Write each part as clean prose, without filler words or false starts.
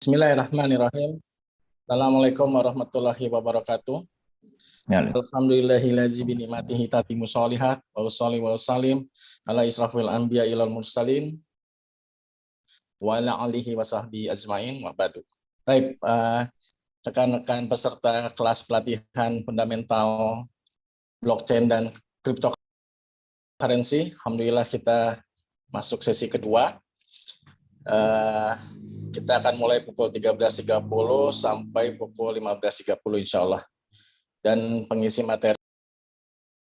Bismillahirrahmanirrahim. Assalamualaikum warahmatullahi wabarakatuh. Ya. Alhamdulillahillazi bi ni'matihi tatimmu sholihat wa usholli wa usallim ala israfil anbiya ilal mursalin wa ala alihi wa sahbihi ajmain wa ba'du. Baik, rekan-rekan peserta kelas pelatihan fundamental blockchain dan cryptocurrency, alhamdulillah kita masuk sesi kedua. Kita akan mulai pukul 13.30 sampai pukul 15.30 insya Allah. Dan pengisi materi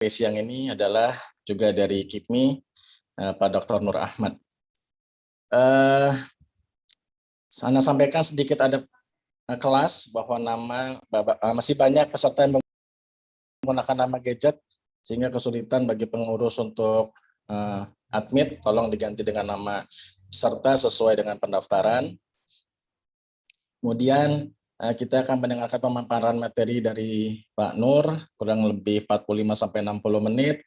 siang ini adalah juga dari KIPMI, Pak Dr. Nur Ahmad. Saya sampaikan sedikit ada kelas bahwa masih banyak peserta yang menggunakan nama gadget, sehingga kesulitan bagi pengurus untuk admit, tolong diganti dengan nama peserta sesuai dengan pendaftaran. Kemudian kita akan mendengarkan pemaparan materi dari Pak Nur, kurang lebih 45-60 menit.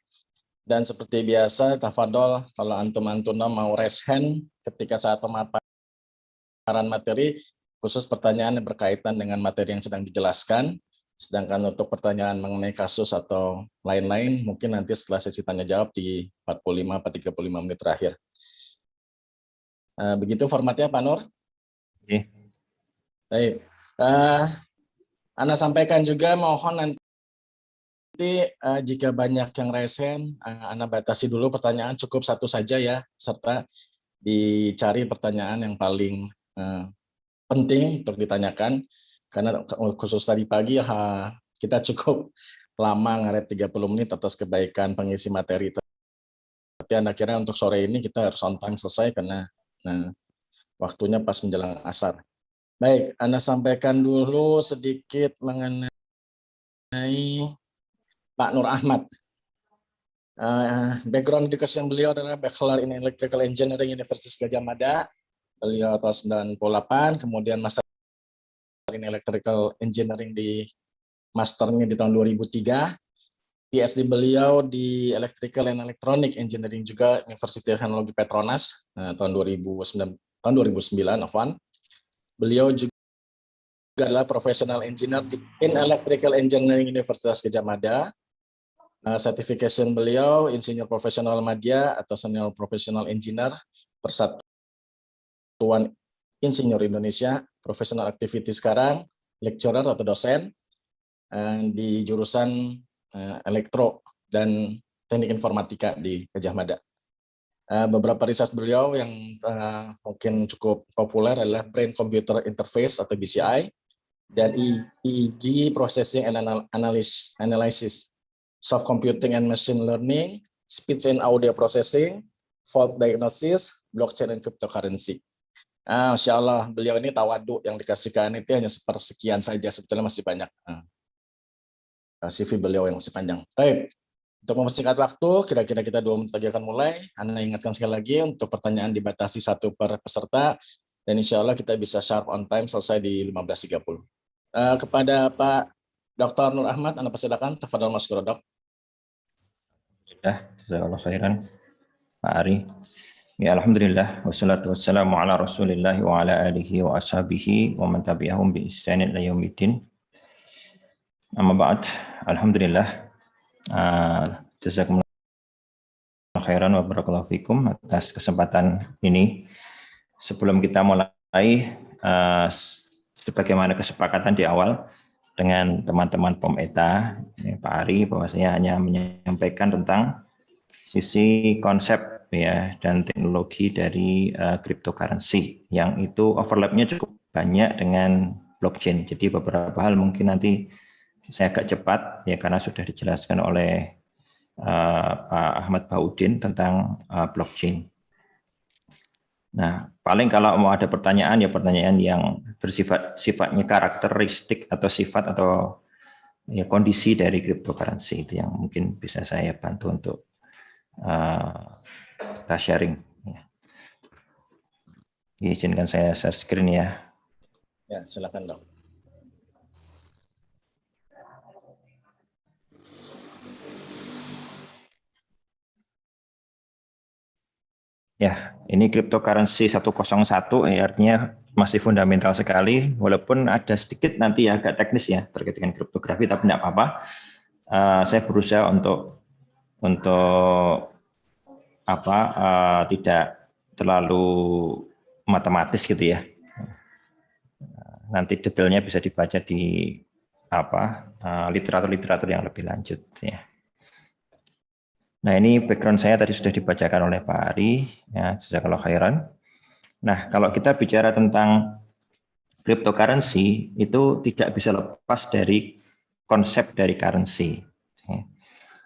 Dan seperti biasa, tafadhol kalau antum-antum mau raise hand ketika saat pemaparan materi, khusus pertanyaan yang berkaitan dengan materi yang sedang dijelaskan. Sedangkan untuk pertanyaan mengenai kasus atau lain-lain, mungkin nanti setelah sesi tanya-jawab di 45-35 menit terakhir. Begitu formatnya, Pak Nur? Oke. Baik. Anda sampaikan juga mohon nanti jika banyak yang resen, Anda batasi dulu pertanyaan, cukup satu saja ya, serta dicari pertanyaan yang paling penting untuk ditanyakan, karena khusus tadi pagi kita cukup lama ngaret 30 menit atas kebaikan pengisi materi. Tapi Anda kira untuk sore ini kita harus on time selesai karena waktunya pas menjelang asar. Baik, Anda sampaikan dulu sedikit mengenai Pak Nur Ahmad. Background edukasi beliau adalah Bachelor in Electrical Engineering Universitas Gadjah Mada. Beliau tahun 98, kemudian Master in Electrical Engineering masternya di tahun 2003. PhD beliau di Electrical and Electronic Engineering juga Universitas Teknologi Petronas tahun 2009 Afwan. Beliau juga adalah Professional Engineer in Electrical Engineering Universitas Gadjah Mada. Certification beliau Insinyur Profesional Madya atau Senior Professional Engineer Persatuan Insinyur Indonesia. Professional Activity sekarang lecturer atau dosen di jurusan elektro dan teknik informatika di Gadjah Mada. Beberapa riset beliau yang mungkin cukup populer adalah Brain Computer Interface atau BCI dan EEG Processing and Analysis, Soft Computing and Machine Learning, Speech and Audio Processing, Fault Diagnosis, Blockchain and Cryptocurrency. Insya Allah beliau ini tawaduk yang dikasihkan itu hanya sepersekian saja, sebetulnya masih banyak CV beliau yang masih panjang. Baik. Untuk mempersingkat waktu, kira-kira kita 2 menit lagi akan mulai. Anda ingatkan sekali lagi untuk pertanyaan dibatasi 1 per peserta, dan insya Allah kita bisa sharp on time selesai di 15.30. Kepada Pak Dr. Nur Ahmad, Anda persilakan. Tafadhol masykur, Dok. Jazakallahu khairan, Pak Ari. Ya, alhamdulillah, wassalatu wassalamu ala Rasulillah wa ala alihi wa ashabihi wa man tabi'ahum bi ihsanin ila yaumiddin. Amma ba'd, alhamdulillah. Jazakumullah khairan wa barakallahu fikum atas kesempatan ini. Sebelum kita mulai, sebagaimana kesepakatan di awal dengan teman-teman POM ETA, Pak Ari, bahwasanya hanya menyampaikan tentang sisi konsep ya dan teknologi dari cryptocurrency yang itu overlapnya cukup banyak dengan blockchain. Jadi beberapa hal mungkin nanti saya agak cepat ya karena sudah dijelaskan oleh Pak Ahmad Baudin tentang blockchain. Nah, paling kalau mau ada pertanyaan ya pertanyaan yang sifatnya karakteristik atau sifat atau ya kondisi dari cryptocurrency itu yang mungkin bisa saya bantu untuk kita sharing. Ya. Izinkan saya share screen ya. Ya, silakan, Dok. Ya, ini cryptocurrency 101 ya, artinya masih fundamental sekali, walaupun ada sedikit nanti ya agak teknis ya terkait dengan kriptografi, tapi tidak apa-apa. Saya berusaha untuk tidak terlalu matematis gitu ya. Nanti detailnya bisa dibaca di literatur-literatur yang lebih lanjut ya. Nah, ini background saya tadi sudah dibacakan oleh Pak Ari ya, jazakallahu khairan. Nah, kalau kita bicara tentang cryptocurrency itu tidak bisa lepas dari konsep dari currency. Ya.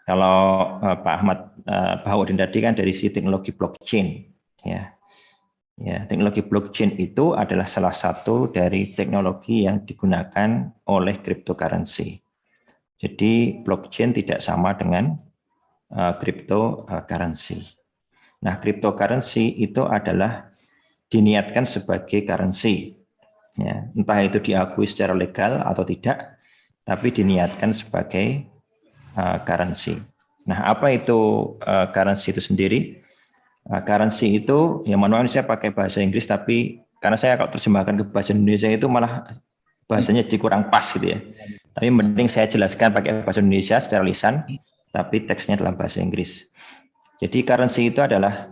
Kalau Pak Ahmad Bahaudin tadi kan dari si teknologi blockchain ya. Ya, teknologi blockchain itu adalah salah satu dari teknologi yang digunakan oleh cryptocurrency. Jadi blockchain tidak sama dengan cryptocurrency. Nah, cryptocurrency itu adalah diniatkan sebagai currency. Ya, entah itu diakui secara legal atau tidak, tapi diniatkan sebagai currency. Nah, apa itu currency itu sendiri? Currency itu, ya mohon maaf saya pakai bahasa Inggris, tapi karena saya kalau terjemahkan ke bahasa Indonesia itu malah bahasanya jadi kurang pas gitu ya. Tapi mending saya jelaskan pakai bahasa Indonesia secara lisan, tapi teksnya dalam bahasa Inggris. Jadi currency itu adalah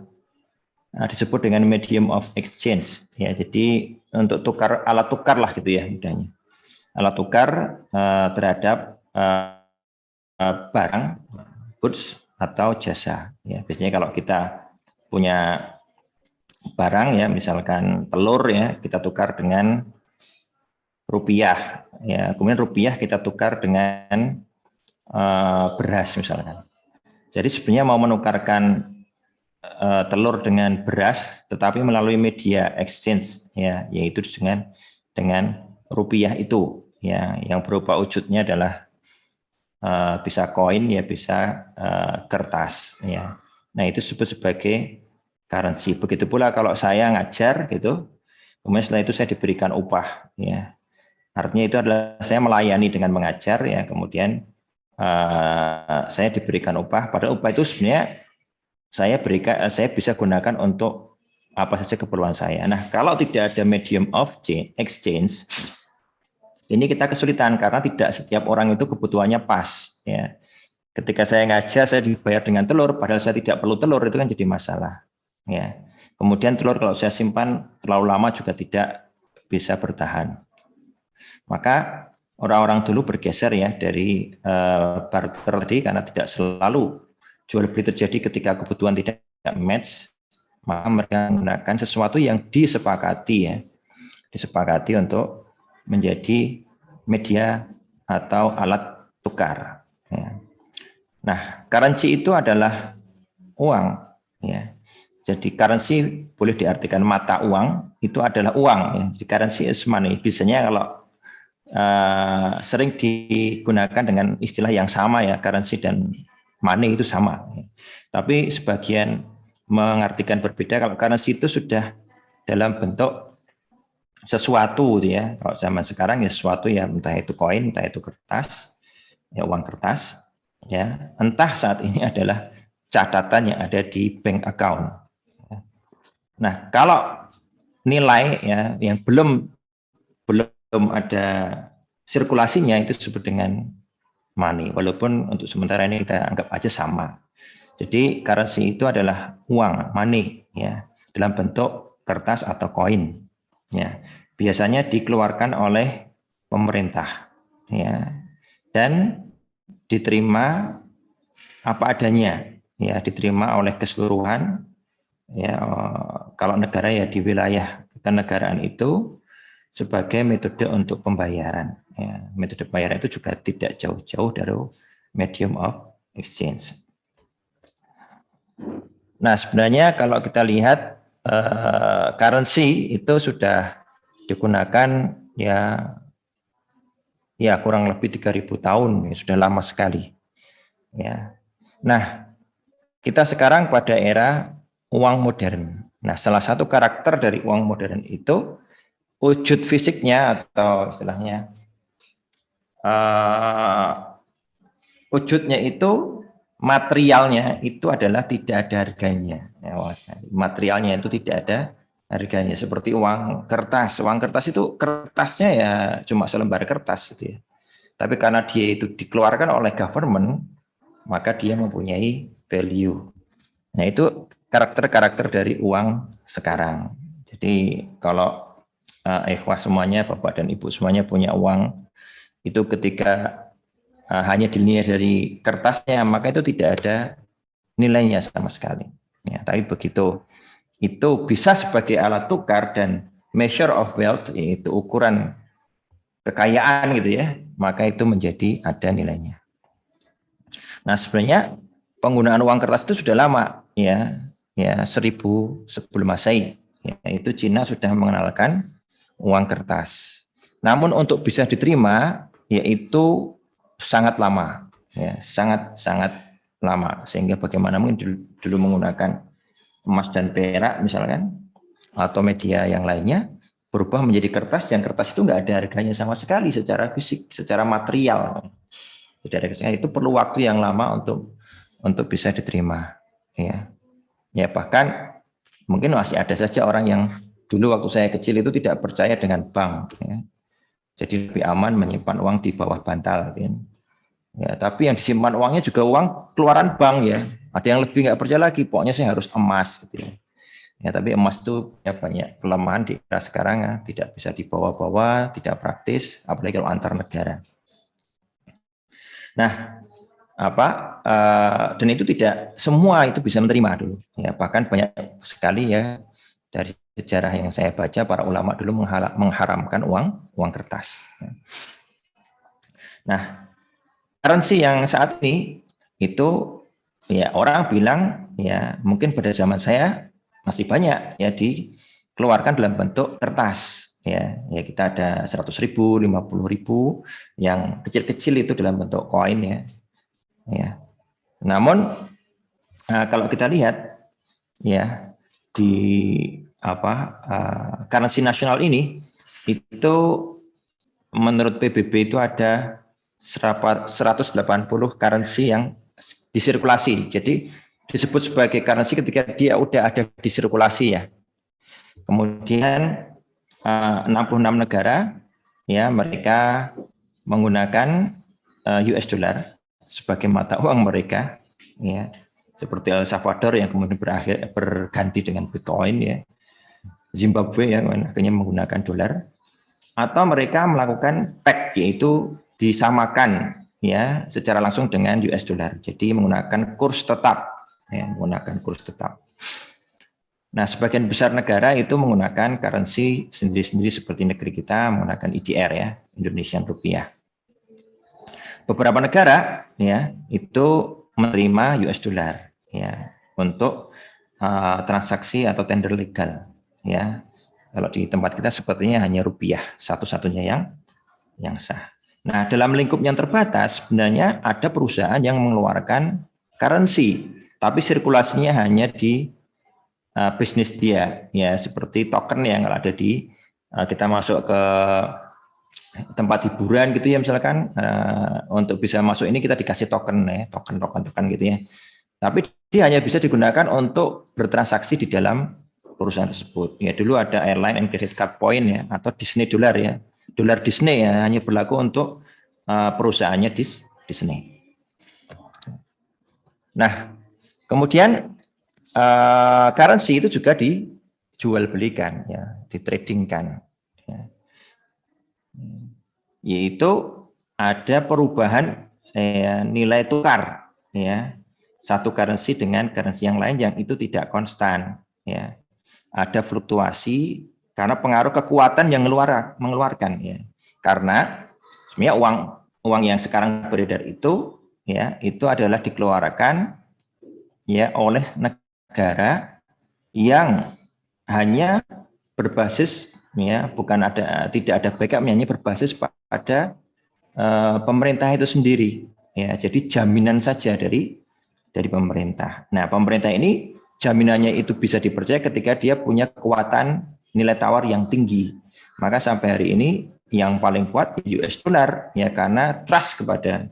disebut dengan medium of exchange. Ya, jadi untuk tukar, alat tukar lah gitu ya mudahnya. Alat tukar terhadap barang, goods atau jasa. Ya, biasanya kalau kita punya barang ya, misalkan telur ya, kita tukar dengan rupiah. Ya, kemudian rupiah kita tukar dengan beras misalkan. Jadi sebenarnya mau menukarkan telur dengan beras, tetapi melalui media exchange ya, yaitu dengan rupiah itu ya, yang berupa wujudnya adalah bisa koin ya, bisa kertas ya. Nah, itu disebut sebagai currency. Begitu pula kalau saya ngajar gitu, kemudian setelah itu saya diberikan upah ya. Artinya itu adalah saya melayani dengan mengajar ya, kemudian saya diberikan upah. Padahal upah itu sebenarnya saya bisa gunakan untuk apa saja keperluan saya. Nah, kalau tidak ada medium of exchange, ini kita kesulitan karena tidak setiap orang itu kebutuhannya pas ya. Ketika saya ngajar, saya dibayar dengan telur, padahal saya tidak perlu telur, itu kan jadi masalah. Ya. Kemudian telur kalau saya simpan terlalu lama juga tidak bisa bertahan. Maka orang-orang dulu bergeser ya dari barter tadi karena tidak selalu jual beli terjadi ketika kebutuhan tidak match, maka mereka menggunakan sesuatu yang disepakati untuk menjadi media atau alat tukar. Ya. Nah, currency itu adalah uang. Ya. Jadi currency boleh diartikan mata uang, itu adalah uang. Ya. Jadi currency is money. Biasanya kalau sering digunakan dengan istilah yang sama ya, currency dan money itu sama. Ya. Tapi sebagian mengartikan berbeda. Kalau currency itu sudah dalam bentuk sesuatu ya. Kalau zaman sekarang ya sesuatu ya, entah itu koin, entah itu kertas, ya uang kertas. Ya, entah saat ini adalah catatan yang ada di bank account. Nah, kalau nilai ya yang belum ada sirkulasinya itu disebut dengan money. Walaupun untuk sementara ini kita anggap aja sama. Jadi currency itu adalah uang, money ya, dalam bentuk kertas atau koin. Ya, biasanya dikeluarkan oleh pemerintah ya. Dan diterima apa adanya ya, diterima oleh keseluruhan ya, kalau negara ya di wilayah kenegaraan itu sebagai metode untuk pembayaran ya. Metode pembayaran itu juga tidak jauh-jauh dari medium of exchange. Nah, sebenarnya kalau kita lihat currency itu sudah digunakan ya kurang lebih 3.000 tahun, ya, sudah lama sekali. Ya. Nah, kita sekarang pada era uang modern. Nah, salah satu karakter dari uang modern itu wujud fisiknya atau istilahnya wujudnya itu, materialnya itu adalah tidak ada harganya. Ya, materialnya itu tidak ada harganya, seperti uang kertas. Uang kertas itu kertasnya ya cuma selembar kertas gitu ya. Tapi karena dia itu dikeluarkan oleh government, maka dia mempunyai value. Nah, itu karakter-karakter dari uang sekarang. Jadi kalau ikhwah semuanya, Bapak dan Ibu semuanya punya uang, itu ketika hanya dinilai dari kertasnya, maka itu tidak ada nilainya sama sekali. Ya, tapi begitu itu bisa sebagai alat tukar dan measure of wealth, yaitu ukuran kekayaan gitu ya, maka itu menjadi ada nilainya. Nah, sebenarnya penggunaan uang kertas itu sudah lama ya 1000 sebelum Masehi. Ya, itu Cina sudah mengenalkan uang kertas. Namun untuk bisa diterima yaitu sangat lama ya, sangat lama, sehingga bagaimana mungkin dulu menggunakan emas dan perak misalkan atau media yang lainnya berubah menjadi kertas, dan kertas itu nggak ada harganya sama sekali secara fisik, secara material. Jadi itu perlu waktu yang lama untuk bisa diterima. Ya bahkan mungkin masih ada saja orang yang dulu waktu saya kecil itu tidak percaya dengan bank. Ya. Jadi lebih aman menyimpan uang di bawah bantal. Ya, tapi yang disimpan uangnya juga uang keluaran bank ya. Ada yang lebih nggak percaya lagi, pokoknya saya harus emas gitu ya. Ya, tapi emas itu ya banyak kelemahan di era sekarang ya, tidak bisa dibawa-bawa, tidak praktis, apalagi kalau antar negara. Nah, dan itu tidak semua itu bisa menerima dulu. Ya, bahkan banyak sekali ya dari sejarah yang saya baca, para ulama dulu mengharamkan uang kertas. Nah, currency yang saat ini itu ya orang bilang ya mungkin pada zaman saya masih banyak ya dikeluarkan dalam bentuk kertas ya kita ada 100.000, 50.000 yang kecil-kecil itu dalam bentuk koin ya. Namun kalau kita lihat ya di currency nasional ini itu menurut PBB itu ada 180 currency yang disirkulasi. Jadi disebut sebagai currency ketika dia udah ada di sirkulasi ya. Kemudian 66 negara ya mereka menggunakan US dollar sebagai mata uang mereka ya. Seperti El Salvador yang kemudian berganti dengan Bitcoin ya. Zimbabwe ya akhirnya menggunakan dolar, atau mereka melakukan peg, yaitu disamakan ya secara langsung dengan US dollar. Jadi menggunakan kurs tetap ya, menggunakan kurs tetap. Nah, sebagian besar negara itu menggunakan currency sendiri-sendiri, seperti negeri kita menggunakan IDR ya, Indonesian rupiah. Beberapa negara ya itu menerima US dollar ya untuk transaksi atau tender legal ya. Kalau di tempat kita sepertinya hanya rupiah satu-satunya yang sah. Nah, dalam lingkup yang terbatas sebenarnya ada perusahaan yang mengeluarkan currency, tapi sirkulasinya hanya di bisnis dia, ya seperti token yang ada di kita masuk ke tempat hiburan gitu ya, misalkan untuk bisa masuk ini kita dikasih token ya, token gitu ya. Tapi dia hanya bisa digunakan untuk bertransaksi di dalam perusahaan tersebut. Ya dulu ada airline and credit card point ya, atau Disney dollar ya. Dolar Disney ya hanya berlaku untuk perusahaannya Disney. Nah, kemudian currency itu juga dijual belikan ya, ditradingkan ya. Yaitu ada perubahan nilai tukar ya, satu currency dengan currency yang lain yang itu tidak konstan ya. Ada fluktuasi karena pengaruh kekuatan yang mengeluarkan ya. Karena sebenarnya uang yang sekarang beredar itu ya itu adalah dikeluarkan ya oleh negara yang hanya berbasis ya tidak ada backupnya, hanya berbasis pada pemerintah itu sendiri ya. Jadi jaminan saja dari pemerintah. Nah, pemerintah ini jaminannya itu bisa dipercaya ketika dia punya kekuatan nilai tawar yang tinggi. Maka sampai hari ini yang paling kuat US dollar ya, karena trust kepada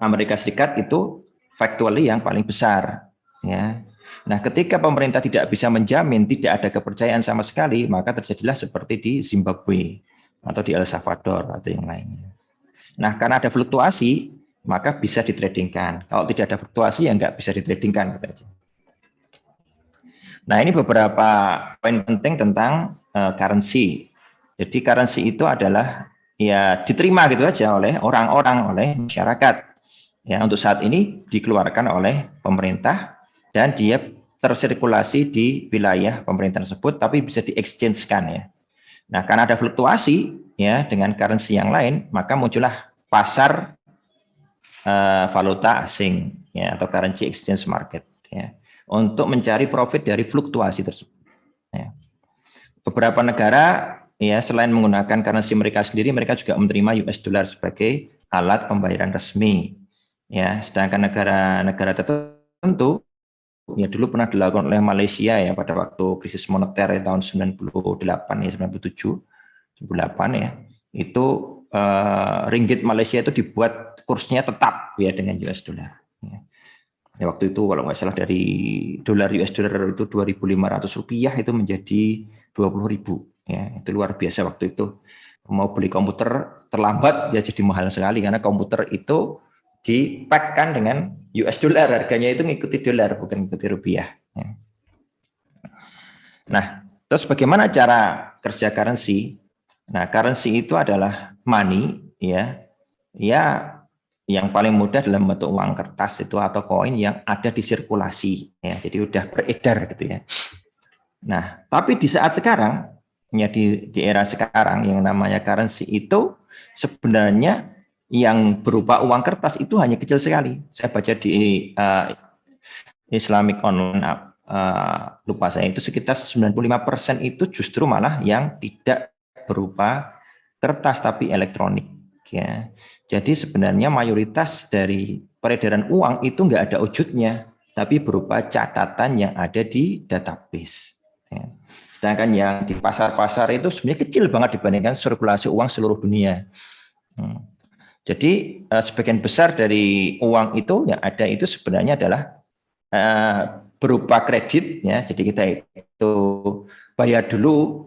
Amerika Serikat itu factually yang paling besar ya. Nah, ketika pemerintah tidak bisa menjamin, tidak ada kepercayaan sama sekali, maka terjadilah seperti di Zimbabwe atau di El Salvador atau yang lainnya. Nah, karena ada fluktuasi, maka bisa ditradingkan. Kalau tidak ada fluktuasi, ya nggak bisa ditradingkan. Nah, ini beberapa poin penting tentang currency. Jadi currency itu adalah ya diterima gitu aja oleh orang-orang, oleh masyarakat. Ya, untuk saat ini dikeluarkan oleh pemerintah dan dia tersirkulasi di wilayah pemerintah tersebut, tapi bisa di-exchange-kan ya. Nah, karena ada fluktuasi ya dengan currency yang lain, maka muncullah pasar valuta asing ya atau currency exchange market ya untuk mencari profit dari fluktuasi tersebut. Ya. Beberapa negara ya selain menggunakan currency mereka sendiri, mereka juga menerima US dollar sebagai alat pembayaran resmi. Ya, sedangkan negara-negara tertentu ya dulu pernah dilakukan oleh Malaysia ya pada waktu krisis moneter ya, tahun 98 ya 97 98 ya. Itu ringgit Malaysia itu dibuat kursnya tetap ya dengan US dollar. Ya. Ya, waktu itu kalau nggak salah dari dolar US dollar itu 2.500 rupiah itu menjadi 20.000 ya. Itu luar biasa waktu itu. Mau beli komputer terlambat ya jadi mahal sekali karena komputer itu dipackkan dengan US dollar, harganya itu mengikuti dolar bukan mengikuti rupiah. Ya. Nah, terus bagaimana cara kerja currency? Nah, currency itu adalah money ya. Ya, yang paling mudah dalam bentuk uang kertas itu atau koin yang ada di sirkulasi ya. Jadi udah beredar gitu ya. Nah, tapi di saat sekarang ya di era sekarang yang namanya currency itu sebenarnya yang berupa uang kertas itu hanya kecil sekali. Saya baca di Islamic Online lupa saya itu sekitar 95% itu justru malah yang tidak berupa kertas tapi elektronik ya. Jadi sebenarnya mayoritas dari peredaran uang itu nggak ada wujudnya tapi berupa catatan yang ada di database ya. Sedangkan yang di pasar-pasar itu sebenarnya kecil banget dibandingkan sirkulasi uang seluruh dunia. Jadi sebagian besar dari uang itu yang ada itu sebenarnya adalah berupa kredit ya. Jadi kita itu bayar dulu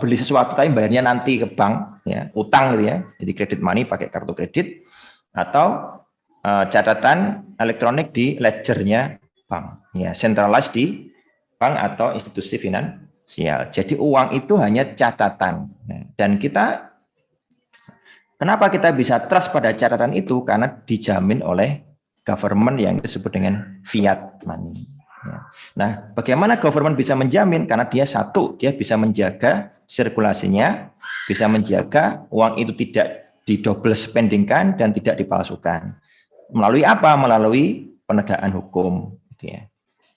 beli sesuatu tapi bayarnya nanti ke bank ya, utang gitu ya. Jadi kredit money pakai kartu kredit atau catatan elektronik di ledgernya bank ya, centralized di bank atau institusi finansial. Jadi uang itu hanya catatan. Dan kita kenapa kita bisa trust pada catatan itu? Karena dijamin oleh government yang disebut dengan fiat money. Nah, bagaimana government bisa menjamin? Karena dia satu, dia bisa menjaga sirkulasinya, bisa menjaga uang itu tidak di-double spendingkan dan tidak dipalsukan. Melalui apa? Melalui penegakan hukum.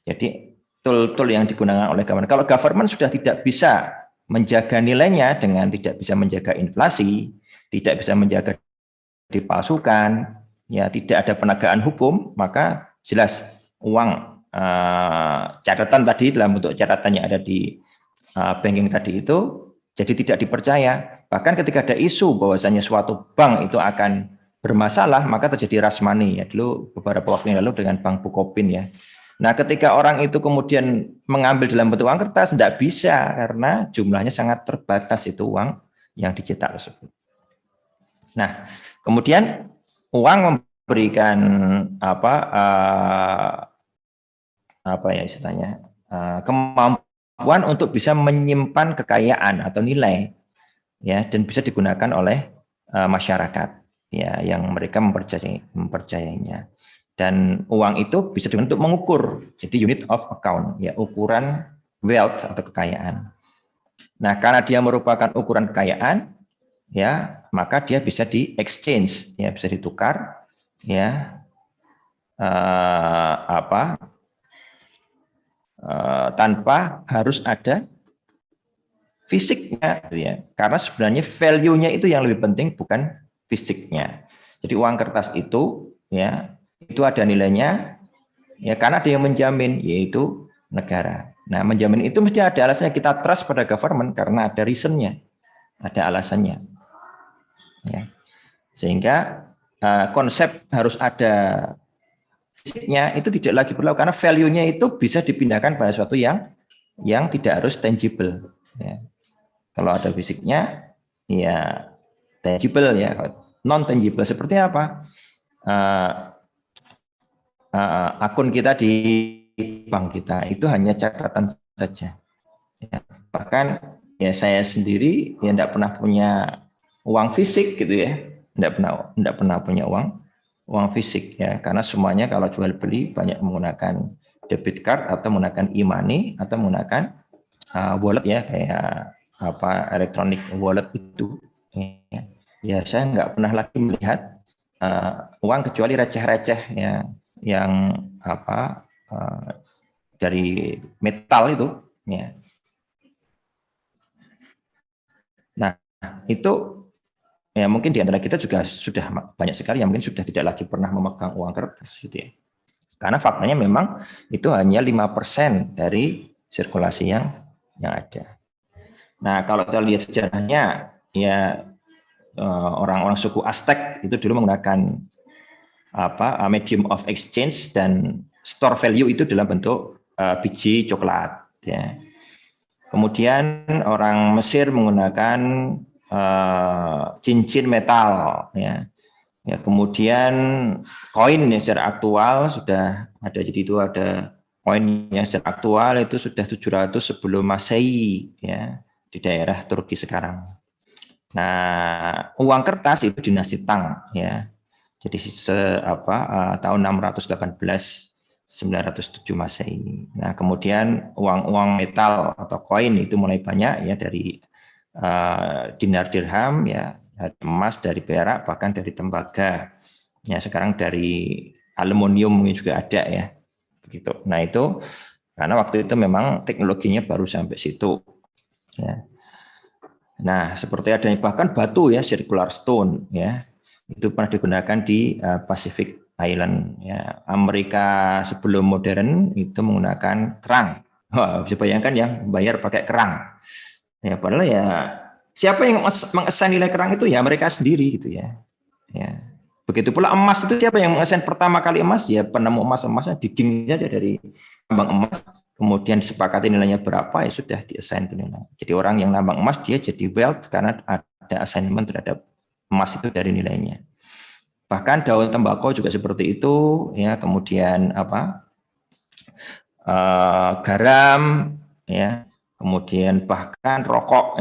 Jadi, tool-tool yang digunakan oleh government. Kalau government sudah tidak bisa menjaga nilainya dengan tidak bisa menjaga inflasi, tidak bisa menjaga dipalsukan, ya tidak ada penegakan hukum, maka jelas uang catatan tadi dalam bentuk catatan yang ada di banking tadi itu jadi tidak dipercaya. Bahkan ketika ada isu bahwasanya suatu bank itu akan bermasalah, maka terjadi rush money ya dulu beberapa waktu yang lalu dengan Bank Bukopin ya. Nah, ketika orang itu kemudian mengambil dalam bentuk uang kertas tidak bisa karena jumlahnya sangat terbatas itu uang yang dicetak tersebut. Nah, kemudian uang memberikan apa ya istilahnya kemampuan untuk bisa menyimpan kekayaan atau nilai ya dan bisa digunakan oleh masyarakat ya yang mereka mempercayainya. Dan uang itu bisa digunakan untuk mengukur, jadi unit of account ya, ukuran wealth atau kekayaan. Nah, karena dia merupakan ukuran kekayaan ya, maka dia bisa di exchange ya, bisa ditukar ya tanpa harus ada fisiknya ya. Karena sebenarnya value-nya itu yang lebih penting bukan fisiknya. Jadi uang kertas itu ya itu ada nilainya ya karena ada yang menjamin yaitu negara. Nah, menjamin itu mesti ada alasannya, kita trust pada government karena ada reason-nya, ada alasannya. Ya. Sehingga konsep harus ada fisiknya itu tidak lagi berlaku karena value-nya itu bisa dipindahkan pada sesuatu yang tidak harus tangible. Ya. Kalau ada fisiknya, ya tangible ya, non tangible seperti apa? Akun kita di bank kita itu hanya catatan saja. Ya. Bahkan ya saya sendiri ya tidak pernah punya uang fisik gitu ya, tidak pernah punya uang fisik ya, karena semuanya kalau jual beli banyak menggunakan debit card atau menggunakan e-money atau menggunakan wallet ya, kayak electronic wallet itu. Ya saya nggak pernah lagi melihat uang kecuali receh-receh ya, yang dari metal itu ya. Nah itu ya mungkin di antara kita juga sudah banyak sekali yang mungkin sudah tidak lagi pernah memegang uang kertas gitu ya. Karena faktanya memang itu hanya 5% dari sirkulasi yang ada. Nah, kalau kita lihat sejarahnya ya, orang-orang suku Aztec itu dulu menggunakan medium of exchange dan store value itu dalam bentuk biji coklat ya. Kemudian orang Mesir menggunakan cincin metal ya. Ya, kemudian koin yang secara aktual sudah ada, jadi itu ada koin yang secara aktual itu sudah 700 sebelum Masehi ya, di daerah Turki sekarang. Nah, uang kertas itu dinasti Tang ya. Jadi tahun 618 907 Masehi. Nah, kemudian uang metal atau koin itu mulai banyak ya, dari dinar dirham ya, dari emas, dari perak, bahkan dari tembaga. Ya, sekarang dari aluminium juga ada ya. Begitu. Nah, itu karena waktu itu memang teknologinya baru sampai situ. Ya. Nah, seperti adanya bahkan batu ya, circular stone ya. Itu pernah digunakan di Pacific Island ya. Amerika sebelum modern itu menggunakan kerang. Wah, bisa bayangkan ya, bayar pakai kerang. Ya, padahal ya siapa yang mengassign nilai kerang itu ya mereka sendiri gitu ya. Ya. Begitu pula emas itu, siapa yang mengassign pertama kali emas? Ya penemu emasnya digging aja dari tambang emas, kemudian disepakati nilainya berapa ya sudah diassign ke nilai. Jadi orang yang nambang emas dia jadi wealth karena ada assignment terhadap emas itu dari nilainya. Bahkan daun tembakau juga seperti itu ya, kemudian garam ya, kemudian bahkan rokok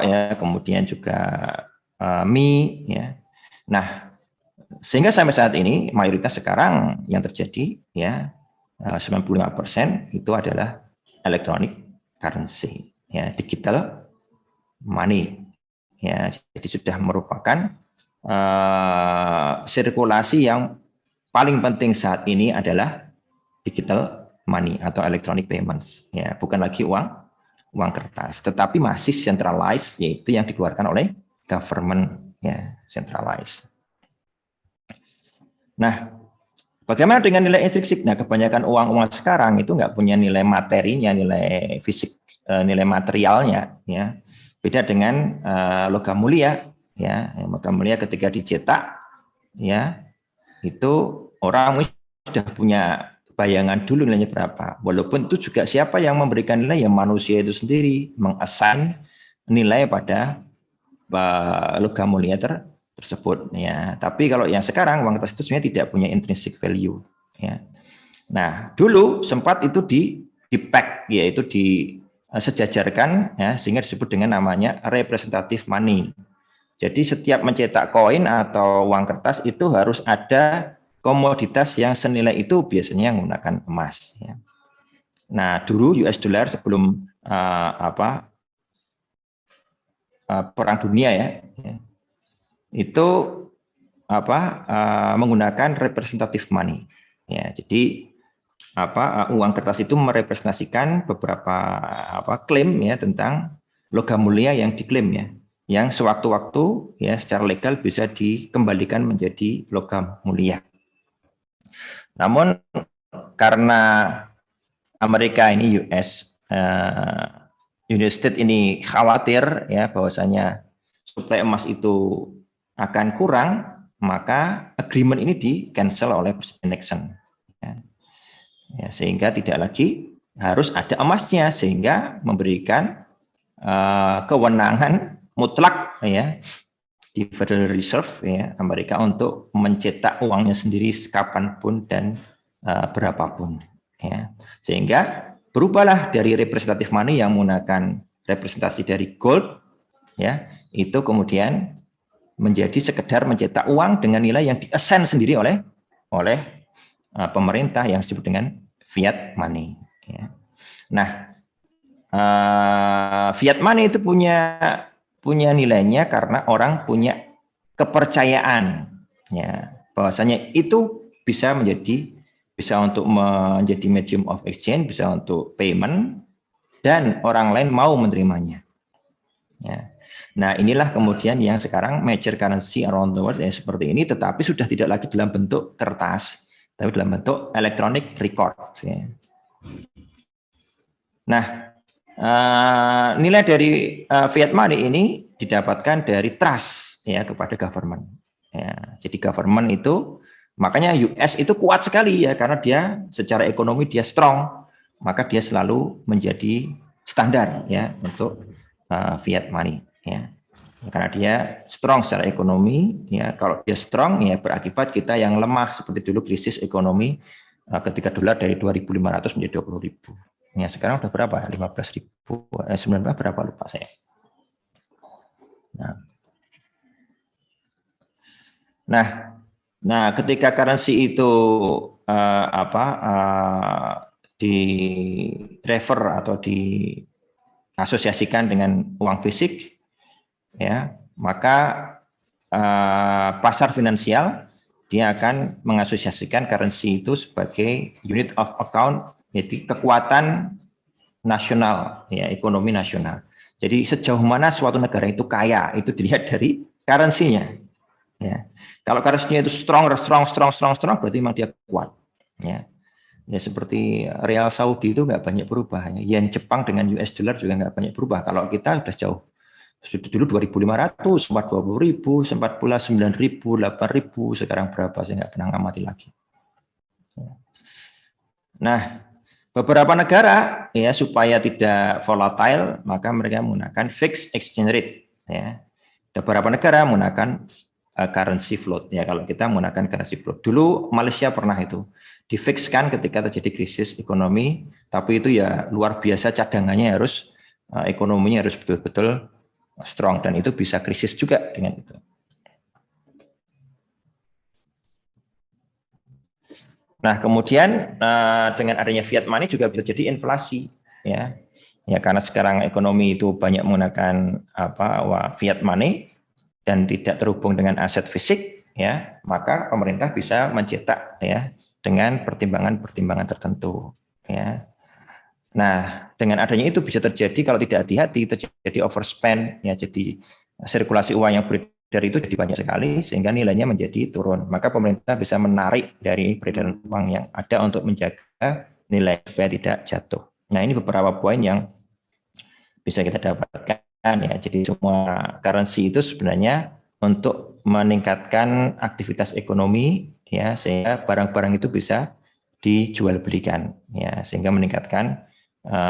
ya, kemudian juga mie ya. Nah, sehingga sampai saat ini mayoritas sekarang yang terjadi ya 95% itu adalah electronic currency ya, digital money ya. Jadi sudah merupakan sirkulasi yang paling penting saat ini adalah digital money atau electronic payments ya, bukan lagi uang kertas, tetapi masih centralized, yaitu yang dikeluarkan oleh government ya, centralized. Nah, bagaimana dengan nilai intrinsik? Nah, kebanyakan uang sekarang itu nggak punya nilai materinya, nilai fisik, nilai materialnya ya. Beda dengan logam mulia ya. Logam mulia ketika dicetak ya, itu orang sudah punya bayangan dulu nilainya berapa. Walaupun itu juga siapa yang memberikan nilai, ya manusia itu sendiri mengassign nilai pada logam mulia tersebut ya. Tapi kalau yang sekarang uang kertas itu sebenarnya tidak punya intrinsic value ya. Nah, dulu sempat itu di pack, yaitu disejajarkan ya, sehingga disebut dengan namanya representative money. Jadi setiap mencetak koin atau uang kertas itu harus ada komoditas yang senilai itu, biasanya menggunakan emas ya. Nah, dulu US dollar sebelum perang dunia ya, itu menggunakan representative money ya. Jadi uang kertas itu merepresentasikan beberapa klaim ya tentang logam mulia yang diklaim ya, yang sewaktu-waktu ya secara legal bisa dikembalikan menjadi logam mulia. Namun karena Amerika ini United States ini khawatir ya bahwasanya suplai emas itu akan kurang, maka agreement ini di cancel oleh Presiden Nixon. Ya, sehingga tidak lagi harus ada emasnya, sehingga memberikan kewenangan mutlak ya di Federal Reserve ya Amerika untuk mencetak uangnya sendiri kapanpun dan berapapun ya. Sehingga berubahlah dari representative money yang menggunakan representasi dari gold ya, itu kemudian menjadi sekedar mencetak uang dengan nilai yang di-assign sendiri oleh pemerintah yang disebut dengan fiat money ya. Nah, fiat money itu punya nilainya karena orang punya kepercayaan ya bahwasanya itu bisa untuk menjadi medium of exchange, bisa untuk payment, dan orang lain mau menerimanya ya. Nah, inilah kemudian yang sekarang major currency around the world ya seperti ini, tetapi sudah tidak lagi dalam bentuk kertas, tapi dalam bentuk electronic record ya. Nah, nilai dari fiat money ini didapatkan dari trust ya kepada government. Ya, jadi government itu, makanya US itu kuat sekali ya karena dia secara ekonomi dia strong, maka dia selalu menjadi standar ya untuk fiat money ya. Karena dia strong secara ekonomi ya, kalau dia strong ya berakibat kita yang lemah seperti dulu krisis ekonomi ketika dolar dari 2.500 menjadi 20.000. Ya, sekarang udah berapa? 15.000, 19 berapa lupa saya. Nah, ketika currency itu di refer atau diasosiasikan dengan uang fisik, ya, maka pasar finansial dia akan mengasosiasikan currency itu sebagai unit of account, yaitu kekuatan nasional, ya, ekonomi nasional. Jadi sejauh mana suatu negara itu kaya itu dilihat dari currency-nya. Ya. Kalau currency-nya itu strong, berarti memang dia kuat. Ya. Ya seperti Real Saudi itu nggak banyak berubah. Yen Jepang dengan US dollar juga nggak banyak berubah. Kalau kita sudah jauh. Sudah dulu 2.500, sempat 20.000, sempat pula 9.000, 8.000, sekarang berapa saya nggak pernah ngamati lagi. Nah, beberapa negara ya supaya tidak volatile maka mereka menggunakan fixed exchange rate ya. Beberapa negara menggunakan currency float ya. Kalau kita menggunakan currency float, dulu Malaysia pernah itu difixkan ketika terjadi krisis ekonomi, tapi itu ya luar biasa, cadangannya harus ekonominya harus betul-betul strong, dan itu bisa krisis juga dengan itu. Nah, kemudian dengan adanya fiat money juga bisa jadi inflasi ya. Ya karena sekarang ekonomi itu banyak menggunakan fiat money dan tidak terhubung dengan aset fisik ya, maka pemerintah bisa mencetak ya dengan pertimbangan-pertimbangan tertentu ya. Nah, dengan adanya itu bisa terjadi kalau tidak hati-hati terjadi overspend ya, jadi sirkulasi uang yang beredar itu jadi banyak sekali sehingga nilainya menjadi turun. Maka pemerintah bisa menarik dari peredaran uang yang ada untuk menjaga nilai supaya tidak jatuh. Nah, ini beberapa poin yang bisa kita dapatkan ya. Jadi semua currency itu sebenarnya untuk meningkatkan aktivitas ekonomi ya, sehingga barang-barang itu bisa dijual belikan ya, sehingga meningkatkan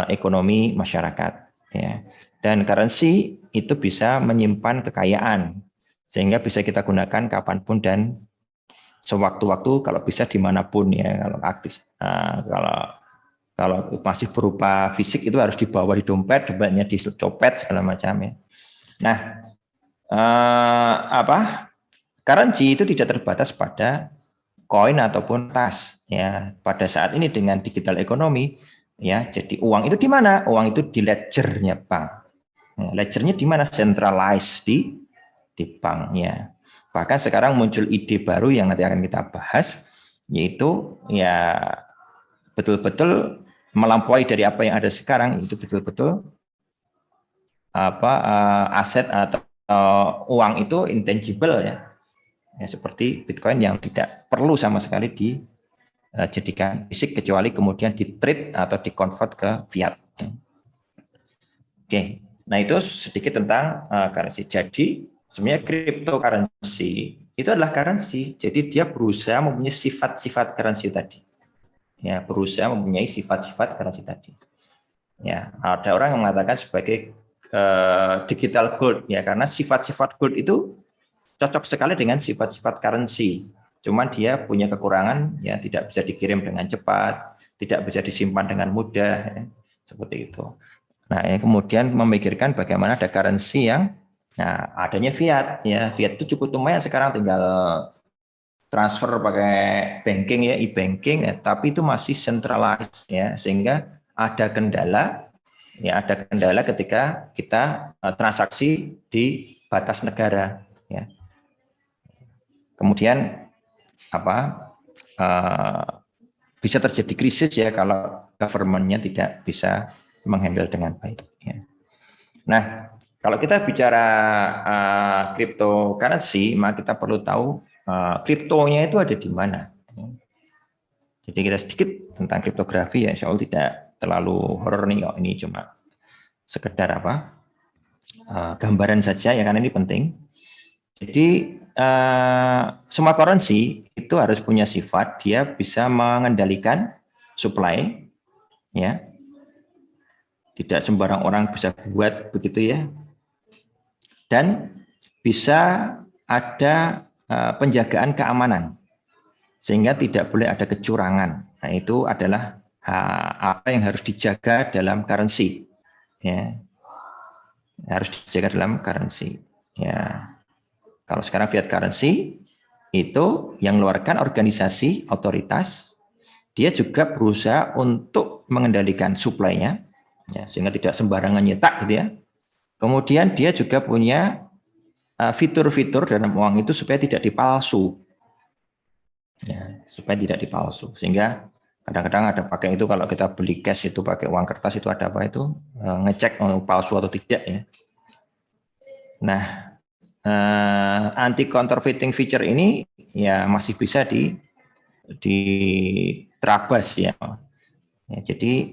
ekonomi masyarakat ya. Dan currency itu bisa menyimpan kekayaan sehingga bisa kita gunakan kapanpun dan sewaktu-waktu, kalau bisa dimanapun ya. Kalau aktif kalau masih berupa fisik itu harus dibawa di dompetnya dicopet segala macam ya. Nah, currency itu tidak terbatas pada koin ataupun tas ya. Pada saat ini dengan digital ekonomi ya, jadi uang itu di mana? Uang itu di ledgernya bank. Ya, ledgernya di mana? Centralized di bank ya. Bahkan sekarang muncul ide baru yang nanti akan kita bahas, yaitu ya betul-betul melampaui dari apa yang ada sekarang, itu betul-betul aset atau uang itu intangible ya. Ya, seperti Bitcoin yang tidak perlu sama sekali dijadikan fisik kecuali kemudian di-trade atau di-convert ke fiat. Oke, nah itu sedikit tentang currency. Jadi sebenarnya cryptocurrency itu adalah currency. Jadi dia berusaha mempunyai sifat-sifat currency tadi. Ya, berusaha mempunyai sifat-sifat currency tadi. Ya, ada orang yang mengatakan sebagai digital gold ya, karena sifat-sifat gold itu cocok sekali dengan sifat-sifat currency. Cuman dia punya kekurangan, ya tidak bisa dikirim dengan cepat, tidak bisa disimpan dengan mudah, ya, seperti itu. Nah, ya, kemudian memikirkan bagaimana ada currency yang, nah adanya fiat, ya fiat itu cukup lumayan sekarang, tinggal transfer pakai banking ya, e-banking, ya, tapi itu masih centralized ya, sehingga ada kendala, ya ada kendala ketika kita transaksi di batas negara, ya. Kemudian bisa terjadi krisis ya kalau government-nya tidak bisa menghandle dengan baik. Ya. Nah, kalau kita bicara cryptocurrency, maka kita perlu tahu kriptonya itu ada di mana. Jadi kita sedikit tentang kriptografi ya, insya Allah tidak terlalu horor nih, kok ini cuma sekedar gambaran saja ya, karena ini penting. Jadi semua currency itu harus punya sifat dia bisa mengendalikan supply, ya. Tidak sembarang orang bisa buat begitu ya. Dan bisa ada penjagaan keamanan sehingga tidak boleh ada kecurangan. Nah, itu adalah apa yang harus dijaga dalam currency, ya. Harus dijaga dalam currency, ya. Kalau sekarang fiat currency itu yang mengeluarkan organisasi otoritas, dia juga berusaha untuk mengendalikan supply-nya, ya, sehingga tidak sembarangan nyetak gitu ya. Kemudian dia juga punya fitur-fitur dalam uang itu supaya tidak dipalsu, ya, supaya tidak dipalsu. Sehingga kadang-kadang ada pakai itu, kalau kita beli cash itu pakai uang kertas itu ada apa itu ngecek palsu atau tidak ya. Nah, anti counterfeiting feature ini ya masih bisa diterabas ya. Ya, jadi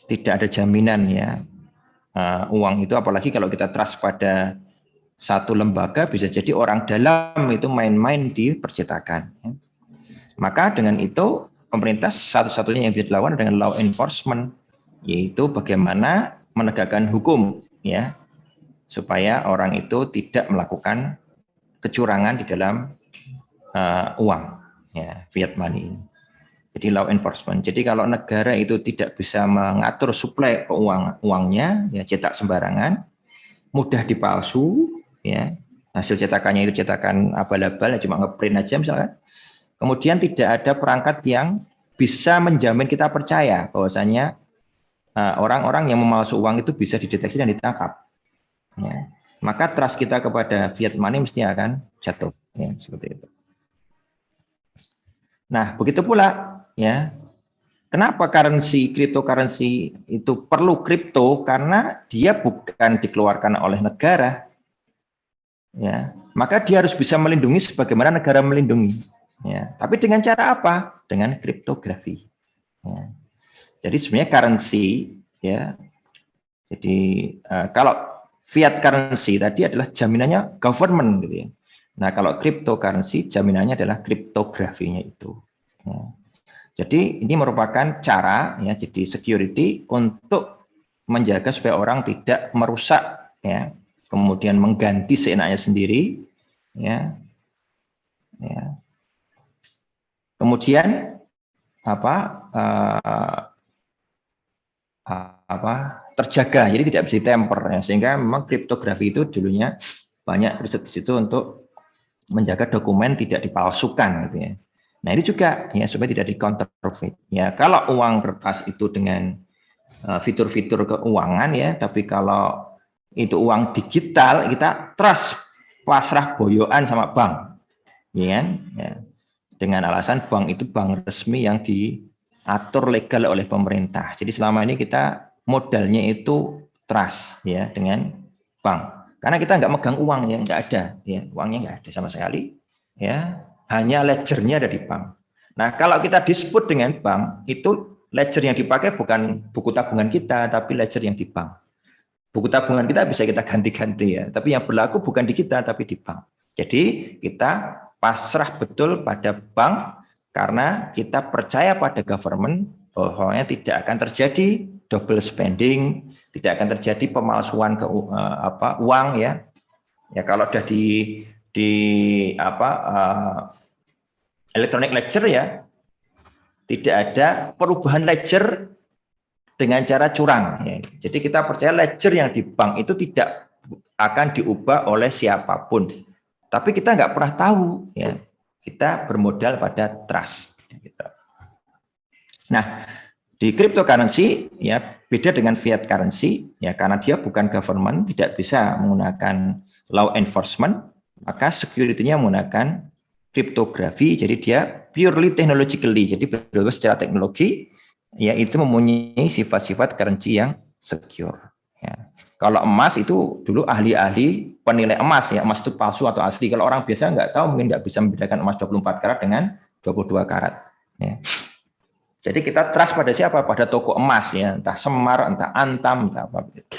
tidak ada jaminan ya uang itu, apalagi kalau kita trust pada satu lembaga, bisa jadi orang dalam itu main-main di percetakan. Ya. Maka dengan itu pemerintah satu-satunya yang bisa dilakukan dengan law enforcement, yaitu bagaimana menegakkan hukum ya, supaya orang itu tidak melakukan kecurangan di dalam uang, ya, fiat money ini. Jadi law enforcement. Jadi kalau negara itu tidak bisa mengatur suplai uangnya, ya cetak sembarangan, mudah dipalsu, ya hasil cetakannya itu cetakan abal-abal, ya cuma ngeprint aja misalkan. Kemudian tidak ada perangkat yang bisa menjamin kita percaya bahwasanya orang-orang yang memalsu uang itu bisa dideteksi dan ditangkap. Ya. Maka trust kita kepada fiat money mesti akan jatuh, ya, seperti itu. Nah, begitu pula ya, kenapa cryptocurrency itu perlu kripto? Karena dia bukan dikeluarkan oleh negara, ya, maka dia harus bisa melindungi sebagaimana negara melindungi, ya. Tapi dengan cara apa? Dengan kriptografi. Ya. Jadi sebenarnya currency, ya. Jadi kalau fiat currency tadi adalah jaminannya government gitu ya. Nah, kalau cryptocurrency jaminannya adalah kriptografinya itu. Ya. Jadi ini merupakan cara ya, jadi security untuk menjaga supaya orang tidak merusak ya, kemudian mengganti seenaknya sendiri ya. Ya. Kemudian terjaga, jadi tidak bisa ditemper ya, sehingga memang kriptografi itu dulunya banyak riset di situ untuk menjaga dokumen tidak dipalsukan gitu ya. Nah, ini juga ya supaya tidak di-counterfeit. Ya, kalau uang kertas itu dengan fitur-fitur keuangan ya, tapi kalau itu uang digital kita trust, pasrah boyoan sama bank. Ya kan? Ya. Dengan alasan bank itu bank resmi yang diatur legal oleh pemerintah. Jadi selama ini kita modalnya itu trust ya dengan bank. Karena kita nggak megang uang, ya nggak ada, ya uangnya nggak ada sama sekali, ya hanya ledgernya ada di bank. Nah, kalau kita dispute dengan bank, itu ledger yang dipakai bukan buku tabungan kita, tapi ledger yang di bank. Buku tabungan kita bisa kita ganti-ganti ya, tapi yang berlaku bukan di kita, tapi di bank. Jadi kita pasrah betul pada bank karena kita percaya pada government bahwa tidak akan terjadi double spending, tidak akan terjadi pemalsuan uang ya. Ya kalau udah di electronic ledger ya, tidak ada perubahan ledger dengan cara curang. Ya. Jadi kita percaya ledger yang di bank itu tidak akan diubah oleh siapapun. Tapi kita nggak pernah tahu, ya. Kita bermodal pada trust. Nah, di cryptocurrency ya beda dengan fiat currency ya karena dia bukan government, tidak bisa menggunakan law enforcement, maka security-nya menggunakan kriptografi. Jadi dia purely technologically, jadi betul-betul secara teknologi yaitu mempunyai sifat-sifat currency yang secure. Ya. Kalau emas itu dulu ahli-ahli penilai emas ya, emas itu palsu atau asli. Kalau orang biasa nggak tahu, mungkin nggak bisa membedakan emas 24 karat dengan 22 karat. Ya. Jadi kita trust pada siapa? Pada toko emas ya, entah Semar, entah Antam, entah apa begitu.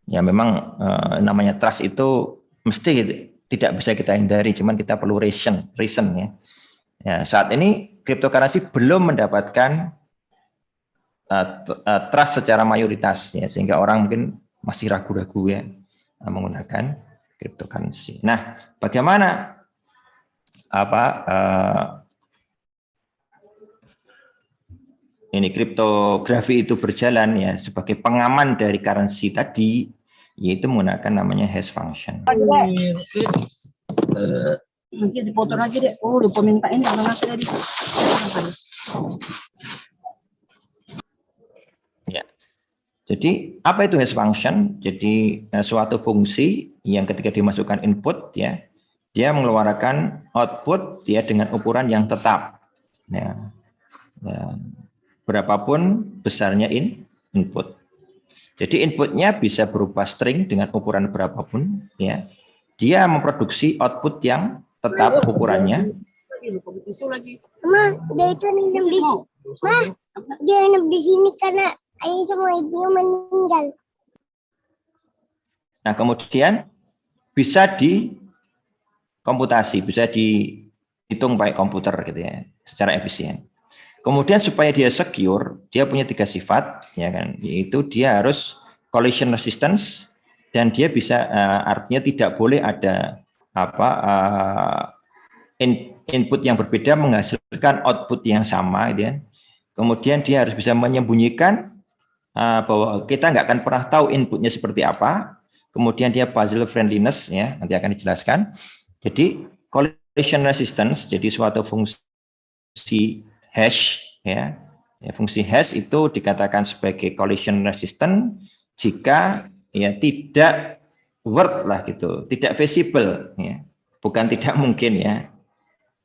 Ya memang namanya trust itu mesti tidak bisa kita hindari, cuman kita perlu reason ya. Ya saat ini cryptocurrency belum mendapatkan trust secara mayoritas ya, sehingga orang mungkin masih ragu-ragu ya menggunakan cryptocurrency. Nah, bagaimana ini kriptografi itu berjalan ya sebagai pengaman dari currency tadi, yaitu menggunakan namanya hash function. Nanti dipotong aja deh. Oh, lupa mintain karena tadi. Ya. Jadi apa itu hash function? Jadi suatu fungsi yang ketika dimasukkan input ya, dia mengeluarkan output ya dengan ukuran yang tetap. Ya. Berapapun besarnya input. Jadi inputnya bisa berupa string dengan ukuran berapapun ya. Dia memproduksi output yang tetap ukurannya. Ma, dia itu nginep di sini. Ma, dia nginep di sini karena ayah sama ibunya meninggal. Nah, kemudian bisa dikomputasi, bisa dihitung pakai komputer gitu ya, secara efisien. Kemudian supaya dia secure, dia punya 3 sifat, ya kan, yaitu dia harus collision resistance dan dia bisa artinya tidak boleh ada input yang berbeda menghasilkan output yang sama, gitu ya. Kemudian dia harus bisa menyembunyikan bahwa kita nggak akan pernah tahu inputnya seperti apa. Kemudian dia puzzle friendliness, ya, nanti akan dijelaskan. Jadi collision resistance, jadi suatu fungsi hash, ya, fungsi hash itu dikatakan sebagai collision resistant jika ya tidak worth lah gitu, tidak visible, ya, bukan tidak mungkin ya,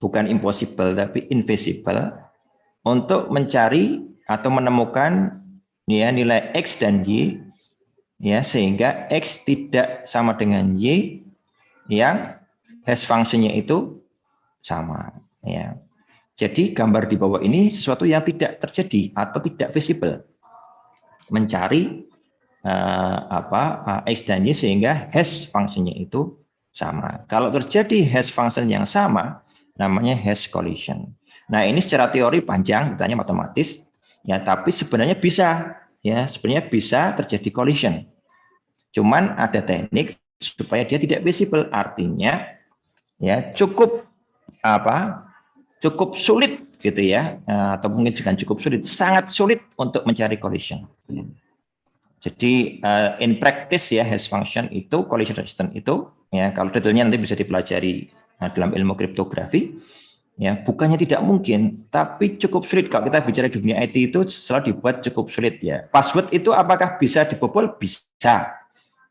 bukan impossible tapi invisible untuk mencari atau menemukan ya nilai x dan y ya sehingga x tidak sama dengan y yang hash functionnya itu sama ya. Jadi gambar di bawah ini sesuatu yang tidak terjadi atau tidak visible, mencari x dan y sehingga hash functionnya itu sama. Kalau terjadi hash function yang sama, namanya hash collision. Nah ini secara teori panjang, ditanya matematis, ya tapi sebenarnya bisa, ya sebenarnya bisa terjadi collision. Cuman ada teknik supaya dia tidak visible, artinya ya cukup cukup sulit gitu ya, atau mungkin juga cukup sulit, sangat sulit untuk mencari collision. Jadi in practice ya hash function itu collision resistant itu ya kalau detailnya nanti bisa dipelajari dalam ilmu kriptografi ya bukannya tidak mungkin tapi cukup sulit. Kalau kita bicara di dunia IT itu selalu dibuat cukup sulit ya. Password itu apakah bisa dibobol? Bisa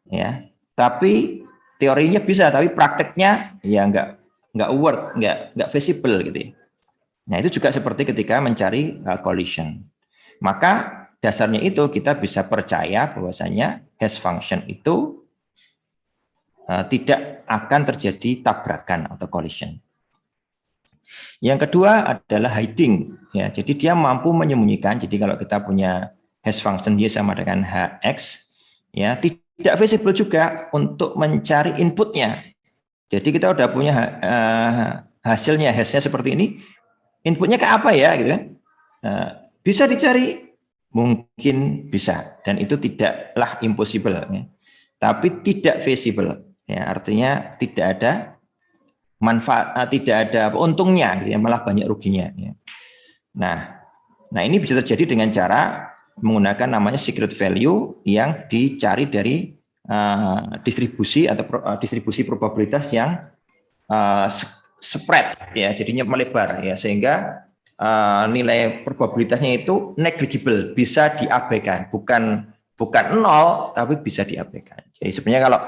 ya. Tapi teorinya bisa tapi prakteknya ya nggak worth, nggak visible gitu ya. Nah, itu juga seperti ketika mencari collision. Maka dasarnya itu kita bisa percaya bahwasanya hash function itu tidak akan terjadi tabrakan atau collision. Yang kedua adalah hiding. Ya, jadi dia mampu menyembunyikan. Jadi kalau kita punya hash function dia sama dengan hx, ya tidak visible juga untuk mencari inputnya. Jadi kita udah punya hasilnya, hashnya seperti ini, inputnya ke apa ya, gitu kan? Bisa dicari, mungkin bisa, dan itu tidaklah impossible, ya. Tapi tidak feasible, ya, artinya tidak ada manfaat, tidak ada untungnya, gitu ya, malah banyak ruginya. Ya. Nah ini bisa terjadi dengan cara menggunakan namanya secret value yang dicari dari distribusi atau distribusi probabilitas yang spread, ya, jadinya melebar, ya, sehingga nilai probabilitasnya itu negligible, bisa diabaikan, bukan nol, tapi bisa diabaikan. Jadi sebenarnya kalau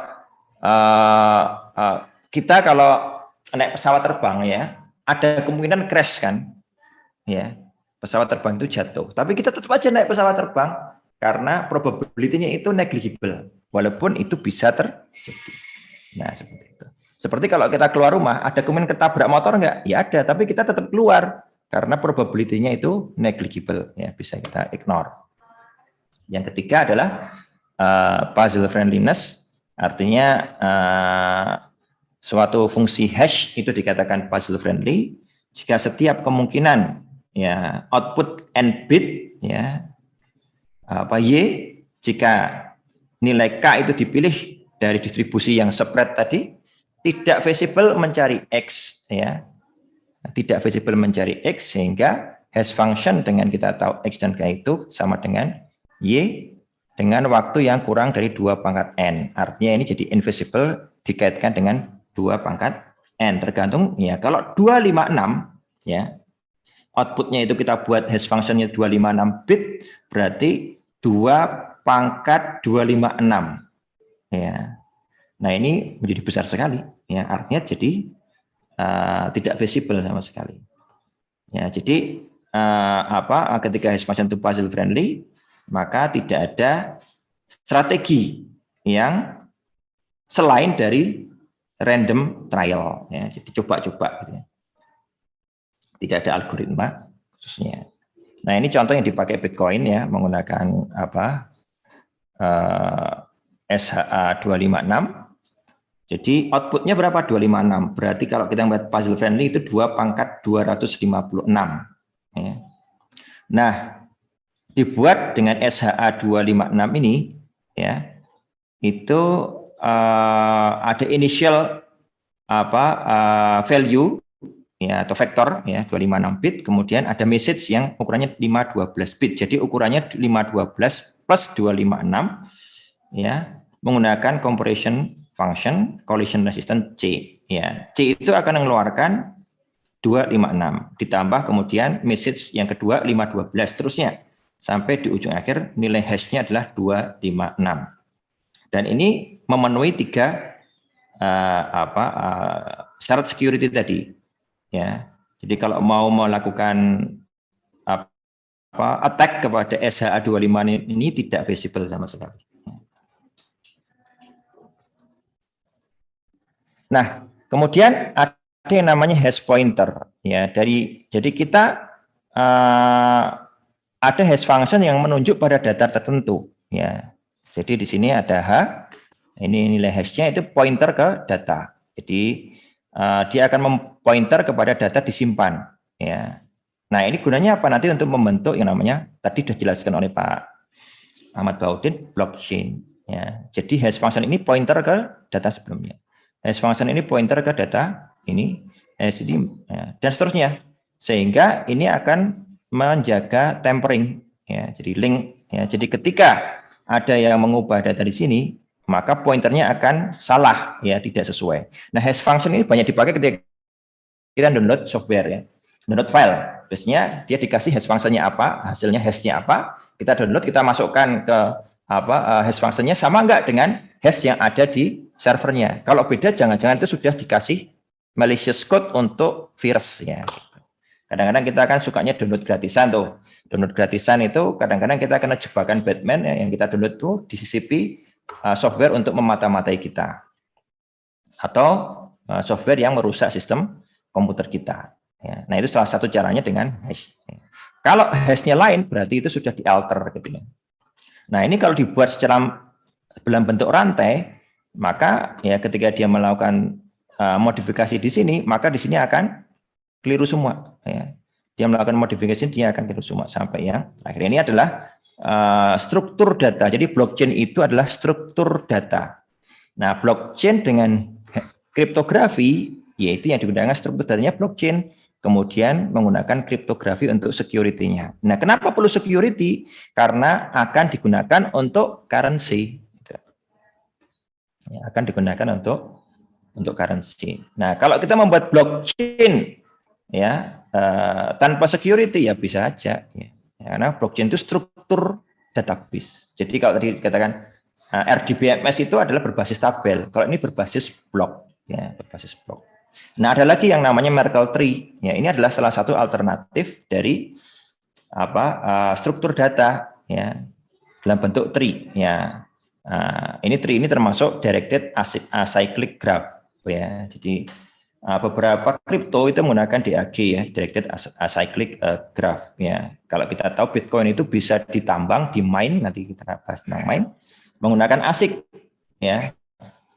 kita kalau naik pesawat terbang, ya, ada kemungkinan crash kan, ya, pesawat terbang itu jatuh, tapi kita tetap aja naik pesawat terbang karena probability-nya itu negligible, walaupun itu bisa terjadi. Nah, seperti itu. Seperti kalau kita keluar rumah, ada kemungkinan ketabrak motor enggak? Ya ada, tapi kita tetap keluar karena probability-nya itu negligible, ya, bisa kita ignore. Yang ketiga adalah puzzle friendliness, artinya suatu fungsi hash itu dikatakan puzzle friendly jika setiap kemungkinan, ya, output n bit, ya, y, jika nilai k itu dipilih dari distribusi yang spread tadi, tidak feasible mencari x, ya, tidak feasible mencari x, sehingga hash function dengan kita tahu x dan k itu sama dengan y dengan waktu yang kurang dari 2 pangkat n. Artinya ini jadi invisible dikaitkan dengan 2 pangkat n, tergantung, ya, kalau 256, ya, outputnya itu kita buat hash functionnya 256 bit, berarti 2 pangkat 256, ya. Nah ini menjadi besar sekali, ya, artinya jadi tidak visible sama sekali, ya. Jadi ketika hash function itu puzzle friendly, maka tidak ada strategi yang selain dari random trial, ya, jadi coba-coba, gitu, ya. Tidak ada algoritma khususnya. Nah ini contoh yang dipakai Bitcoin, ya, menggunakan SHA-256. Jadi outputnya berapa? 256. Berarti kalau kita melihat puzzle friendly itu 2 pangkat 256. Ya. Nah dibuat dengan SHA-256 ini, ya, itu ada initial value, ya, atau vektor, ya, 256 bit, kemudian ada message yang ukurannya 512 bit. Jadi ukurannya 512 plus 256, ya, menggunakan comparison function collision resistant C, ya. C itu akan mengeluarkan 256 ditambah kemudian message yang kedua 512, terusnya sampai di ujung akhir nilai hashnya adalah 256. Dan ini memenuhi 3 syarat security tadi, ya. Jadi kalau mau melakukan attack kepada SHA-256 ini tidak visible sama sekali. Nah, kemudian ada yang namanya hash pointer, ya. Jadi kita ada hash function yang menunjuk pada data tertentu, ya. Jadi di sini ada H, ini nilai hashnya itu pointer ke data. Jadi dia akan mempointer kepada data disimpan, ya. Nah ini gunanya apa? Nanti untuk membentuk yang namanya tadi sudah dijelaskan oleh Pak Ahmad Baudin, blockchain, ya. Jadi hash function ini pointer ke data sebelumnya, hash function ini pointer ke data ini, ya, dan seterusnya, sehingga ini akan menjaga tempering, ya. Jadi link, ya. Jadi ketika ada yang mengubah data di sini, maka pointernya akan salah, ya, tidak sesuai. Nah, hash function ini banyak dipakai ketika kita download software, ya, download file. Biasanya dia dikasih hash function-nya apa, hasilnya hash-nya apa, kita download, kita masukkan ke hash function-nya sama enggak dengan hash yang ada di servernya. Kalau beda, jangan-jangan itu sudah dikasih malicious code untuk virus, ya. Kadang-kadang kita kan sukanya download gratisan tuh. Download gratisan itu kadang-kadang kita kena jebakan Batman, ya, yang kita download tuh disisipi software untuk memata-matai kita. Atau software yang merusak sistem komputer kita. Ya. Nah itu salah satu caranya dengan hash. Kalau hashnya lain berarti itu sudah dialter, gitu. Nah ini kalau dibuat secara dalam bentuk rantai, maka, ya, ketika dia melakukan modifikasi di sini, maka di sini akan keliru semua. Ya. Dia melakukan modifikasi, dia akan keliru semua sampai yang terakhir. Ini adalah struktur data. Jadi blockchain itu adalah struktur data. Nah, blockchain dengan kriptografi, yaitu yang digunakan struktur datanya blockchain, kemudian menggunakan kriptografi untuk security-nya. Nah, kenapa perlu security? Karena akan digunakan untuk currency. Ya, akan digunakan untuk currency. Nah, kalau kita membuat blockchain ya tanpa security ya bisa aja. Ya. Karena blockchain itu struktur database. Jadi kalau tadi dikatakan RDBMS itu adalah berbasis tabel. Kalau ini berbasis blok, ya berbasis blok. Nah, ada lagi yang namanya Merkle tree. Ya, ini adalah salah satu alternatif dari struktur data ya dalam bentuk tree. Ya, ini tree ini termasuk directed acyclic graph. Ya, jadi beberapa kripto itu menggunakan DAG ya, directed acyclic graph. Ya, kalau kita tahu Bitcoin itu bisa ditambang, di mine, nanti kita bahas tentang mine, menggunakan ASIC. Ya,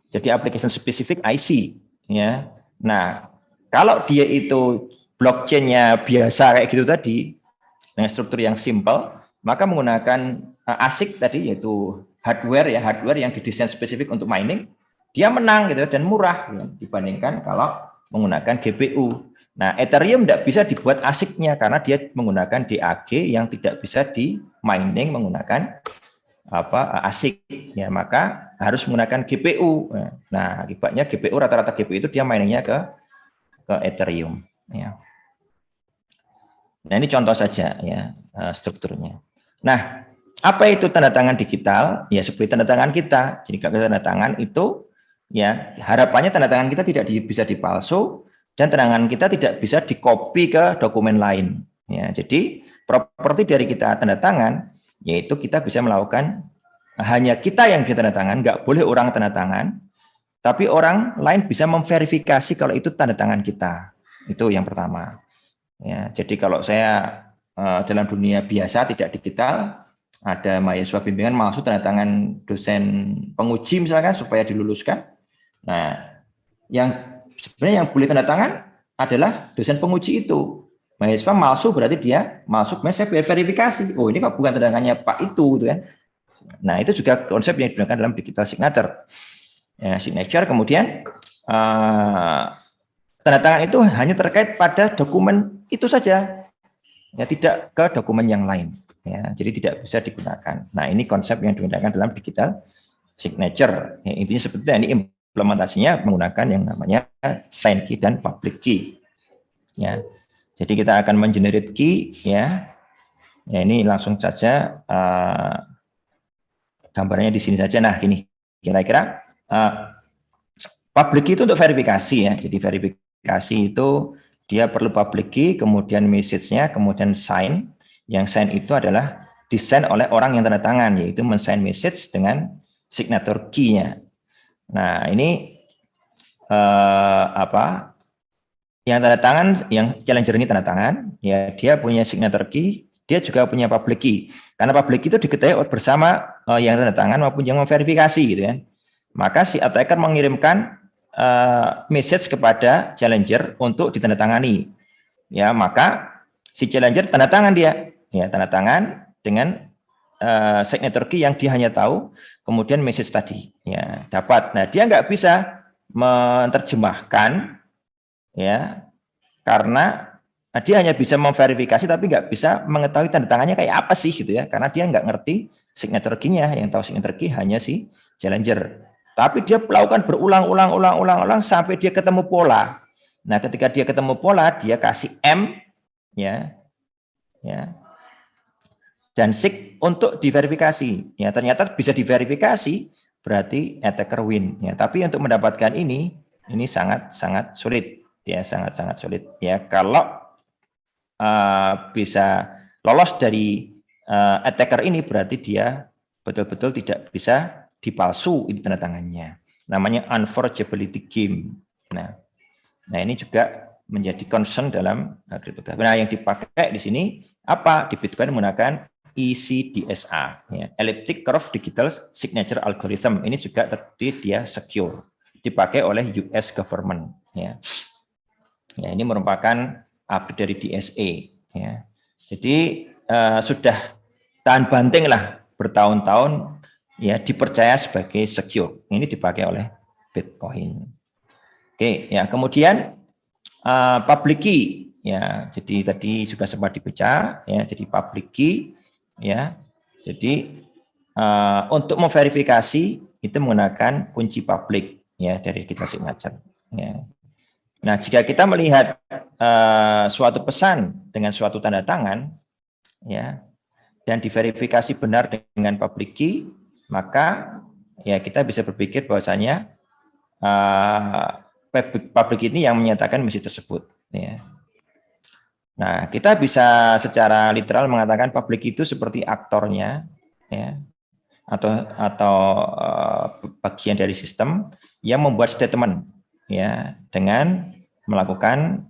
jadi application specific IC. Ya. Nah, kalau dia itu blockchain-nya biasa kayak gitu tadi, dengan struktur yang simple, maka menggunakan ASIC tadi, yaitu hardware yang didesain spesifik untuk mining, dia menang gitu dan murah ya, dibandingkan kalau menggunakan GPU. Nah, Ethereum tidak bisa dibuat ASIC-nya karena dia menggunakan DAG yang tidak bisa di mining menggunakan ASIC ya, maka harus menggunakan GPU. Nah, akibatnya GPU, rata-rata GPU itu dia miningnya ke Ethereum ya. Nah, ini contoh saja ya strukturnya. Nah, apa itu tanda tangan digital? Ya seperti tanda tangan kita. Jadi kalau tanda tangan itu ya harapannya tanda tangan kita tidak bisa dipalsu dan tanda tangan kita tidak bisa dikopi ke dokumen lain. Ya, jadi properti dari kita tanda tangan yaitu kita bisa melakukan hanya kita yang ditanda tangan, nggak boleh orang tanda tangan, tapi orang lain bisa memverifikasi kalau itu tanda tangan kita. Itu yang pertama. Ya, jadi kalau saya dalam dunia biasa tidak digital, ada mahasiswa bimbingan masuk tanda tangan dosen penguji misalkan supaya diluluskan. Nah, yang sebenarnya yang boleh tanda tangan adalah dosen penguji itu. Mahasiswa masuk berarti dia masuk, saya verifikasi. Oh, ini kok bukan tanda tangannya Pak itu, gitu kan? Nah, itu juga konsep yang digunakan dalam digital signature. Ya, signature kemudian tanda tangan itu hanya terkait pada dokumen itu saja, ya tidak ke dokumen yang lain. Ya, jadi tidak bisa digunakan. Nah, ini konsep yang digunakan dalam digital signature. Ya, intinya seperti ini implementasinya menggunakan yang namanya sign key dan public key. Ya. Jadi kita akan mengenerate key ya. Ya ini langsung saja gambarnya di sini saja. Nah, ini kira-kira public key itu untuk verifikasi ya. Jadi verifikasi itu dia perlu public key, kemudian message-nya, kemudian sign. Yang sign itu adalah desain oleh orang yang tanda tangan, yaitu men-sign message dengan signature key-nya. Nah, ini yang tanda tangan, yang challenger ini tanda tangan, ya dia punya signature key, dia juga punya public key. Karena public key itu diketahui bersama yang tanda tangan maupun yang memverifikasi, gitu ya. Maka si attacker mengirimkan message kepada challenger untuk ditandatangani. Ya, maka si challenger tanda tangan dia, ya tanda tangan dengan signature key yang dia hanya tahu, kemudian message tadi, ya dapat. Nah, dia nggak bisa menerjemahkan. Ya, karena dia hanya bisa memverifikasi tapi nggak bisa mengetahui tanda tangannya kayak apa sih gitu ya, karena dia nggak ngerti signature key-nya, yang tahu signature key hanya si challenger. Tapi dia melakukan berulang-ulang sampai dia ketemu pola. Nah, ketika dia ketemu pola, dia kasih M ya. Dan SIG untuk diverifikasi. Ya, ternyata bisa diverifikasi, berarti attacker win ya. Tapi untuk mendapatkan ini sangat sulit. Ya, sangat sulit. Ya, kalau bisa lolos dari attacker ini berarti dia betul-betul tidak bisa dipalsu ini tanda tangannya. Namanya unforgeability game. Nah, ini juga menjadi concern dalam kriptografi. Nah, yang dipakai di sini apa? Di Bitcoin menggunakan ECDSA, ya, Elliptic Curve Digital Signature Algorithm. Ini juga terdiri dia secure. dipakai oleh US government. Ya, ya ini merupakan update dari DSA. Ya, jadi sudah tahan banting lah bertahun-tahun, ya dipercaya sebagai secure. Ini dipakai oleh Bitcoin. Oke, ya kemudian public key, ya. Jadi tadi juga sempat dibaca, ya. Jadi public key, ya. Jadi untuk memverifikasi itu menggunakan kunci publik, ya, dari digital signature. Ya. Nah, jika kita melihat suatu pesan dengan suatu tanda tangan, ya, dan diverifikasi benar dengan public key, maka ya kita bisa berpikir bahwasanya publik ini yang menyatakan misi tersebut. Ya. Nah, kita bisa secara literal mengatakan publik itu seperti aktornya, ya, atau bagian dari sistem yang membuat statement, ya, dengan melakukan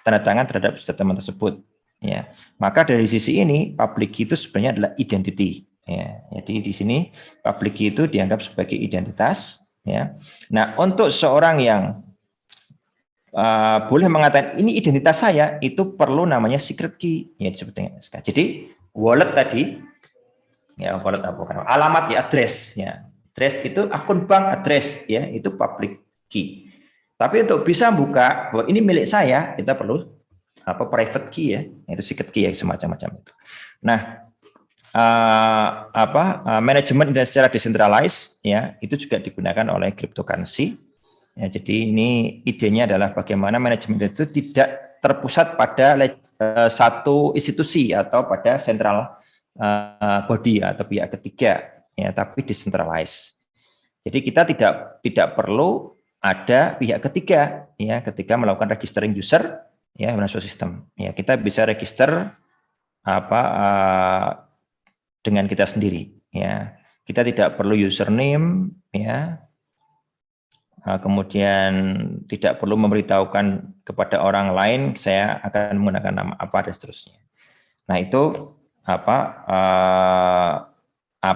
tanda tangan terhadap statement tersebut. Ya, maka dari sisi ini public key itu sebenarnya adalah identity. Ya, jadi di sini public key itu dianggap sebagai identitas. Ya, nah untuk seorang yang boleh mengatakan ini identitas saya, itu perlu namanya secret key. Ya, sebetulnya. Jadi wallet tadi, ya wallet apa? Alamat, ya, address. Ya, address itu akun bank address. Ya, itu public key. Tapi untuk bisa buka bahwa ini milik saya, kita perlu private key, ya, itu secret key, ya, semacam-macam itu. Nah, manajemen secara decentralized, ya, itu juga digunakan oleh cryptocurrency. Ya, jadi ini idenya adalah bagaimana manajemen itu tidak terpusat pada satu institusi atau pada central body atau pihak ketiga, ya, tapi decentralized. Jadi kita tidak perlu ada pihak ketiga, ya, ketika melakukan registering user, ya, masuk sistem. Ya, kita bisa register dengan kita sendiri. Ya, kita tidak perlu username, ya. Kemudian tidak perlu memberitahukan kepada orang lain saya akan menggunakan nama apa dan seterusnya. Nah, itu apa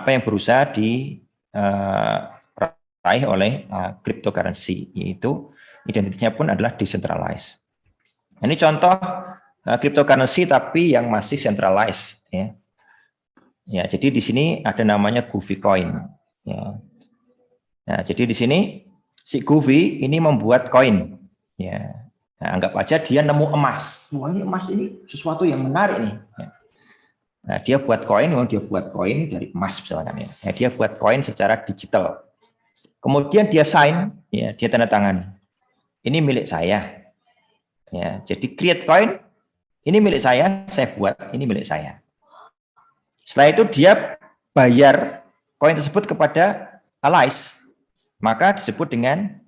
yang berusaha diraih oleh cryptocurrency, yaitu identitasnya pun adalah decentralized. Ini contoh cryptocurrency tapi yang masih centralized, ya. Ya, jadi di sini ada namanya Goofy Coin. Ya. Nah, jadi di sini si Goofy ini membuat koin. Ya. Nah, anggap aja dia nemu emas. Wah, ini emas ini sesuatu yang menarik nih. Ya. Nah, dia buat koin dari emas misalkan, ya. Nah, dia buat koin secara digital. Kemudian dia sign, ya, dia tanda tangan. Ini milik saya. Ya, jadi create coin, ini milik saya buat, ini milik saya. Setelah itu dia bayar koin tersebut kepada Alice, maka disebut dengan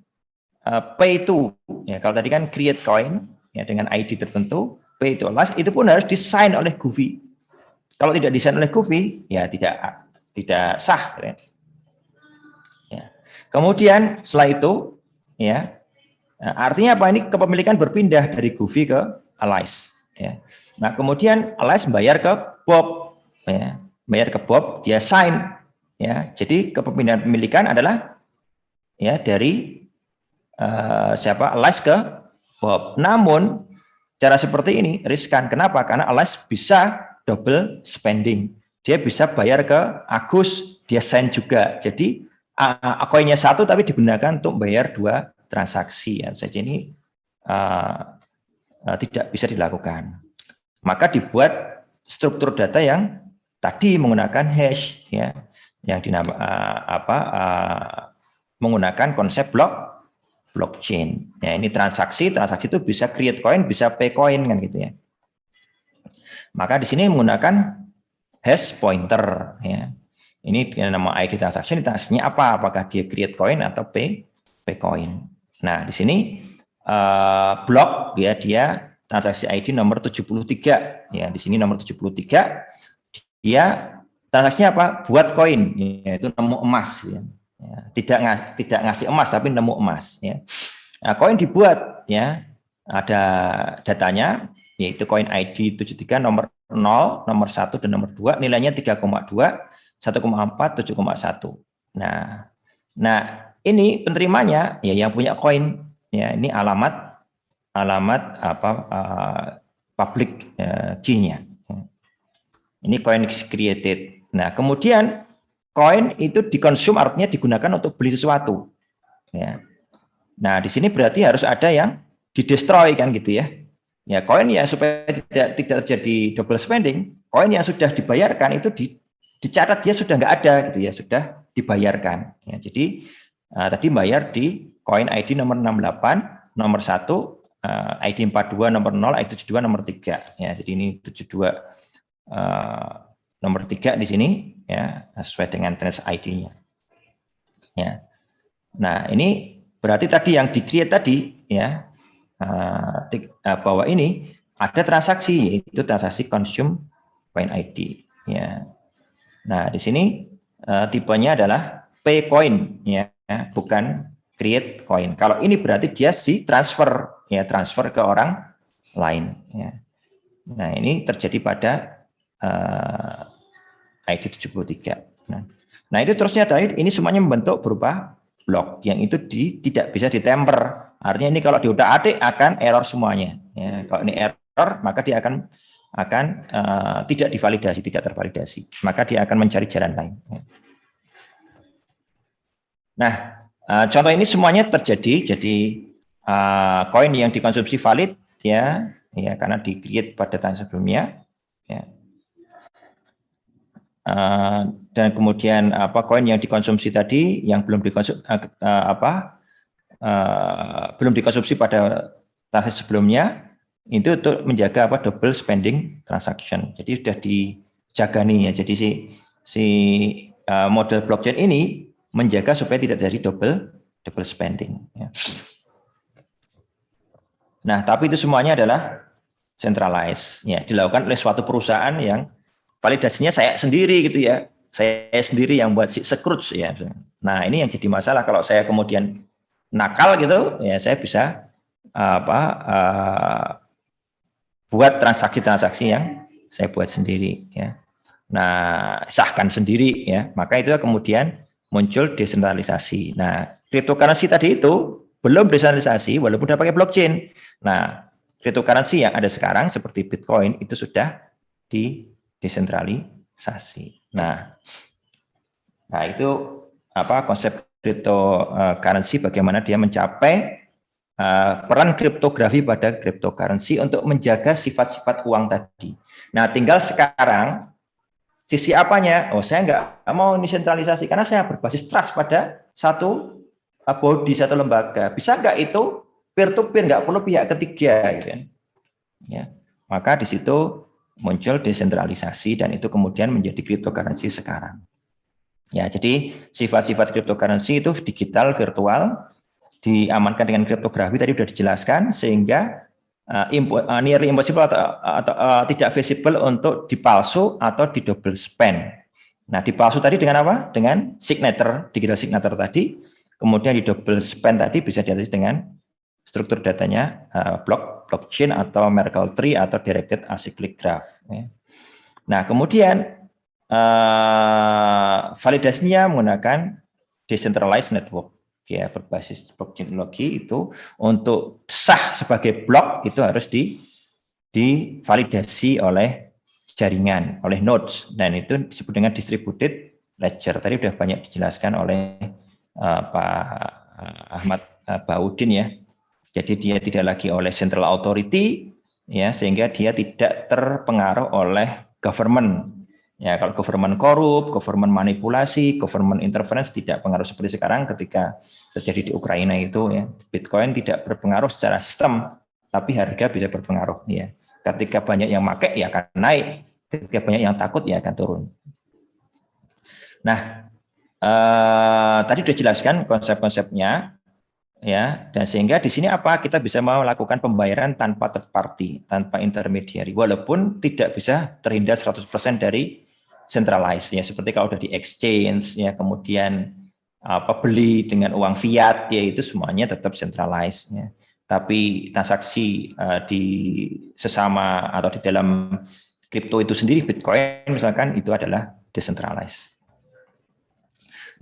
pay to. Ya, kalau tadi kan create coin, ya, dengan ID tertentu, pay to Alice, itu pun harus disign oleh Goofy. Kalau tidak disign oleh Goofy, ya tidak sah. Ya. Kemudian setelah itu, ya, artinya apa? Ini kepemilikan berpindah dari Goofy ke Alice. Ya. Nah, kemudian Alice membayar ke Bob. Ya, bayar ke Bob, dia sign, ya. Jadi kepemilikan adalah, ya, dari Alice ke Bob. Namun cara seperti ini riskan. Kenapa? Karena Alice bisa double spending. Dia bisa bayar ke Agus, dia sign juga. Jadi koinnya satu tapi digunakan untuk bayar dua transaksi. Ya, jadi ini tidak bisa dilakukan. Maka dibuat struktur data yang tadi menggunakan hash, ya, yang menggunakan konsep blockchain. Ya, ini transaksi itu bisa create coin, bisa pay coin, kan gitu, ya. Maka di sini menggunakan hash pointer, ya. Ini nama ID transaction, transaksinya apa? Apakah dia create coin atau pay coin? Nah, di sini block, ya, dia transaksi ID nomor 73, ya. Di sini nomor 73. Dia transaksinya apa? Buat koin, yaitu nemu emas. Ya. Tidak ngasih emas, tapi nemu emas. Ya. Nah, koin dibuat, ya, ada datanya, yaitu koin ID 73 nomor 0, nomor 1 dan nomor 2, nilainya 3,2, 1,4, 7,1. Nah, ini penerimanya ya yang punya koin ya, ini alamat apa public key-nya. Ini coin created. Nah, kemudian koin itu dikonsum artinya digunakan untuk beli sesuatu. Ya. Nah, di sini berarti harus ada yang didestroy kan gitu ya. Ya, koin ya supaya tidak terjadi double spending, koin yang sudah dibayarkan itu dicatat dia sudah nggak ada gitu ya, sudah dibayarkan. Ya, jadi tadi bayar di koin ID nomor 68, nomor 1, ID 42 nomor 0, ID 72 nomor 3. Ya, jadi ini 72 nomor 3 di sini ya, sesuai dengan trace ID-nya. Ya. Nah, ini berarti tadi yang di-create tadi ya, bahwa ini ada transaksi, yaitu transaksi consume coin ID ya. Nah, di sini tipenya adalah pay coin ya, bukan create coin. Kalau ini berarti dia transfer ya, transfer ke orang lain ya. Nah, ini terjadi pada ID 73. Nah, itu terusnya tadi ini semuanya membentuk berupa blok yang itu tidak bisa ditemper. Artinya ini kalau diutak-atik akan error semuanya. Ya, kalau ini error maka dia akan tidak divalidasi, tidak tervalidasi. Maka dia akan mencari jalan lain. Ya. Nah, contoh ini semuanya terjadi. Jadi koin yang dikonsumsi valid ya karena di-create pada tahun sebelumnya. Ya. Dan kemudian koin yang dikonsumsi tadi yang belum dikonsumsi pada transaksi sebelumnya itu untuk menjaga double spending transaction. Jadi sudah dijaga nih ya. Jadi si model blockchain ini menjaga supaya tidak terjadi double spending. Ya. Nah, tapi itu semuanya adalah centralized ya, dilakukan oleh suatu perusahaan yang validasinya saya sendiri gitu ya. Saya sendiri yang buat Scrooge ya. Nah, ini yang jadi masalah kalau saya kemudian nakal gitu ya, saya bisa buat transaksi-transaksi yang saya buat sendiri ya. Nah, sahkan sendiri ya. Maka itu kemudian muncul desentralisasi. Nah, cryptocurrency tadi itu belum desentralisasi walaupun sudah pakai blockchain. Nah, cryptocurrency yang ada sekarang seperti Bitcoin itu sudah desentralisasi. Nah itu konsep cryptocurrency, bagaimana dia mencapai peran kriptografi pada cryptocurrency untuk menjaga sifat-sifat uang tadi. Nah, tinggal sekarang sisi apanya? Oh, saya nggak mau ini sentralisasi karena saya berbasis trust pada satu body, satu lembaga. Bisa nggak itu peer-to-peer, nggak perlu pihak ketiga, gitu kan? Ya, maka di situ muncul desentralisasi dan itu kemudian menjadi cryptocurrency sekarang. Ya, jadi sifat-sifat cryptocurrency itu digital, virtual, diamankan dengan kriptografi tadi sudah dijelaskan sehingga nearly impossible atau tidak visible untuk dipalsu atau di double spend. Nah, dipalsu tadi dengan apa? Dengan signature, digital signature tadi, kemudian di double spend tadi bisa diatur dengan struktur datanya blockchain atau Merkle tree atau directed acyclic graph. Ya. Nah, kemudian validasinya menggunakan decentralized network, ya, berbasis blockchain teknologi itu untuk sah sebagai blok itu harus divalidasi oleh jaringan, oleh nodes, dan itu disebut dengan distributed ledger. Tadi sudah banyak dijelaskan oleh Pak Ahmad Baudin ya. Jadi dia tidak lagi oleh central authority ya, sehingga dia tidak terpengaruh oleh government. Ya, kalau government korup, government manipulasi, government interference tidak pengaruh seperti sekarang ketika terjadi di Ukraina itu ya. Bitcoin tidak berpengaruh secara sistem, tapi harga bisa berpengaruh ya. Ketika banyak yang pakai ya akan naik, ketika banyak yang takut ya akan turun. Nah, tadi sudah jelaskan konsep-konsepnya. Ya, dan sehingga di sini apa kita bisa melakukan pembayaran tanpa third party, tanpa intermediary, walaupun tidak bisa terhindar 100% dari centralized ya, seperti kalau udah di exchange ya, kemudian beli dengan uang fiat ya, itu semuanya tetap centralized ya. Tapi transaksi di sesama atau di dalam kripto itu sendiri, Bitcoin misalkan, itu adalah decentralized.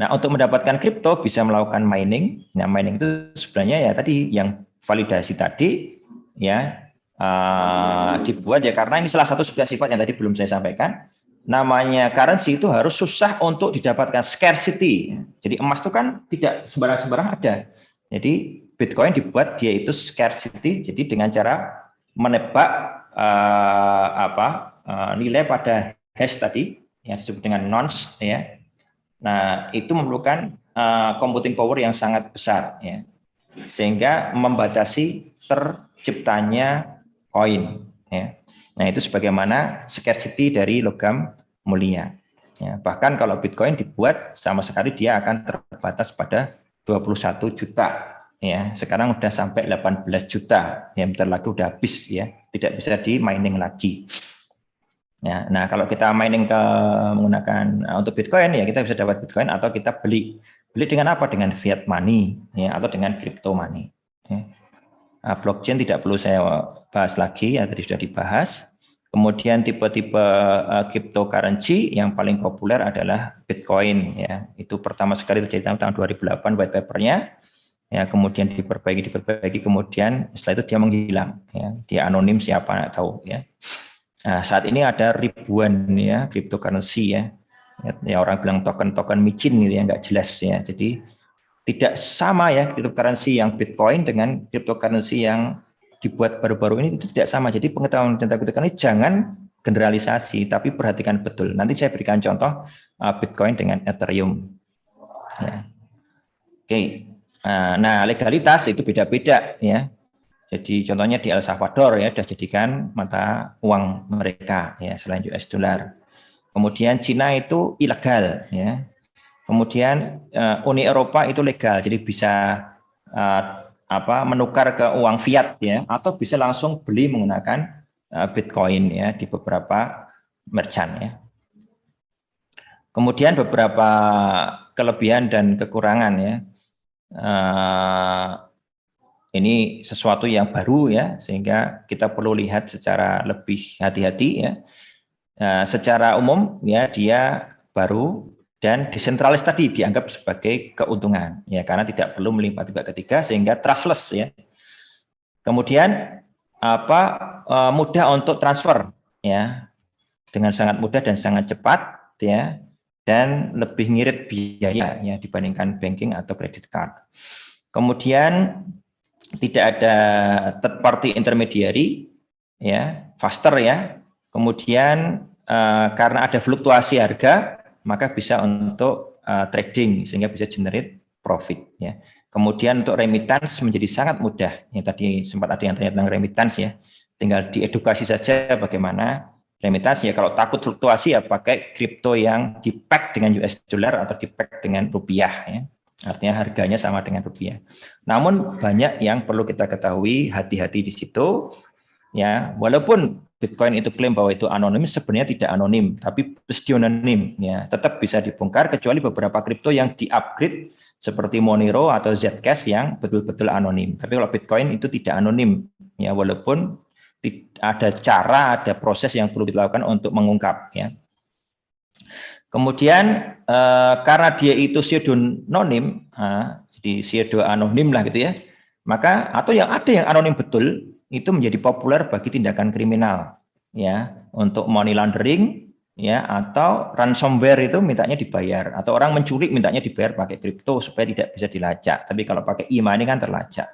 Nah, untuk mendapatkan kripto bisa melakukan mining. Nah, mining itu sebenarnya ya tadi yang validasi tadi ya dibuat ya karena ini salah satu juga sifat yang tadi belum saya sampaikan. Namanya currency itu harus susah untuk didapatkan, scarcity. Jadi emas itu kan tidak sembarang-sembarang ada. Jadi Bitcoin dibuat dia itu scarcity. Jadi dengan cara menebak nilai pada hash tadi yang disebut dengan nonce ya. Nah, itu memerlukan computing power yang sangat besar ya. Sehingga membatasi terciptanya koin ya. Nah, itu sebagaimana scarcity dari logam mulia. Ya, bahkan kalau Bitcoin dibuat sama sekali dia akan terbatas pada 21 juta ya. Sekarang udah sampai 18 juta. Ya, bentar lagi udah habis ya. Tidak bisa di mining lagi. Ya, nah kalau kita mining menggunakan untuk Bitcoin ya kita bisa dapat Bitcoin atau kita beli dengan apa? Dengan fiat money ya atau dengan crypto money. Ya. Blockchain tidak perlu saya bahas lagi ya tadi sudah dibahas. Kemudian tipe-tipe cryptocurrency yang paling populer adalah Bitcoin ya. Itu pertama sekali terjadi tahun 2008 white papernya. Ya, kemudian diperbaiki kemudian setelah itu dia menghilang ya. Dia anonim siapa nggak tahu ya. Nah, saat ini ada ribuan ya cryptocurrency ya. Ya orang bilang token-token micin gitu ya nggak jelas ya. Jadi tidak sama ya cryptocurrency yang Bitcoin dengan cryptocurrency yang dibuat baru-baru ini itu tidak sama. Jadi pengetahuan tentang cryptocurrency jangan generalisasi, tapi perhatikan betul. Nanti saya berikan contoh Bitcoin dengan Ethereum. Ya. Oke. Nah, legalitas itu beda-beda ya. Jadi contohnya di El Salvador ya sudah jadikan mata uang mereka ya selain US dollar. Kemudian Cina itu ilegal ya. Kemudian Uni Eropa itu legal, jadi bisa menukar ke uang fiat ya, atau bisa langsung beli menggunakan Bitcoin ya di beberapa merchant ya. Kemudian beberapa kelebihan dan kekurangan ya. Ini sesuatu yang baru ya, sehingga kita perlu lihat secara lebih hati-hati ya. Secara umum ya dia baru. Dan desentralis tadi dianggap sebagai keuntungan, ya karena tidak perlu melibat pihak ketiga sehingga trustless ya. Kemudian mudah untuk transfer ya, dengan sangat mudah dan sangat cepat ya, dan lebih ngirit biaya ya dibandingkan banking atau credit card. Kemudian tidak ada third party intermediary ya, faster ya. Kemudian karena ada fluktuasi harga maka bisa untuk trading sehingga bisa generate profit ya. Kemudian untuk remittance menjadi sangat mudah. Ya tadi sempat ada yang tanya tentang remittance ya. Tinggal diedukasi saja bagaimana remittance ya. Kalau takut fluktuasi ya pakai kripto yang di-peg dengan US dollar atau di-peg dengan rupiah ya. Artinya harganya sama dengan rupiah. Namun banyak yang perlu kita ketahui, hati-hati di situ ya. Walaupun Bitcoin itu klaim bahwa itu anonim, sebenarnya tidak anonim, tapi pseudonym ya, tetap bisa dibongkar kecuali beberapa kripto yang di-upgrade seperti Monero atau Zcash yang betul-betul anonim. Tapi kalau Bitcoin itu tidak anonim ya, walaupun ada cara, ada proses yang perlu dilakukan untuk mengungkap ya. Kemudian karena dia itu pseudonym, jadi pseudo anonim lah gitu ya, maka atau yang ada yang anonim betul itu menjadi populer bagi tindakan kriminal ya, untuk money laundering ya, atau ransomware itu mintanya dibayar, atau orang menculik mintanya dibayar pakai kripto supaya tidak bisa dilacak. Tapi kalau pakai e-money kan terlacak.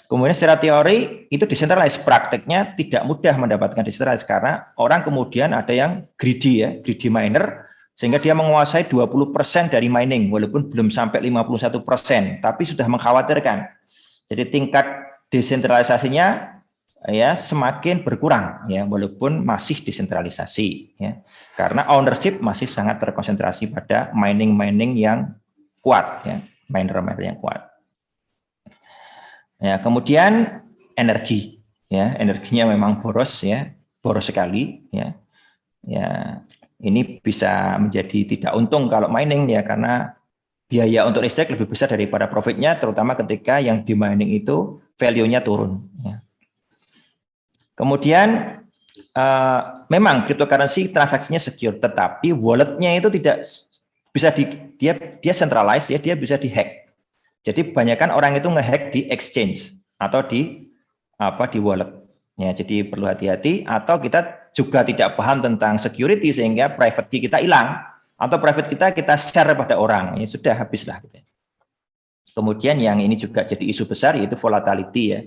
Kemudian secara teori itu decentralized, prakteknya tidak mudah mendapatkan decentralized karena orang kemudian ada yang greedy ya, greedy miner, sehingga dia menguasai 20% dari mining walaupun belum sampai 51%, tapi sudah mengkhawatirkan. Jadi tingkat desentralisasinya ya semakin berkurang ya, walaupun masih desentralisasi ya, karena ownership masih sangat terkonsentrasi pada mining yang kuat ya, miner yang kuat ya. Kemudian energi ya, energinya memang boros ya, boros sekali ya. Ya ini bisa menjadi tidak untung kalau mining ya, karena biaya untuk listrik lebih besar daripada profitnya, terutama ketika yang di mining itu value-nya turun. Ya. Kemudian memang cryptocurrency transaksinya secure, tetapi wallet-nya itu tidak bisa dia centralized ya, dia bisa dihack. Jadi kebanyakan orang itu ngehack di exchange atau di wallet. Ya, jadi perlu hati-hati, atau kita juga tidak paham tentang security sehingga private key kita hilang atau private kita share pada orang. Ya sudah, habislah gitu. Kemudian yang ini juga jadi isu besar yaitu volatility ya.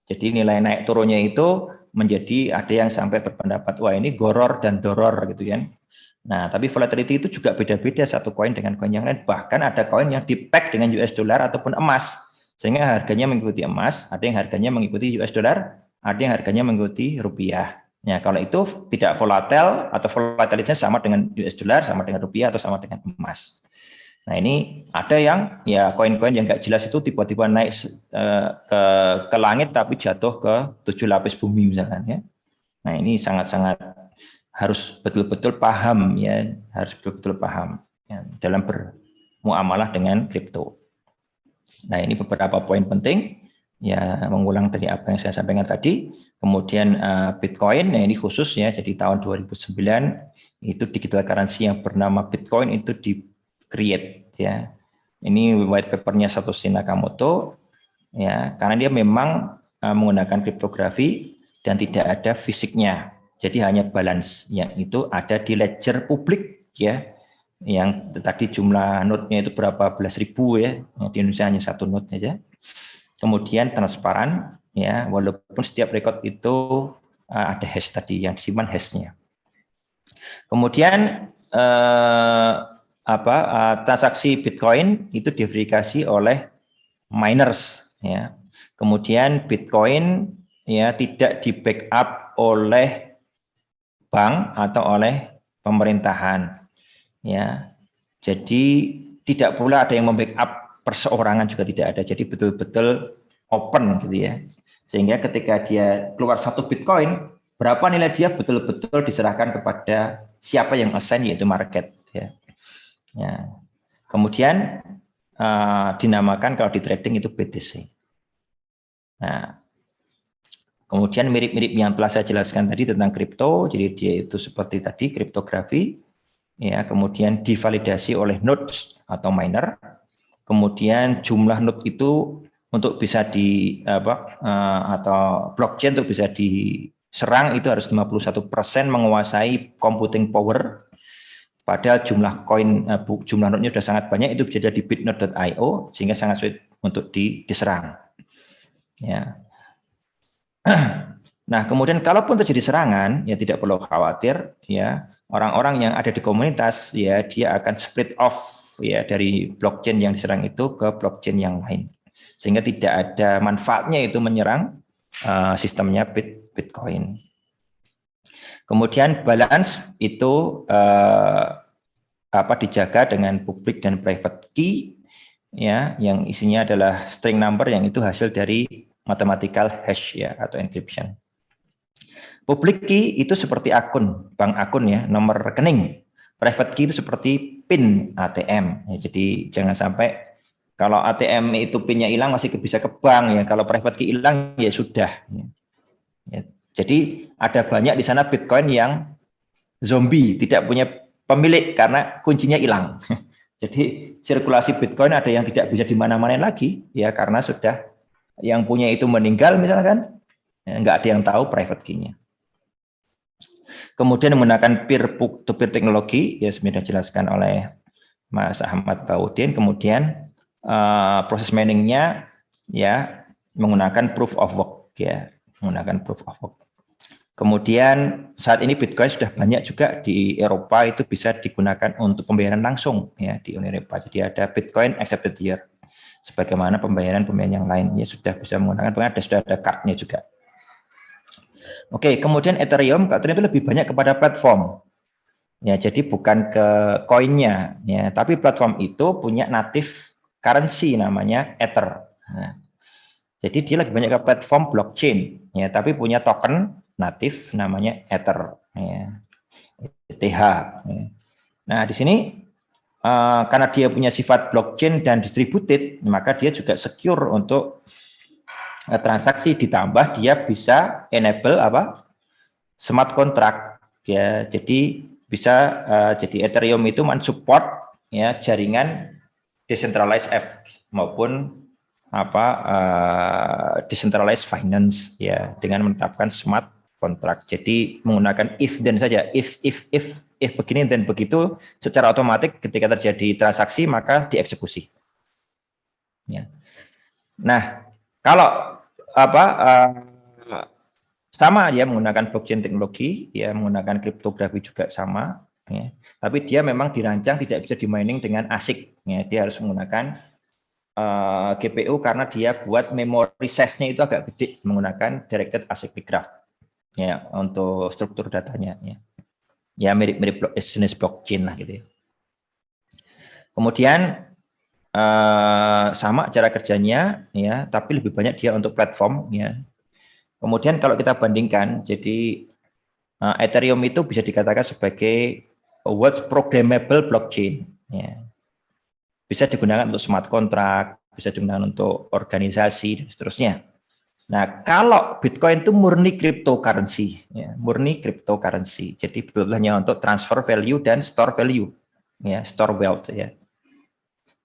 Jadi nilai naik turunnya itu menjadi ada yang sampai berpendapat wah ini goror dan doror gitu kan. Nah, tapi volatility itu juga beda-beda satu koin dengan koin yang lain. Bahkan ada koin yang di-peg dengan US dollar ataupun emas. Sehingga harganya mengikuti emas, ada yang harganya mengikuti US dollar, ada yang harganya mengikuti rupiah. Ya, kalau itu tidak volatil atau volatilitasnya sama dengan US dollar, sama dengan rupiah atau sama dengan emas. Nah, ini ada yang ya koin-koin yang nggak jelas itu tiba-tiba naik ke langit tapi jatuh ke 7 lapis bumi misalkan ya. Nah, ini sangat-sangat harus betul-betul paham ya, harus betul-betul paham ya, dalam bermuamalah dengan kripto. Nah, ini beberapa poin penting ya, mengulang dari apa yang saya sampaikan tadi. Kemudian Bitcoin, nah ini khusus ya, jadi tahun 2009 itu digital currency yang bernama Bitcoin itu di-create ya. Ini white papernya Satoshi Nakamoto ya, karena dia memang menggunakan kriptografi dan tidak ada fisiknya. Jadi hanya balance yang itu ada di ledger publik ya. Yang tadi jumlah node-nya itu berapa belas ribu ya, di Indonesia hanya 1 node saja. Kemudian transparan ya, walaupun setiap record itu ada hash tadi yang disimpan hashnya. Kemudian transaksi Bitcoin itu diverifikasi oleh miners ya. Kemudian Bitcoin ya tidak di backup oleh bank atau oleh pemerintahan. Ya, jadi tidak pula ada yang membackup perseorangan juga tidak ada. Jadi betul-betul open gitu ya. Sehingga ketika dia keluar 1 Bitcoin, berapa nilai dia betul-betul diserahkan kepada siapa yang assign yaitu market. Ya. Ya. Kemudian dinamakan kalau di trading itu BTC. Nah, kemudian mirip-mirip yang telah saya jelaskan tadi tentang kripto. Jadi dia itu seperti tadi kriptografi. Ya, kemudian divalidasi oleh nodes atau miner, kemudian jumlah node itu untuk bisa atau blockchain untuk bisa diserang itu harus 51% menguasai computing power, padahal jumlah node-nya sudah sangat banyak, itu bisa di bitnode.io sehingga sangat sulit untuk diserang. Ya. Nah, kemudian kalaupun terjadi serangan, ya tidak perlu khawatir, ya orang-orang yang ada di komunitas, ya dia akan split off ya dari blockchain yang diserang itu ke blockchain yang lain, sehingga tidak ada manfaatnya itu menyerang sistemnya Bitcoin. Kemudian balance itu dijaga dengan public dan private key, ya yang isinya adalah string number yang itu hasil dari mathematical hash ya atau encryption. Public key itu seperti bank akun ya, nomor rekening. Private key itu seperti PIN ATM. Ya, jadi jangan sampai kalau ATM itu PIN-nya hilang masih bisa ke bank ya. Kalau private key hilang ya sudah. Ya. Jadi ada banyak di sana Bitcoin yang zombie, tidak punya pemilik karena kuncinya hilang. Jadi sirkulasi Bitcoin ada yang tidak bisa dimana-mana lagi ya karena sudah yang punya itu meninggal misalkan, ya, nggak ada yang tahu private key-nya. Kemudian menggunakan peer-to-peer teknologi, ya sudah dijelaskan oleh Mas Ahmad Baudin. Kemudian proses mining-nya ya menggunakan proof of work, ya menggunakan proof of work. Kemudian saat ini Bitcoin sudah banyak juga di Eropa itu bisa digunakan untuk pembayaran langsung ya di Uni Eropa. Jadi ada Bitcoin accepted here, sebagaimana pembayaran yang lain ya sudah bisa menggunakan, sudah ada card-nya juga. Oke, kemudian Ethereum itu lebih banyak kepada platform. Ya, jadi bukan ke koinnya ya, tapi platform itu punya native currency namanya Ether. Nah, jadi dia lebih banyak ke platform blockchain ya, tapi punya token native namanya Ether ya. ETH. Ya. Nah, di sini karena dia punya sifat blockchain dan distributed, maka dia juga secure untuk transaksi, ditambah dia bisa enable smart contract ya, jadi bisa jadi Ethereum itu mensupport ya jaringan decentralized apps maupun decentralized finance ya dengan menetapkan smart contract. Jadi menggunakan if then saja, if begini dan begitu, secara otomatis ketika terjadi transaksi maka dieksekusi. Ya. Nah, kalau sama ya menggunakan blockchain teknologi, ya menggunakan kriptografi juga sama, ya. Tapi dia memang dirancang tidak bisa di-mining dengan ASIC, ya. Dia harus menggunakan GPU karena dia buat memory size-nya itu agak gede menggunakan directed acyclic graph, ya untuk struktur datanya, ya. Ya mirip-mirip jenis blockchain lah gitu ya. Kemudian sama cara kerjanya, ya, tapi lebih banyak dia untuk platform, ya. Kemudian kalau kita bandingkan, jadi Ethereum itu bisa dikatakan sebagai world's programmable blockchain, ya. Bisa digunakan untuk smart contract, bisa digunakan untuk organisasi dan seterusnya. Nah, kalau Bitcoin itu murni cryptocurrency, ya, murni cryptocurrency. Jadi betul-betul hanya untuk transfer value dan store value, ya, store wealth, ya.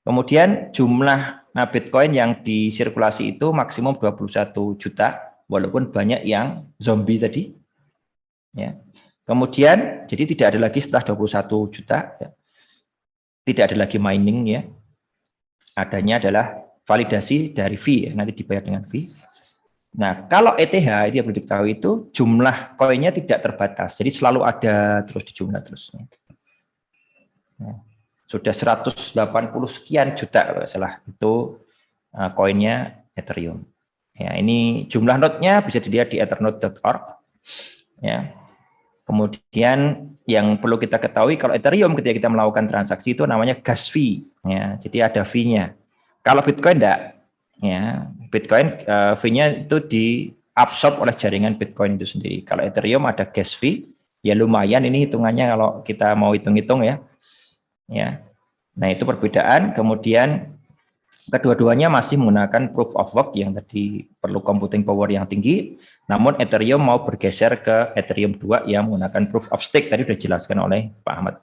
Kemudian jumlah Bitcoin yang disirkulasi itu maksimum 21 juta, walaupun banyak yang zombie tadi. Ya. Kemudian, jadi tidak ada lagi setelah 21 juta, ya. Tidak ada lagi mining, ya. Adanya adalah validasi dari fee, ya. Nanti dibayar dengan fee. Nah, kalau ETH, itu yang perlu diketahui itu jumlah koinnya tidak terbatas, jadi selalu ada terus di jumlah terus. Ya. Sudah 180 sekian juta kalau salah itu koinnya Ethereum. Ya, ini jumlah node-nya bisa dilihat di ethernode.org. Ya. Kemudian yang perlu kita ketahui kalau Ethereum ketika kita melakukan transaksi itu namanya gas fee. Ya, jadi ada fee-nya. Kalau Bitcoin enggak. Ya, Bitcoin fee-nya itu diabsorb oleh jaringan Bitcoin itu sendiri. Kalau Ethereum ada gas fee, ya lumayan ini hitungannya kalau kita mau hitung-hitung ya. Ya, nah itu perbedaan. Kemudian kedua-duanya masih menggunakan proof of work yang tadi perlu computing power yang tinggi. Namun Ethereum mau bergeser ke Ethereum 2 yang menggunakan proof of stake tadi sudah dijelaskan oleh Pak Ahmad.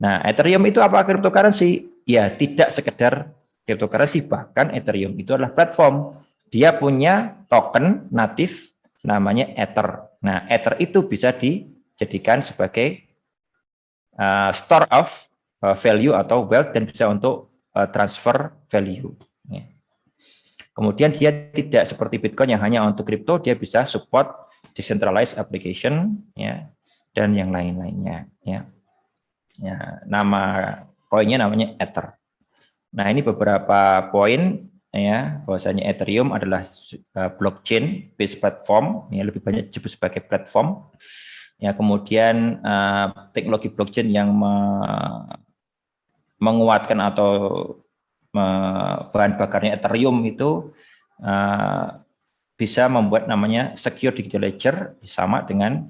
Nah, Ethereum itu apa cryptocurrency? Ya, tidak sekedar cryptocurrency, bahkan Ethereum itu adalah platform. Dia punya token natif namanya Ether. Nah, Ether itu bisa dijadikan sebagai store of value atau wealth dan bisa untuk transfer value. Ya. Kemudian dia tidak seperti Bitcoin yang hanya untuk kripto, dia bisa support decentralized application, ya, dan yang lain-lainnya. Ya. Ya, nama koinnya namanya Ether. Nah ini beberapa poin ya bahwasanya Ethereum adalah blockchain based platform, ya lebih banyak disebut sebagai platform. Ya, kemudian teknologi blockchain yang menguatkan atau bahan bakarnya Ethereum itu bisa membuat namanya secure digital ledger sama dengan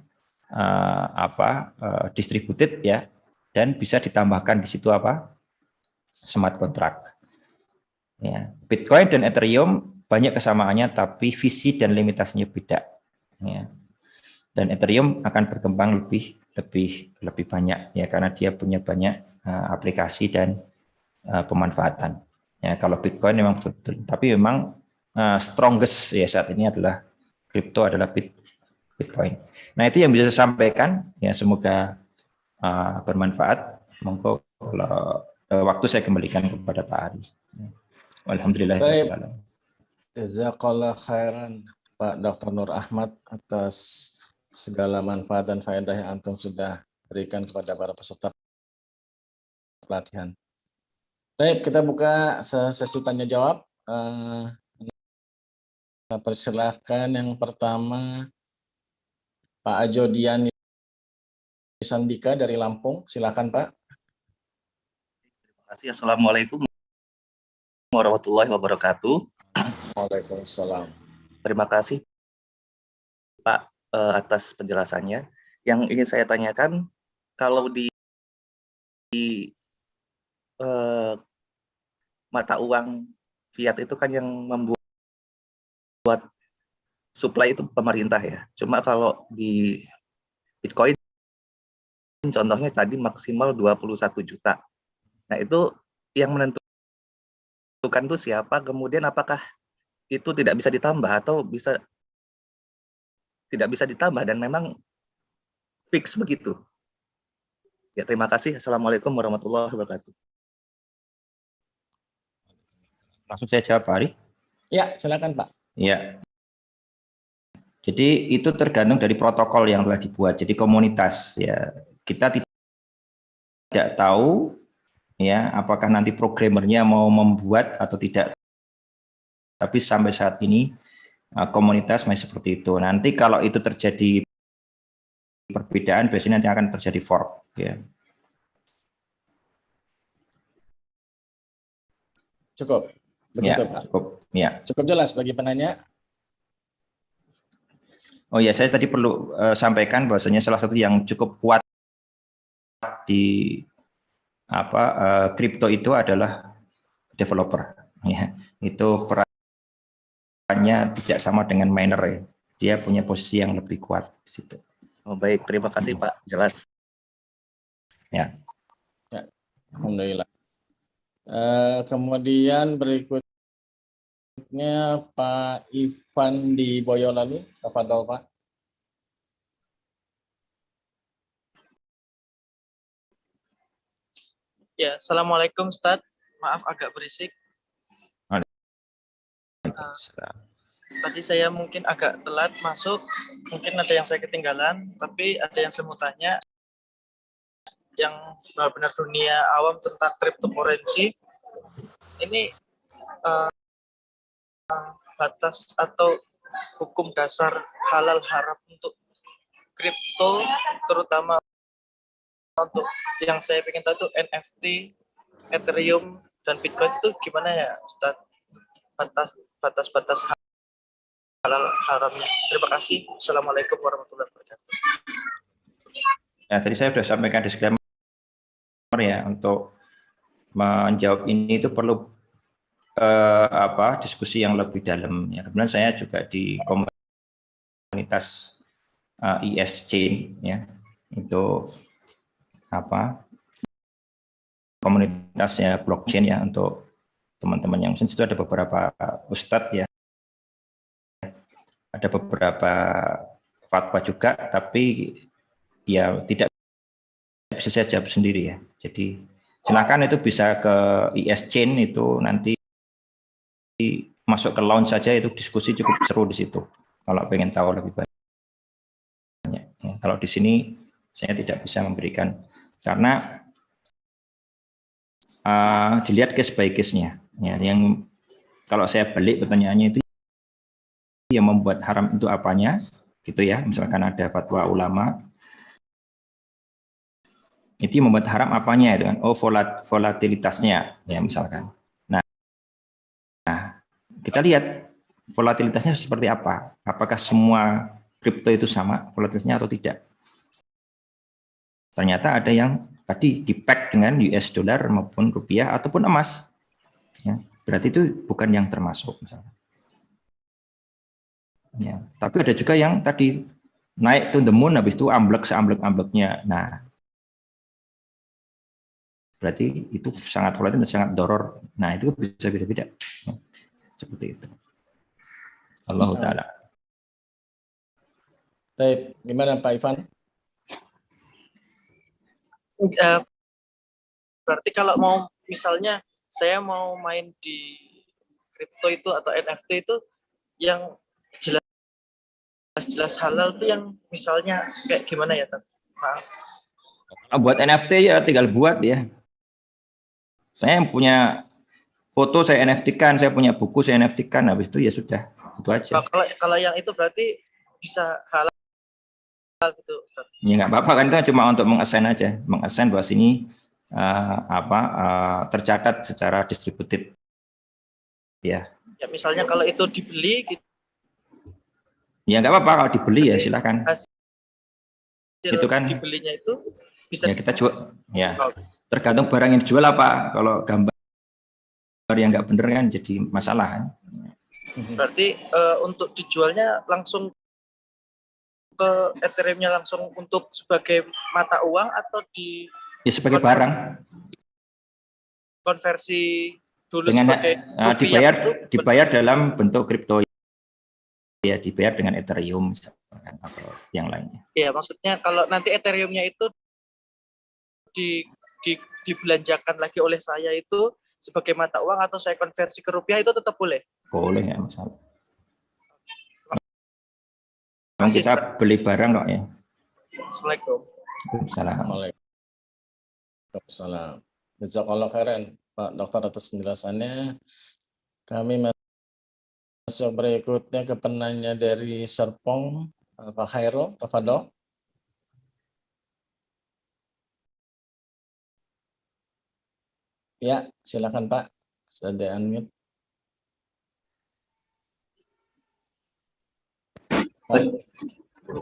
distributed ya, dan bisa ditambahkan di situ smart contract. Ya, Bitcoin dan Ethereum banyak kesamaannya tapi visi dan limitasinya beda. Ya. Dan Ethereum akan berkembang lebih banyak ya karena dia punya banyak aplikasi dan pemanfaatan. Ya, kalau Bitcoin memang betul, tapi memang strongest ya saat ini adalah kripto adalah Bitcoin. Nah itu yang bisa saya sampaikan ya, semoga bermanfaat. Monggo kalau waktu saya kembalikan kepada Pak Ari. Alhamdulillah. Baik. Jazakallah khairan Pak Dr. Nur Ahmad atas segala manfaat dan faedah yang antum sudah berikan kepada para peserta pelatihan. Baik, kita buka sesi tanya jawab. Persilahkan yang pertama Pak Ajodian Sandika dari Lampung. Silakan Pak. Terima kasih. Assalamualaikum warahmatullahi wabarakatuh. Waalaikumsalam. Terima kasih Pak atas penjelasannya. Yang ingin saya tanyakan, kalau di mata uang fiat itu kan yang membuat supply itu pemerintah ya. Cuma kalau di Bitcoin contohnya tadi maksimal 21 juta. Nah, itu yang menentukan tuh siapa, kemudian apakah itu tidak bisa ditambah atau tidak bisa ditambah dan memang fix begitu. Ya, terima kasih. Assalamualaikum warahmatullahi wabarakatuh. Langsung saya jawab, Pak Ari. Ya, silakan Pak. Ya. Jadi itu tergantung dari protokol yang telah dibuat. Jadi komunitas ya, kita tidak tahu ya apakah nanti programmernya mau membuat atau tidak. Tapi sampai saat ini komunitas masih seperti itu. Nanti kalau itu terjadi perbedaan, biasanya nanti akan terjadi fork ya. Cukup. Begitu Ya, Pak. cukup. Ya. Cukup jelas bagi penanya. Oh ya, saya tadi perlu sampaikan bahwasanya salah satu yang cukup kuat di kripto itu adalah developer. Ya, itu perannya tidak sama dengan miner ya. Dia punya posisi yang lebih kuat di situ. Oh, baik, terima kasih Pak. Jelas. Ya. Ya, alhamdulillah. Kemudian berikutnya Pak Ivan di Boyolali, tafadhol Pak. Ya, Assalamualaikum Ustadz. Maaf agak berisik. Tadi saya mungkin agak telat masuk, mungkin ada yang saya ketinggalan, tapi ada yang saya mau tanya, yang benar-benar dunia awam tentang cryptocurrency, ini batas atau hukum dasar halal haram untuk kripto, terutama untuk yang saya ingin tahu itu NFT, Ethereum, dan Bitcoin itu gimana ya Ustaz? Batas-batas halal haramnya. Terima kasih. Assalamualaikum warahmatullahi wabarakatuh. Ya, tadi saya sudah sampaikan disclaimer ya, untuk menjawab ini itu perlu diskusi yang lebih dalam ya. Kemudian saya juga di komunitas IS Chain ya, itu komunitasnya blockchain ya, untuk teman-teman yang itu ada beberapa ustadz ya, ada beberapa fatwa juga, tapi ya tidak bisa saya jawab sendiri ya. Jadi silakan itu bisa ke IS Chain, itu nanti masuk ke launch saja, itu diskusi cukup seru di situ kalau pengen tahu lebih banyak ya. Kalau di sini saya tidak bisa memberikan, karena dilihat case by case-nya ya. Yang kalau saya balik pertanyaannya itu, yang membuat haram itu apanya gitu ya, misalkan ada fatwa ulama itu yang membuat haram apanya itu kan, volatilitasnya ya misalkan. Nah, kita lihat volatilitasnya seperti apa, apakah semua kripto itu sama volatilitasnya atau tidak. Ternyata ada yang tadi di-pack dengan US dollar maupun rupiah ataupun emas ya, berarti itu bukan yang termasuk misalkan ya. Tapi ada juga yang tadi naik to the moon, habis itu amblek seamblek-ambleknya. Nah, berarti itu sangat volatil dan sangat doror. Nah, itu bisa beda-beda ya. Seperti itu. Allah Ta'ala. Baik, gimana Pak Ivan? Berarti kalau mau misalnya saya mau main di kripto itu atau NFT itu, yang jelas halal itu yang misalnya kayak gimana ya, Maaf. Buat NFT ya tinggal buat ya. Saya punya foto, saya NFT-kan, saya punya buku, saya NFT-kan, habis itu ya sudah, itu aja. Kalau yang itu berarti bisa halal gitu. Ya nggak apa-apa kan, itu cuma untuk mengassign aja, mengassign bahwa sini tercatat secara distributed. Ya. Ya misalnya kalau itu dibeli gitu. Ya nggak apa-apa, kalau dibeli ya silakan. Itu kan dibelinya itu bisa ya kita jual ya. Tergantung barang yang dijual apa. Kalau gambar yang nggak bener kan jadi masalah kan. Berarti untuk dijualnya langsung ke Ethereum-nya langsung untuk sebagai mata uang atau di ya sebagai barang. konversi dulu Dengan sebagai rupiah itu dibayar dalam bentuk kripto, ya dibayar dengan Ethereum misalkan, atau yang lainnya. ya, maksudnya kalau nanti Ethereum-nya itu dibelanjakan lagi oleh saya itu sebagai mata uang atau saya konversi ke rupiah itu tetap boleh? Boleh, nggak masalah. Masih, Kita beli barang kok ya. Assalamualaikum. Salam. Waalaikumsalam. Jazakallah khairan Pak Dokter atas penjelasannya. Kami masuk berikutnya ke penanya dari Serpong, Pak Khairul, tafadhol. Ya, silakan Pak. Sudah unmute.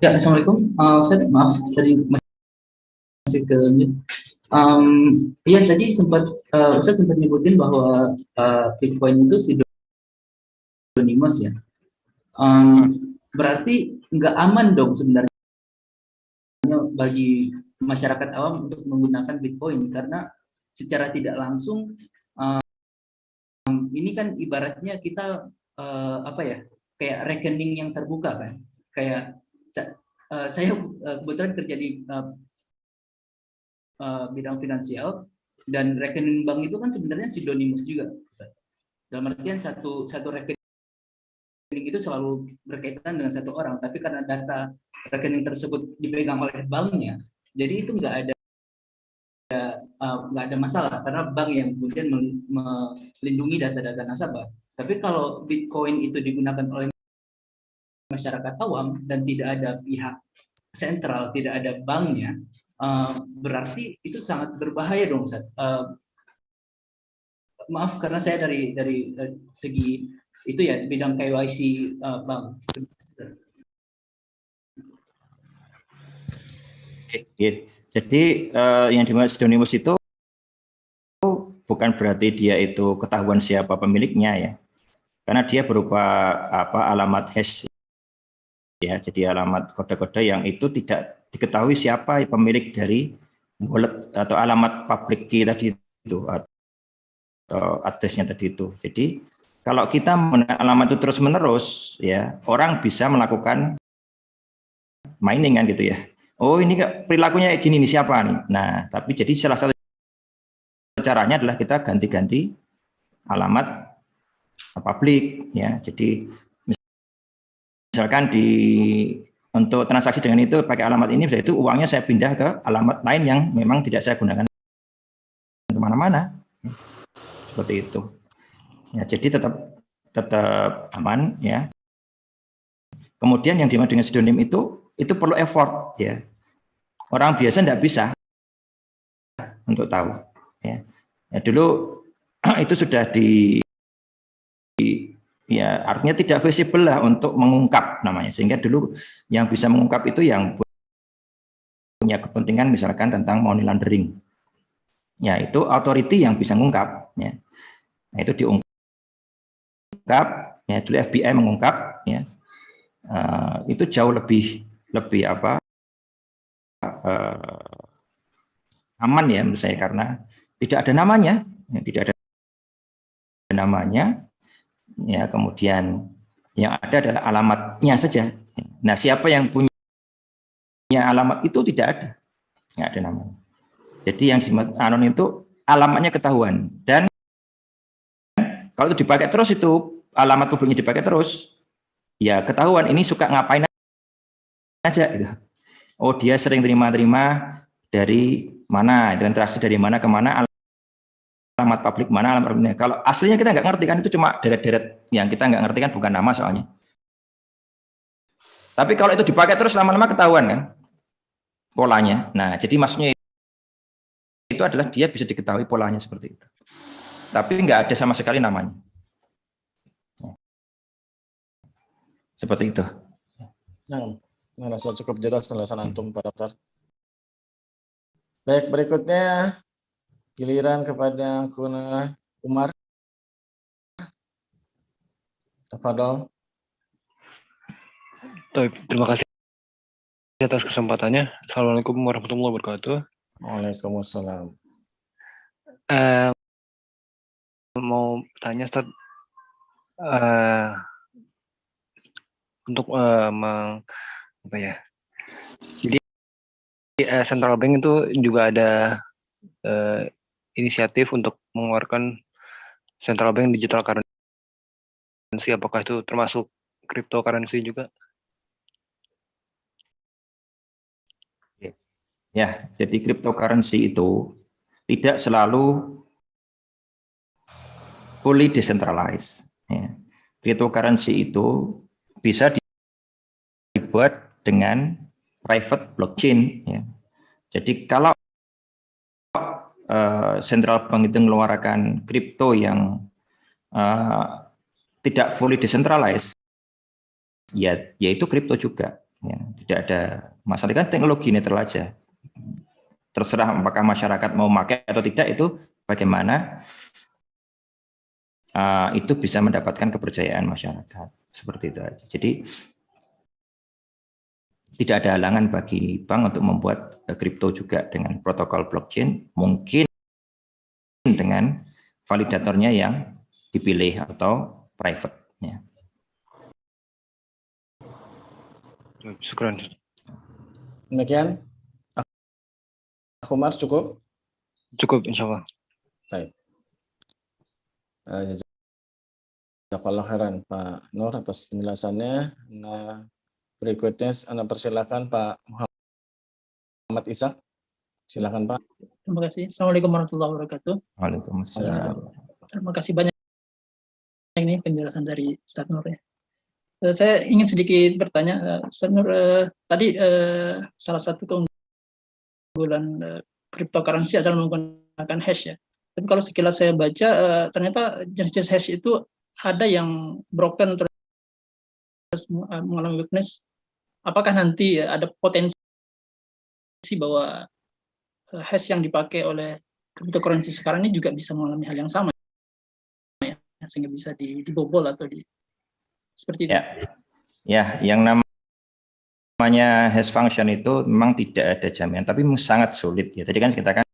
Ya, Assalamualaikum. Ustaz, maaf tadi masih ke mute. Iya tadi sempat Ustaz sempat nyebutin bahwa Bitcoin itu pseudonymous ya. Berarti nggak aman dong sebenarnya bagi masyarakat awam untuk menggunakan Bitcoin karena secara tidak langsung ini kan ibaratnya kita apa ya, kayak rekening yang terbuka kan, kayak saya kebetulan kerja di bidang finansial dan rekening bank itu kan sebenarnya pseudonymous juga, dalam artian satu rekening itu selalu berkaitan dengan satu orang, tapi karena data rekening tersebut dipegang oleh banknya, jadi itu nggak ada masalah karena bank yang kemudian melindungi data-data nasabah. Tapi kalau Bitcoin itu digunakan oleh masyarakat awam dan tidak ada pihak sentral, tidak ada banknya, berarti itu sangat berbahaya dong, Ustaz. Maaf karena saya dari segi itu ya bidang KYC bank. Jadi yang dimaksud pseudonymous itu bukan berarti dia itu ketahuan siapa pemiliknya ya, karena dia berupa alamat hash ya, jadi alamat kode-kode yang itu tidak diketahui siapa pemilik dari wallet atau alamat public key tadi itu atau addressnya tadi itu. Jadi kalau kita menggunakan alamat itu terus-menerus ya, orang bisa melakukan mining kan gitu ya. Oh ini perilakunya gini nih siapa nih. Nah tapi jadi salah satu caranya adalah kita ganti-ganti alamat publik ya. Jadi misalkan untuk transaksi dengan itu pakai alamat ini, itu uangnya saya pindah ke alamat lain yang memang tidak saya gunakan kemana-mana, seperti itu. Ya, jadi tetap aman ya. Kemudian yang dimaksud dengan pseudonym itu perlu effort ya. Orang biasa tidak bisa untuk tahu. Ya, dulu itu sudah ya artinya tidak visible lah untuk mengungkap namanya, sehingga dulu yang bisa mengungkap itu yang punya kepentingan misalkan tentang money laundering ya, itu authority yang bisa mengungkap ya. Nah, itu diungkap ya, dulu FBI mengungkap ya, itu jauh lebih aman ya menurut saya, karena tidak ada namanya ya, ya, kemudian yang ada adalah alamatnya saja. Nah, siapa yang punya alamat itu tidak ada namanya. Jadi yang anonim itu alamatnya ketahuan, dan kalau itu dipakai terus, itu alamat publiknya dipakai terus, ya ketahuan ini suka ngapain aja gitu. Oh dia sering terima dari mana, itu interaksi dari mana ke mana, alamat publik mana, alamat publiknya. Kalau aslinya kita nggak ngerti kan, itu cuma deret-deret yang kita nggak ngerti kan, bukan nama soalnya. Tapi kalau itu dipakai terus lama-lama ketahuan kan polanya. Nah jadi maksudnya itu adalah dia bisa diketahui polanya seperti itu. Tapi nggak ada sama sekali namanya. Seperti itu. Nah, merasa cukup jelas penjelasan antum Pak Dokter. Baik, berikutnya giliran kepada Kuna Umar. Tafadhol. Terima kasih atas kesempatannya. Assalamualaikum warahmatullahi wabarakatuh. Waalaikumsalam. bertanya, Ustaz, untuk apa ya? Jadi central bank itu juga ada inisiatif untuk mengeluarkan central bank digital currency. Apakah itu termasuk cryptocurrency juga? Ya, jadi cryptocurrency itu tidak selalu fully decentralized. Ya. Cryptocurrency itu bisa dibuat dengan private blockchain. Ya. Jadi kalau central bank itu mengeluarkan kripto yang tidak fully decentralized, ya itu kripto juga. Ya. Tidak ada masalah, kan teknologi netral aja. Terserah apakah masyarakat mau pakai atau tidak, itu bagaimana itu bisa mendapatkan kepercayaan masyarakat, seperti itu aja. Jadi tidak ada halangan bagi bank untuk membuat kripto juga dengan protokol blockchain, mungkin dengan validatornya yang dipilih atau private. Ya. Syukran. Demikian. Umar cukup? Cukup, insya Allah. Baik. Jazakallah khairan Pak Nur atas penjelasannya. Nah, berikutnya Anda persilakan Pak Muhammad Ishak. Silakan Pak. Terima kasih. Assalamualaikum warahmatullahi wabarakatuh. Waalaikumsalam. Terima kasih banyak ini penjelasan dari Ustaz Nur ya. Saya ingin sedikit bertanya, Ustaz Nur, tadi salah satu keunggulan cryptocurrency adalah menggunakan hash ya. Tapi kalau sekilas saya baca, ternyata jenis-jenis hash itu ada yang broken terus mengalami weakness. Apakah nanti ada potensi bahwa hash yang dipakai oleh cryptocurrency sekarang ini juga bisa mengalami hal yang sama ya, sehingga bisa dibobol atau seperti itu. Ya, yang namanya hash function itu memang tidak ada jaminan, tapi sangat sulit ya. Tadi kan kita kan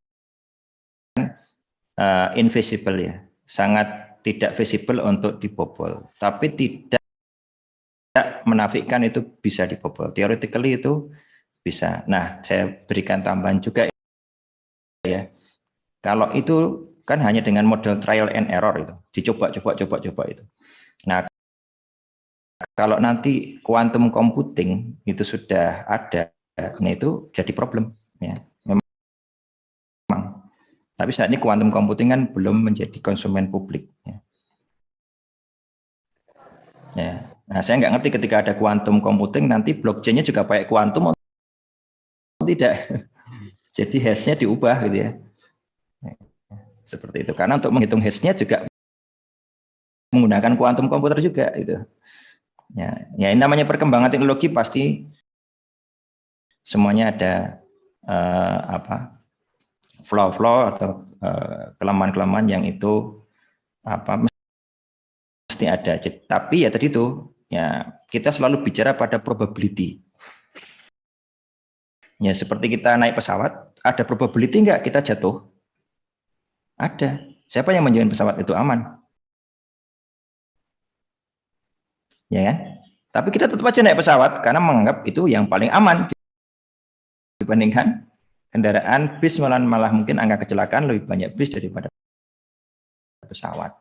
invisible ya, sangat tidak visible untuk dibobol, tapi tidak menafikan itu bisa dibobol. Theoretically itu bisa. Nah, saya berikan tambahan juga ya. Kalau itu kan hanya dengan model trial and error itu, dicoba itu. Nah, kalau nanti quantum computing itu sudah ada, nah itu jadi problem ya. Memang. Tapi saat ini quantum computing kan belum menjadi konsumen publik ya. Ya. Nah, saya nggak ngerti ketika ada quantum computing nanti blockchain-nya juga pakai quantum atau tidak. Jadi hash-nya diubah gitu ya. Seperti itu. Karena untuk menghitung hash-nya juga menggunakan quantum komputer juga itu. Ya, ini namanya perkembangan teknologi, pasti semuanya ada flaw-flaw atau kelemahan-kelemahan yang itu mesti ada. Tapi ya tadi itu ya kita selalu bicara pada probability. Ya seperti kita naik pesawat, ada probability enggak kita jatuh? Ada. Siapa yang menjamin pesawat itu aman? Ya kan? Tapi kita tetap aja naik pesawat karena menganggap itu yang paling aman dibandingkan kendaraan bis, malah mungkin angka kecelakaan lebih banyak bis daripada pesawat.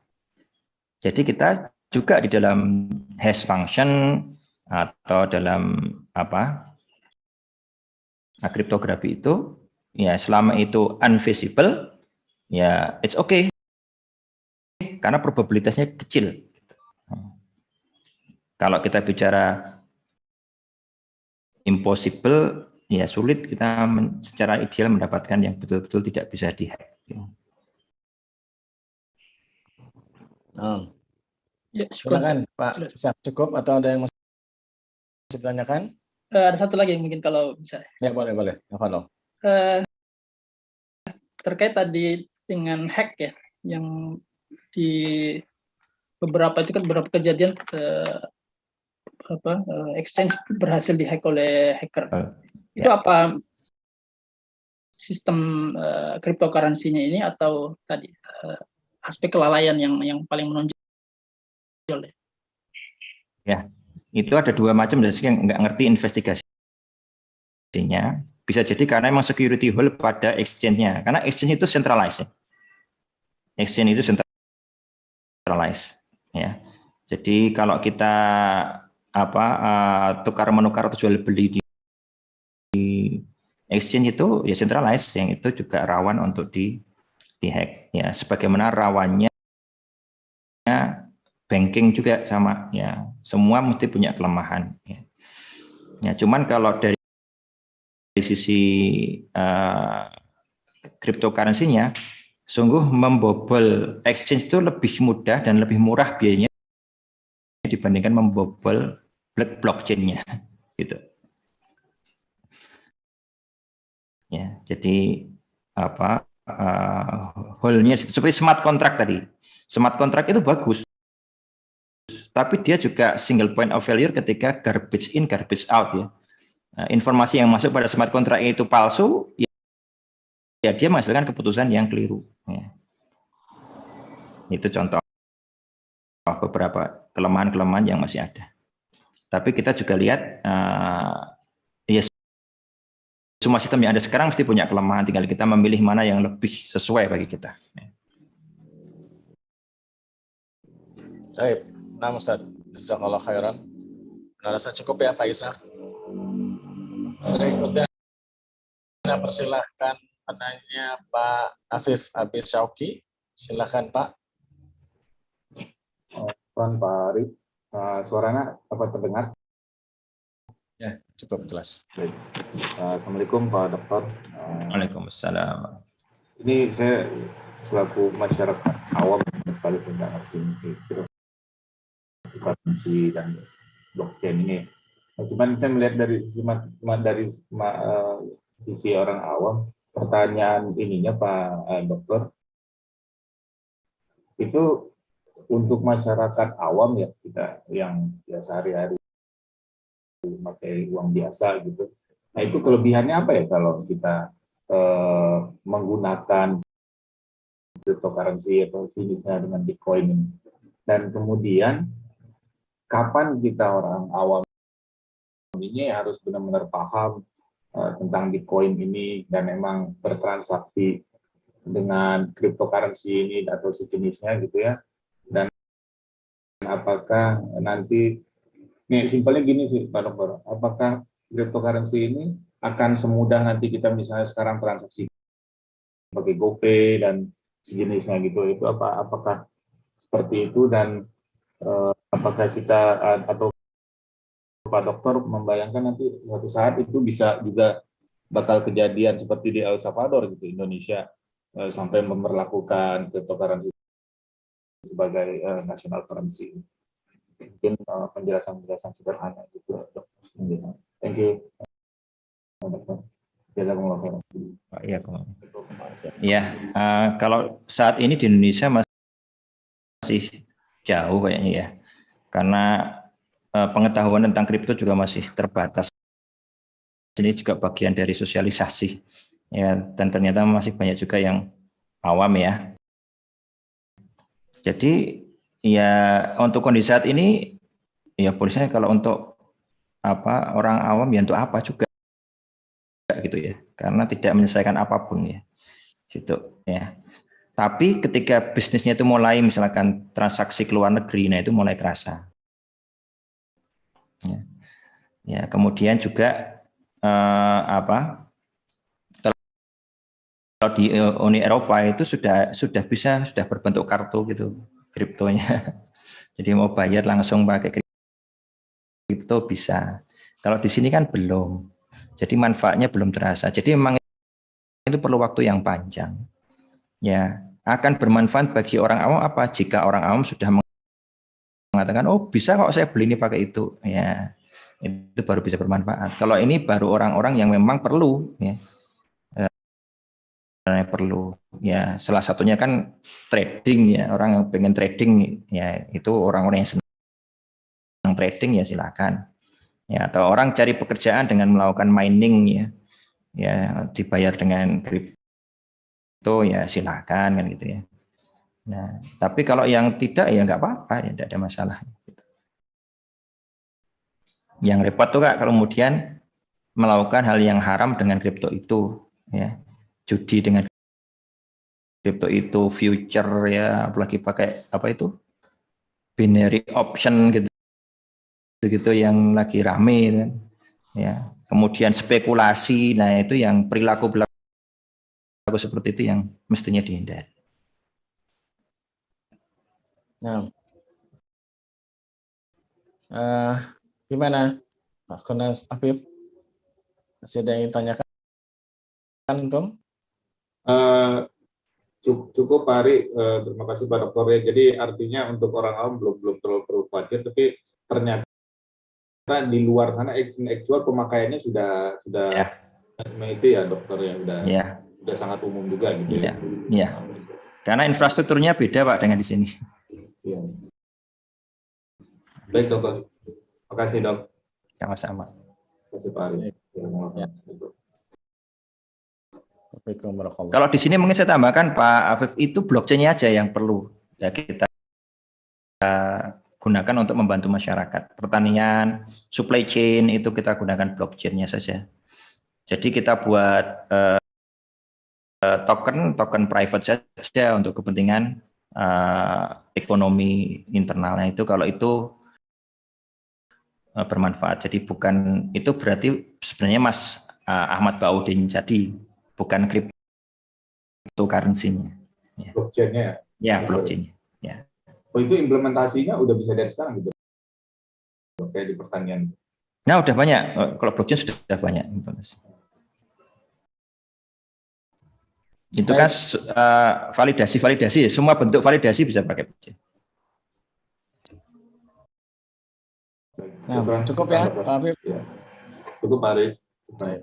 Jadi kita juga di dalam hash function atau dalam kriptografi itu ya selama itu unvisible ya it's okay karena probabilitasnya kecil. Kalau kita bicara impossible, ya sulit kita secara ideal mendapatkan yang betul-betul tidak bisa dihack. Ya, silakan Pak. Cukup atau ada yang masih ditanyakan? Ada satu lagi mungkin kalau bisa. Ya boleh. Apa terkait tadi dengan hack ya, yang di beberapa kejadian exchange berhasil dihack oleh hacker. Itu apa sistem cryptocurrency-nya ini atau tadi aspek kelalaian yang paling menonjol. Ya, itu ada dua macam dari yang nggak ngerti investigasinya. Bisa jadi karena memang security hole pada exchange-nya, karena exchange itu centralized. Exchange itu centralized. Ya, jadi kalau kita tukar menukar atau jual beli di exchange itu ya centralized, yang itu juga rawan untuk di hack. Ya, sebagaimana rawannya banking juga sama. Ya, semua mesti punya kelemahan. Ya, ya cuman kalau dari sisi cryptocurrency-nya, sungguh membobol exchange itu lebih mudah dan lebih murah biayanya dibandingkan membobol blockchain-nya, gitu. Ya, jadi hole-nya seperti smart contract tadi. Smart contract itu bagus, tapi dia juga single point of failure ketika garbage in, garbage out, ya. Informasi yang masuk pada smart contract itu palsu, ya dia menghasilkan keputusan yang keliru. Ya. Itu contoh beberapa kelemahan-kelemahan yang masih ada. Tapi kita juga lihat, ya semua sistem yang ada sekarang mesti punya kelemahan, tinggal kita memilih mana yang lebih sesuai bagi kita. Baik, nah Ustaz, jazakallah khairan. Rasa cukup ya Pak Ishak. Berikutnya persilahkan penanya Pak Afif Abis Syauki. Silahkan Pak. Pak Arif, suaranya apa terdengar? Ya, cukup jelas. Baik. Assalamualaikum Pak Dokter. Waalaikumsalam. Ini saya selaku masyarakat awam sekali tidak ngerti cryptocurrency dan blockchain ini. Cuman saya melihat dari sisi orang awam, pertanyaan ininya Pak Dokter, itu untuk masyarakat awam ya, kita yang ya sehari-hari memakai uang biasa gitu. Nah itu kelebihannya apa ya kalau kita menggunakan cryptocurrency atau jenisnya dengan Bitcoin ini? Dan kemudian kapan kita orang awam ini harus benar-benar paham tentang Bitcoin ini dan memang bertransaksi dengan cryptocurrency ini atau sejenisnya gitu ya. Dan apakah nanti, nih simpelnya gini sih Pak Dokter, apakah cryptocurrency ini akan semudah nanti kita misalnya sekarang transaksi pakai GoPay dan sejenisnya gitu, itu apakah seperti itu, dan apakah kita atau Pak Dokter membayangkan nanti suatu saat itu bisa juga bakal kejadian seperti di El Salvador gitu, Indonesia sampai memperlakukan cryptocurrency sebagai national currency. Mungkin penjelasan sederhana gitu. Thank you. Ya, kalau saat ini di Indonesia masih jauh kayaknya ya, karena pengetahuan tentang kripto juga masih terbatas. Ini juga bagian dari sosialisasi, ya, dan ternyata masih banyak juga yang awam ya. Jadi ya untuk kondisi saat ini ya polisinya kalau untuk orang awam ya untuk apa juga gitu ya, karena tidak menyelesaikan apapun ya gitu ya. Tapi ketika bisnisnya itu mulai misalkan transaksi ke luar negeri, nah itu mulai kerasa ya. Kemudian juga kalau di Uni Eropa itu sudah berbentuk kartu gitu kriptonya. Jadi mau bayar langsung pakai kripto bisa. Kalau di sini kan belum. Jadi manfaatnya belum terasa. Jadi memang itu perlu waktu yang panjang. Ya, akan bermanfaat bagi orang awam jika orang awam sudah mengatakan, oh bisa kok saya beli ini pakai itu. Ya, itu baru bisa bermanfaat. Kalau ini baru orang-orang yang memang perlu ya. Perlu ya, salah satunya kan trading ya, orang yang pengen trading ya, itu orang-orang yang senang trading ya silakan ya, atau orang cari pekerjaan dengan melakukan mining ya dibayar dengan kripto ya silakan kan gitu ya. Nah, tapi kalau yang tidak ya nggak apa-apa, ya tidak ada masalah. Yang repot tuh Kak, kalau kemudian melakukan hal yang haram dengan kripto itu, ya, judi dengan kripto itu, future ya, apalagi pakai apa itu, binary option gitu, gitu yang lagi rame, kan, ya. Kemudian spekulasi, nah itu yang perilaku seperti itu yang mestinya dihindari. Nah, gimana Pak Konas Afif? Masih ada yang tanyakan, Tom? Cukup Pak Ari, terima kasih Pak Dokter. Jadi artinya untuk orang awam belum terlalu perlu khawatir, tapi ternyata di luar sana actual pemakaiannya sudah Ya. itu ya dokter ya, udah sangat umum juga gitu ya. Ya. Karena infrastrukturnya beda Pak dengan di sini. Ya. Baik dokter, terima kasih dok. Sama-sama. Terima kasih Pak Ari. Ya. Kalau di sini mungkin saya tambahkan Pak Afif, itu blockchain-nya aja yang perlu ya kita gunakan untuk membantu masyarakat. Pertanian, supply chain itu kita gunakan blockchain-nya saja. Jadi kita buat token private saja untuk kepentingan ekonomi internalnya itu, kalau itu bermanfaat. Jadi bukan, itu berarti sebenarnya Mas Ahmad Baudin, jadi bukan cryptocurrency-nya. Ya. Blockchain-nya. Ya, blockchain-nya. Ya. Oh, itu implementasinya udah bisa dari sekarang gitu. Kayak di pertanian. Nah, udah banyak. Kalau blockchain sudah banyak implementasi. Itu kan validasi, semua bentuk validasi bisa pakai blockchain. Nah, cukup ya, Pak Afif. Ya. Cukup Pak Ari. Baik.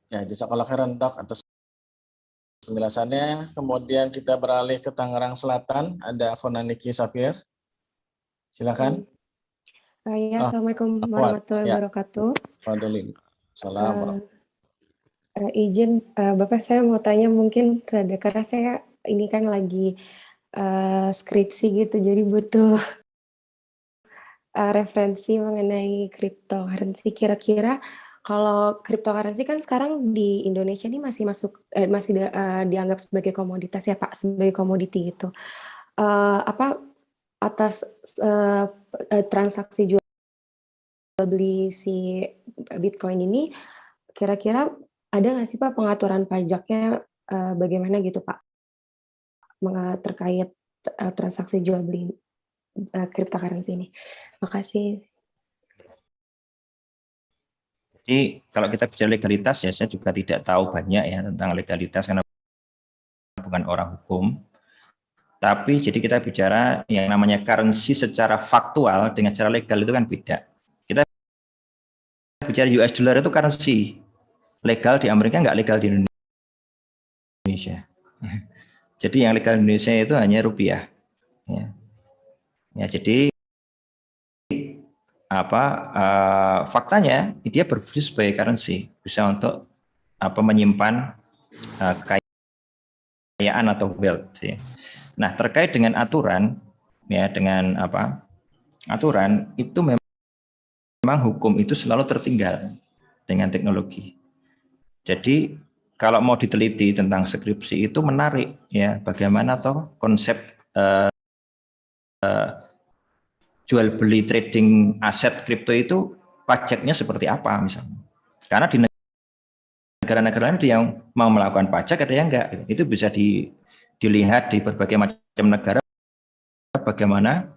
Ya, jazakallah khairan Dok atas penjelasannya. Kemudian kita beralih ke Tangerang Selatan, ada Khonaniki Safir. Silakan. Ya, Assalamualaikum warahmatullahi wabarakatuh. Waalaikumsalam. Izin Bapak, saya mau tanya mungkin karena saya ini kan lagi skripsi gitu, jadi butuh referensi mengenai cryptocurrency. Kira-kira kalau cryptocurrency kan sekarang di Indonesia ini masih dianggap sebagai komoditas ya Pak, sebagai komoditi gitu. Atas transaksi jual beli si Bitcoin ini, kira-kira ada nggak sih Pak pengaturan pajaknya bagaimana gitu Pak terkait transaksi jual beli cryptocurrency ini? Makasih. Jadi kalau kita bicara legalitas ya, saya juga tidak tahu banyak ya tentang legalitas karena bukan orang hukum. Tapi jadi kita bicara yang namanya currency secara faktual dengan cara legal itu kan beda. Kita bicara US dollar itu currency legal di Amerika, nggak legal di Indonesia. Jadi yang legal di Indonesia itu hanya rupiah. Ya jadi faktanya dia berfungsi sebagai currency, bisa untuk menyimpan kekayaan atau wealth. Ya. Nah terkait dengan aturan, ya dengan aturan itu memang hukum itu selalu tertinggal dengan teknologi. Jadi kalau mau diteliti tentang skripsi itu menarik ya, bagaimana konsep jual beli trading aset kripto itu pajaknya seperti apa misalnya. Karena di negara-negara lain ada yang mau melakukan pajak, ada yang enggak. Itu bisa dilihat di berbagai macam negara bagaimana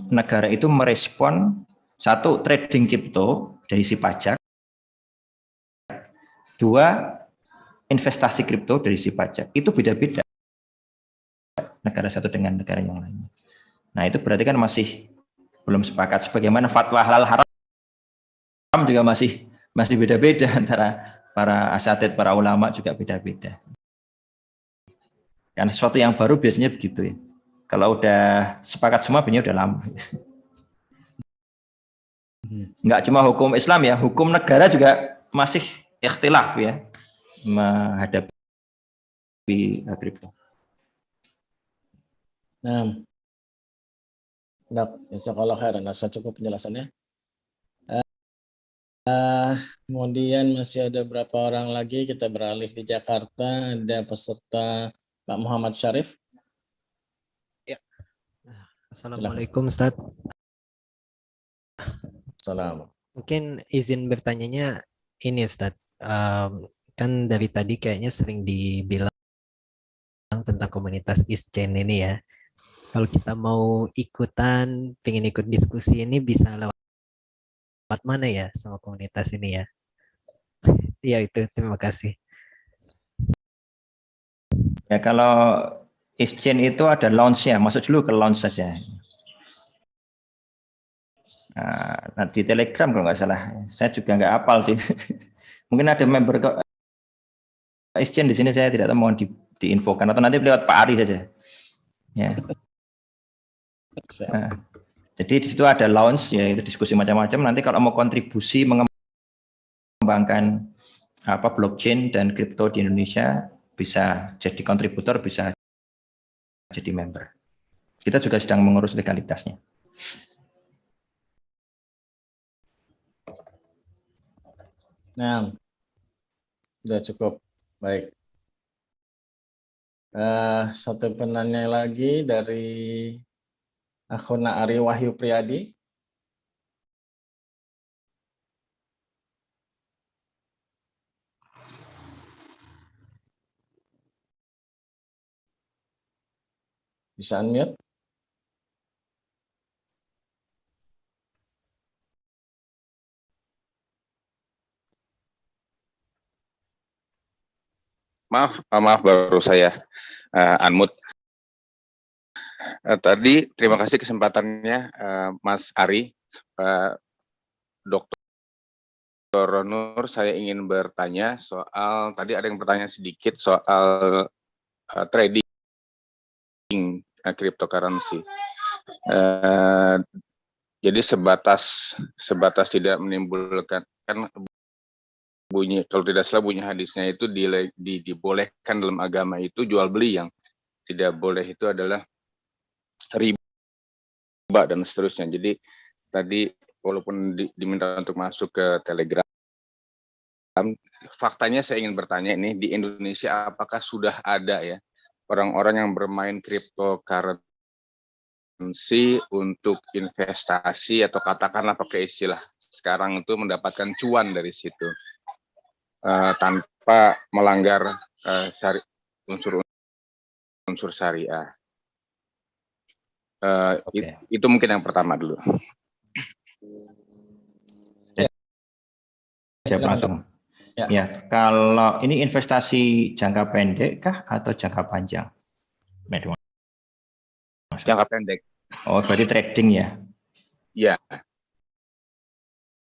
negara itu merespon satu trading kripto dari si pajak, dua investasi kripto dari si pajak. Itu beda-beda negara satu dengan negara yang lainnya. Nah itu berarti kan masih belum sepakat. Sebagaimana fatwa halal haram juga masih beda-beda antara para asatid, para ulama juga beda-beda. Karena sesuatu yang baru biasanya begitu ya. Kalau udah sepakat semua biasanya udah lama. Enggak cuma hukum Islam ya, hukum negara juga masih ikhtilaf ya menghadapi kripto. Nah, jazakallah khairan. Rasa cukup penjelasannya. Kemudian masih ada berapa orang lagi, kita beralih di Jakarta, ada peserta Pak Muhammad Syarif. Ya. Assalamualaikum Ustaz. Salam. Mungkin izin bertanyanya ini Ustaz. Kan dari tadi kayaknya sering dibilang tentang komunitas Ischain ini ya. Kalau kita mau ikutan, pengen ikut diskusi ini bisa lewat mana ya sama komunitas ini ya? Iya itu, terima kasih. Ya kalau exchange itu ada launch-nya, masuk dulu ke launch saja. Nah, di Telegram kalau nggak salah, saya juga nggak hafal sih. Mungkin ada member exchange di sini, saya tidak tahu, mohon diinfokan atau nanti lewat Pak Ari saja. Ya. Nah, jadi di situ ada launch, yaitu diskusi macam-macam. Nanti kalau mau kontribusi mengembangkan blockchain dan kripto di Indonesia, bisa jadi kontributor, bisa jadi member. Kita juga sedang mengurus legalitasnya. Nah, sudah cukup. Baik. Satu penanya lagi dari Akhuna Ari Wahyu Priyadi. Bisa unmute? Maaf baru saya unmute. Tadi terima kasih kesempatannya Mas Ari, Dr. Nur. Saya ingin bertanya soal, tadi ada yang bertanya sedikit soal trading cryptocurrency. Jadi sebatas tidak menimbulkan, kan bunyi, kalau tidak salah bunyi hadisnya itu dibolehkan dalam agama itu jual beli, yang tidak boleh itu adalah riba dan seterusnya. Jadi tadi walaupun diminta untuk masuk ke Telegram, faktanya saya ingin bertanya ini, di Indonesia apakah sudah ada ya orang-orang yang bermain cryptocurrency untuk investasi, atau katakanlah pakai istilah sekarang itu mendapatkan cuan dari situ tanpa melanggar unsur syariah. Itu mungkin yang pertama dulu. Siap langsung. Ya, kalau ini investasi jangka pendek kah atau jangka panjang? Jangka pendek. Oh, berarti trading ya? Iya.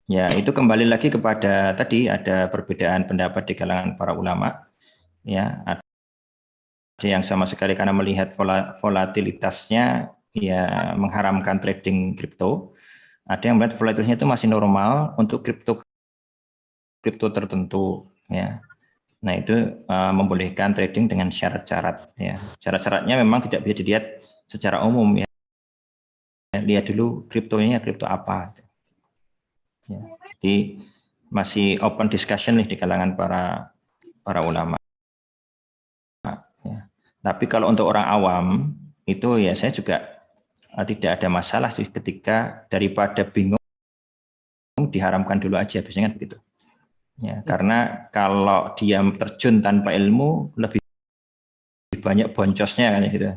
Ya, itu kembali lagi kepada tadi ada perbedaan pendapat di kalangan para ulama. Ya, ada yang sama sekali karena melihat volatilitasnya ya mengharamkan trading kripto. Ada yang melihat volatilitasnya itu masih normal untuk kripto tertentu ya. Nah, itu membolehkan trading dengan syarat-syarat ya. Syarat-syaratnya memang tidak bisa dilihat secara umum ya. Lihat dulu kriptonya kripto apa. Ya. Jadi masih open discussion nih di kalangan para ulama. Ya. Tapi kalau untuk orang awam itu ya saya juga tidak ada masalah sih, ketika daripada bingung diharamkan dulu aja, biasanya kan begitu. Ya, karena kalau dia terjun tanpa ilmu lebih banyak boncosnya kan gitu.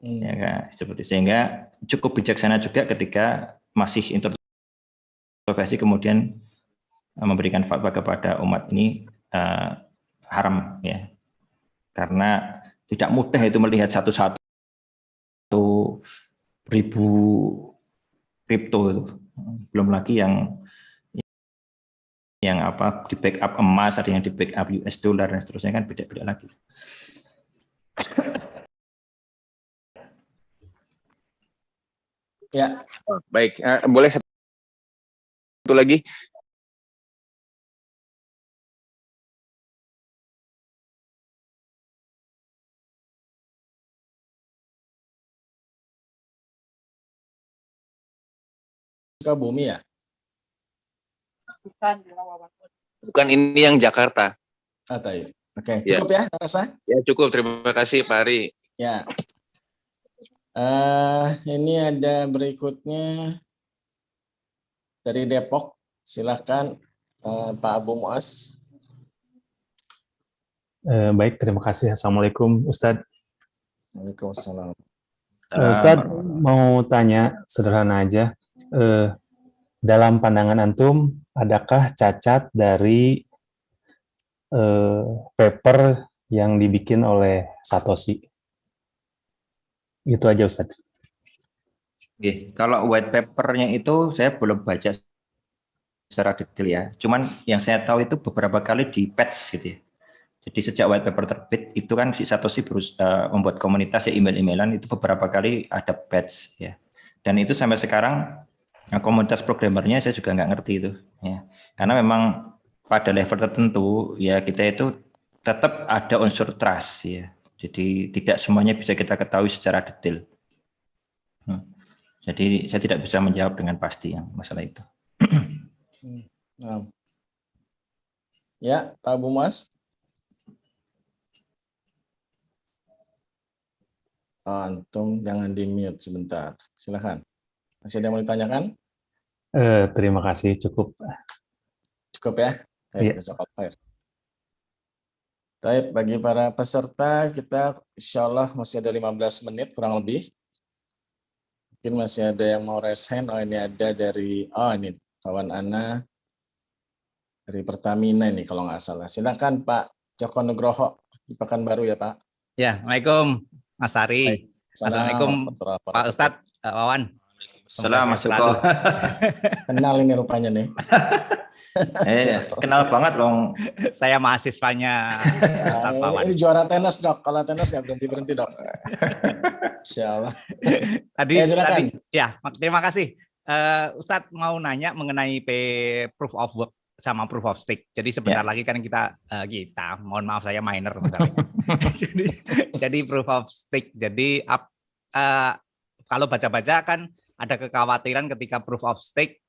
Ya kan, seperti, sehingga cukup bijaksana juga ketika masih introspeksi kemudian memberikan fatwa kepada umat ini haram ya, karena tidak mudah itu melihat satu-satu ribu kripto itu, belum lagi yang di backup emas, ada yang di backup US dollar dan seterusnya, kan beda-beda lagi. Ya, baik. Boleh satu lagi. Sukabumi ya? Bukan, ini yang Jakarta. Tayo. Oke, Ya. cukup ya, rasa? Ya cukup, terima kasih Pak Ari. Ya. Ini ada berikutnya dari Depok. Silahkan Pak Abu Muas. Baik, terima kasih. Assalamualaikum, Ustadz. Waalaikumsalam. Ustadz, mau tanya sederhana aja. Dalam pandangan antum, adakah cacat dari paper yang dibikin oleh Satoshi? Itu aja, Ustadz. Oke, kalau white papernya itu saya belum baca secara detail ya. Cuman yang saya tahu itu beberapa kali di patch gitu ya. Jadi sejak white paper terbit itu kan si Satoshi membuat komunitas ya, email-emailan itu beberapa kali ada patch ya. Dan itu sampai sekarang komunitas programmernya saya juga nggak ngerti itu ya. Karena memang pada level tertentu ya kita itu tetap ada unsur trust ya. Jadi tidak semuanya bisa kita ketahui secara detail. Jadi saya tidak bisa menjawab dengan pasti yang masalah itu. Ya, Pak Abu Mas. Antum jangan di-mute sebentar. Silakan. Masih ada yang mau ditanyakan? Terima kasih, cukup. Cukup ya? Iya. Baik, bagi para peserta, kita insya Allah masih ada 15 menit kurang lebih. Mungkin masih ada yang mau raise hand. Oh, ini ada dari, ini kawan Ana dari Pertamina ini kalau nggak salah. Silakan Pak Joko Nugroho di Pekanbaru ya Pak. Ya, Assalamualaikum Mas Ari. Assalamualaikum Pak Ustadz Wawan. Salam Mas Joko. Kenal ini rupanya nih. Kenal banget dong. Saya mahasiswanya Ustadz Wawan. Ini juara tenis dok. Kalau tenis nggak berhenti dok. Insya Allah. Tadi, terima kasih. Ustadz mau nanya mengenai proof of work sama proof of stake. Jadi sebentar lagi kan kita mohon maaf saya minor masalahnya. jadi proof of stake. Jadi kalau baca-baca kan ada kekhawatiran ketika proof of stake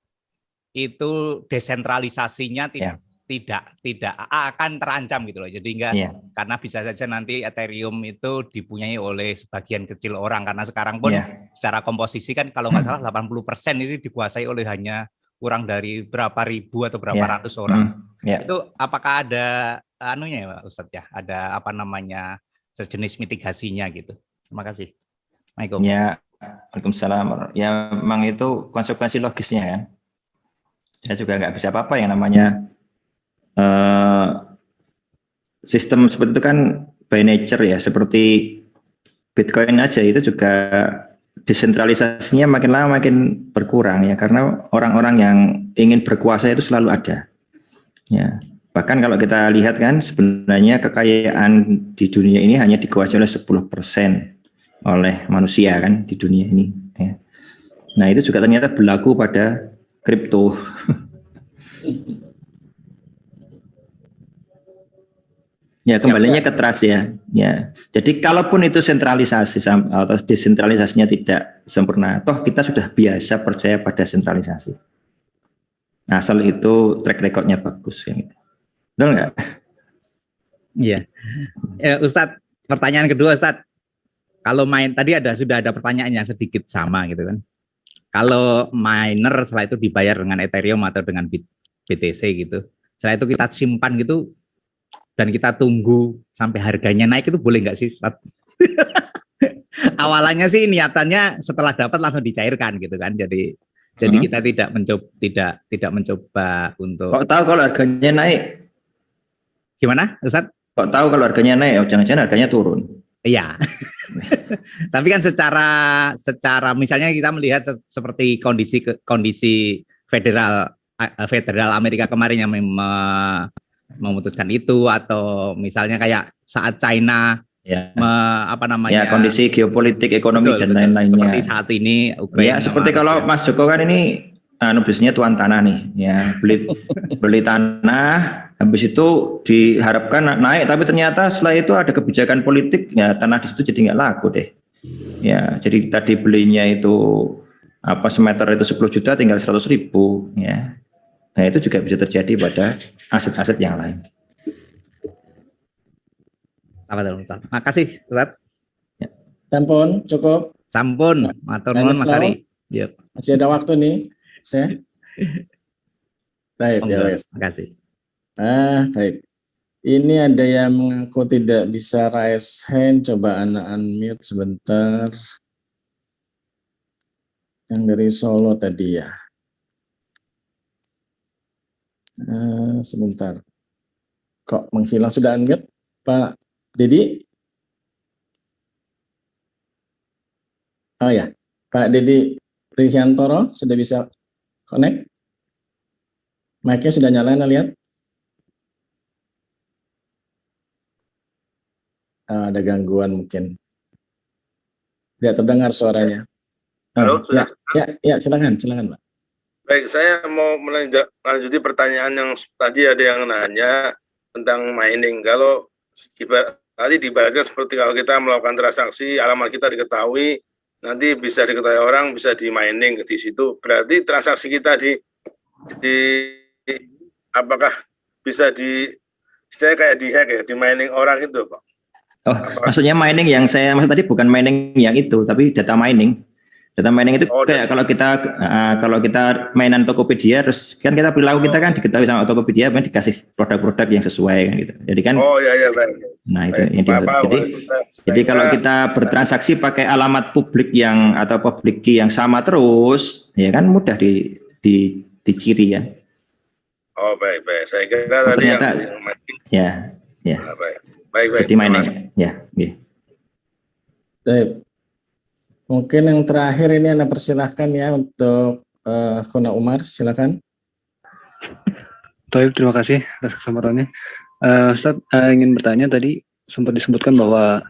itu desentralisasinya tidak akan terancam gitu loh. Jadi karena bisa saja nanti Ethereum itu dipunyai oleh sebagian kecil orang karena sekarang pun secara komposisi kan kalau nggak salah 80% itu dikuasai oleh hanya kurang dari berapa ribu atau berapa ratus orang. Itu apakah ada anunya ya Ustadz ya? Ada apa namanya sejenis mitigasinya gitu. Terima kasih. Assalamualaikum. Ya, Waalaikumsalam. Ya memang itu konsekuensi logisnya kan. Saya juga nggak bisa apa-apa yang namanya sistem seperti itu kan by nature ya. Seperti Bitcoin aja itu juga desentralisasinya makin lama makin berkurang ya karena orang-orang yang ingin berkuasa itu selalu ada. Ya, bahkan kalau kita lihat kan sebenarnya kekayaan di dunia ini hanya dikuasai oleh 10% oleh manusia kan di dunia ini. Ya. Nah itu juga ternyata berlaku pada kripto. Ya kembalinya ke trust ya. Ya. Jadi kalaupun itu sentralisasi atau desentralisasinya tidak sempurna, toh kita sudah biasa percaya pada sentralisasi. Asal itu track recordnya bagus kan. Betul nggak? Iya. Ustadz, pertanyaan kedua Ustadz. Kalau tadi sudah ada pertanyaan yang sedikit sama gitu kan. Kalau miner setelah itu dibayar dengan Ethereum atau dengan BTC gitu. Setelah itu kita simpan gitu dan kita tunggu sampai harganya naik itu boleh nggak sih Ustadz? Awalannya sih niatannya setelah dapat langsung dicairkan gitu kan. Jadi kita tidak mencoba untuk. Kok tahu kalau harganya naik? Gimana Ustadz? Kok tahu kalau harganya naik? Oh, jangan-jangan harganya turun. Iya. Tapi kan secara misalnya kita melihat seperti kondisi federal Amerika kemarin yang memutuskan itu atau misalnya kayak saat China kondisi geopolitik, ekonomi dan lain-lainnya. Seperti saat ini Ukraina. Ya, seperti kalau Mas Joko kan ini bisnisnya tuan tanah nih, ya beli tanah, habis itu diharapkan naik, tapi ternyata setelah itu ada kebijakan politik, ya tanah di situ jadi nggak laku deh. Ya, jadi tadi belinya itu apa semeter itu 10 juta tinggal 100.000 ya. Nah, itu juga bisa terjadi pada aset-aset yang lain. Makasih, Ustaz. Sampun, cukup. Sampun, matur nuwun Mas Ari. Yuk. Masih ada waktu nih, saya. Baik, ya wes. Makasih. Baik. Ini ada yang mengaku tidak bisa raise hand, coba anak unmute sebentar. Yang dari Solo tadi ya. Sebentar. Kok menghilang, sudah unmute, Pak Dedi? Oh ya, Pak Dedi Prihyantoro sudah bisa connect? Mic-nya sudah nyala, Anda lihat? Ada gangguan mungkin. Tidak terdengar suaranya. Halo, sudah? Ya, silakan Pak. Baik, saya mau melanjuti pertanyaan yang tadi ada yang nanya tentang mining. Kalau tadi diibaratkan seperti kalau kita melakukan transaksi, alamat kita diketahui, nanti bisa diketahui orang, bisa di mining di situ. Berarti transaksi kita apakah bisa saya kayak di hack ya, di mining orang itu, Pak? Oh, maksudnya mining yang saya maksud tadi bukan mining yang itu, tapi data mining. Data mining itu kayak kalau kita mainan Tokopedia, terus kan kita perilaku kita kan diketahui sama Tokopedia, kan dikasih produk-produk yang sesuai kan gitu. Jadi kan. Oh iya baik. Nah itu jadi kalau kita bertransaksi pakai alamat publik atau public key yang sama terus, ya kan mudah diciri ya. Oh baik. Saya kira tadi ternyata, ya. Baik. Jadi mining, ya. Baik. Mungkin yang terakhir ini Anda persilahkan ya untuk Kuna Umar, silakan. Terima kasih atas kesempatannya. Ustaz, ingin bertanya, tadi sempat disebutkan bahwa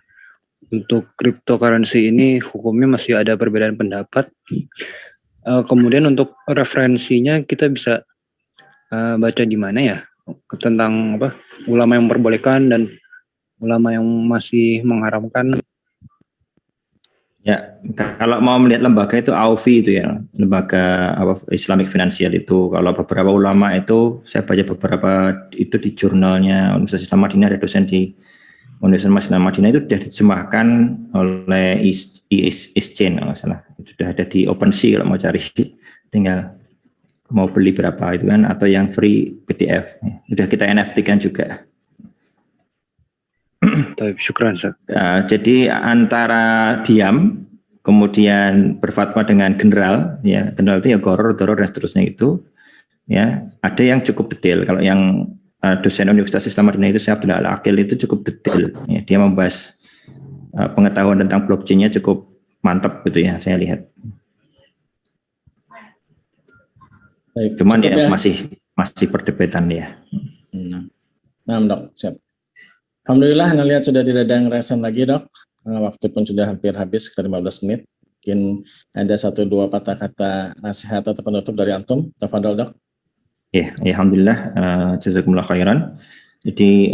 untuk cryptocurrency ini hukumnya masih ada perbedaan pendapat. Kemudian untuk referensinya kita bisa baca di mana ya tentang ulama yang memperbolehkan dan ulama yang masih mengharamkan? Ya, kalau mau melihat lembaga itu AUFI itu ya, lembaga Islamic Financial itu. Kalau beberapa ulama itu saya baca beberapa itu di jurnalnya Universitas Islam Madinah, ada dosen di Universitas Islam Madinah itu sudah diterjemahkan oleh ISChain kalau salah. Itu sudah ada di OpenSea kalau mau cari, tinggal mau beli berapa itu kan, atau yang free PDF. Sudah kita NFT-kan juga. Syukran, Ustaz. Jadi antara diam kemudian berfatwa dengan general, ya general itu ya goror, doror dan seterusnya itu, ya ada yang cukup detail. Kalau yang dosen Universitas Islam Madinah itu Syekh Abdullah Al-Aqil itu cukup detail. Ya, dia membahas pengetahuan tentang blockchain-nya cukup mantap gitu ya, saya lihat. Baik, cuman ya masih perdebatan ya. Nah, Dok, siap. Alhamdulillah, Anda lihat sudah tidak ada yang resen lagi, Dok. Waktu pun sudah hampir habis, sekitar 15 menit. Mungkin ada 1-2 patah kata nasihat atau penutup dari Antum. Tafadhol, Dok. Ya, alhamdulillah, jazakumullah khairan. Jadi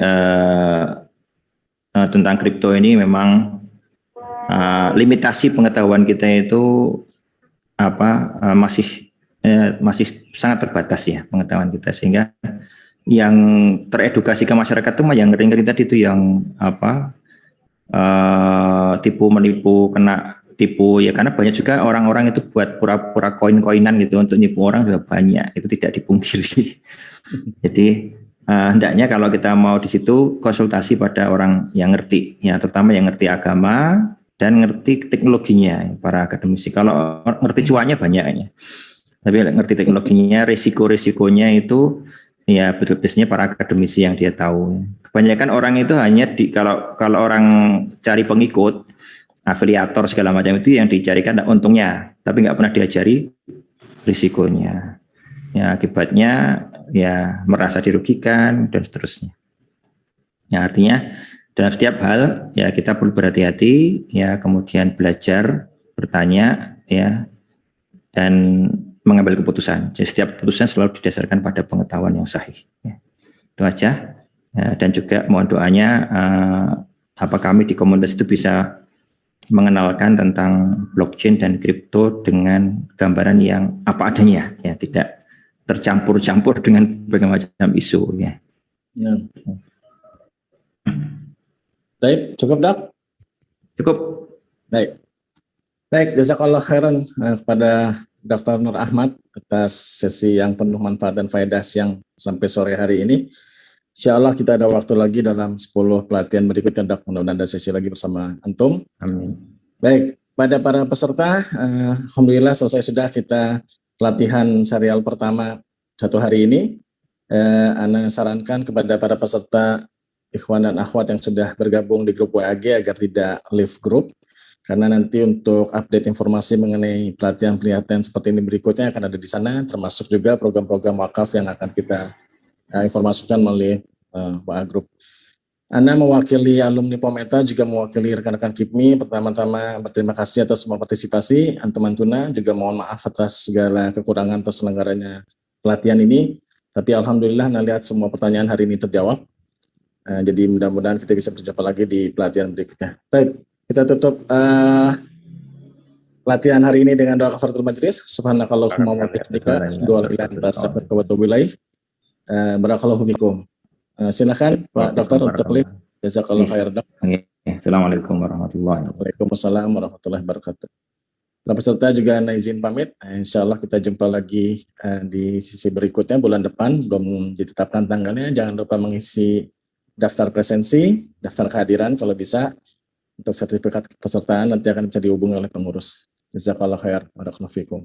tentang kripto ini memang limitasi pengetahuan kita itu masih sangat terbatas ya pengetahuan kita, sehingga yang teredukasi ke masyarakat itu yang ngeri-ngeri tadi itu yang tipu menipu, kena tipu ya, karena banyak juga orang-orang itu buat pura-pura koin-koinan gitu untuk nipu orang juga banyak, itu tidak dipungkiri. Jadi hendaknya kalau kita mau di situ konsultasi pada orang yang ngerti ya, terutama yang ngerti agama dan ngerti teknologinya, para akademisi. Kalau ngerti cuannya banyak ya, tapi ngerti teknologinya, risiko-risikonya itu ya betul-betulnya para akademisi yang dia tahu. Kebanyakan orang itu hanya kalau orang cari pengikut, afiliator segala macam itu yang dicarikan untungnya, tapi nggak pernah diajari risikonya. Ya akibatnya ya merasa dirugikan dan seterusnya. Ya artinya dalam setiap hal ya kita perlu berhati-hati ya, kemudian belajar, bertanya ya, dan mengambil keputusan. Jadi setiap keputusan selalu didasarkan pada pengetahuan yang sahih. Ya. Itu aja. Ya, dan juga mohon doanya kami di komunitas itu bisa mengenalkan tentang blockchain dan kripto dengan gambaran yang apa adanya, ya, tidak tercampur-campur dengan berbagai macam isu, ya. Ya. Baik, cukup Dok? Cukup. Baik. Baik, jazakallah khairan kepada Dr. Nur Ahmad atas sesi yang penuh manfaat dan faedah siang sampai sore hari ini. Insya Allah kita ada waktu lagi dalam 10 pelatihan berikutnya, Dok. Mudah-mudahan ada sesi lagi bersama Antum. Amin. Baik, pada para peserta, Alhamdulillah selesai sudah kita pelatihan serial pertama satu hari ini. Ana sarankan kepada para peserta ikhwan dan akhwat yang sudah bergabung di grup WAG agar tidak leave grup, karena nanti untuk update informasi mengenai pelatihan-pelatihan seperti ini berikutnya akan ada di sana, termasuk juga program-program wakaf yang akan kita informasikan melalui WA Group. Ana mewakili alumni Pometa, juga mewakili rekan-rekan KIPMI. Pertama-tama berterima kasih atas semua partisipasi, Antum-Antuna, juga mohon maaf atas segala kekurangan terselenggaranya pelatihan ini. Tapi Alhamdulillah, Ana lihat semua pertanyaan hari ini terjawab. Jadi mudah-mudahan kita bisa berjumpa lagi di pelatihan berikutnya. Baik, kita tutup pelatihan hari ini dengan doa kafaratul majlis. Subhanakallahumma wa bihamdika asyhadu an la ilaha illa anta astaghfiruka wa atubu ilaik. Barakallahu fikum. Silakan Pak Dokter untuk lihat. Jazakallahu khairan. Assalamualaikum warahmatullahi wabarakatuh. Waalaikumsalam warahmatullahi wabarakatuh. Para peserta juga ana izin pamit. Insya Allah kita jumpa lagi di sisi berikutnya bulan depan. Belum ditetapkan tanggalnya. Jangan lupa mengisi daftar presensi, daftar kehadiran kalau bisa. Untuk sertifikat pesertaan nanti akan bisa dihubungi oleh pengurus. Jazakallahu khair. Barakallahu fikum.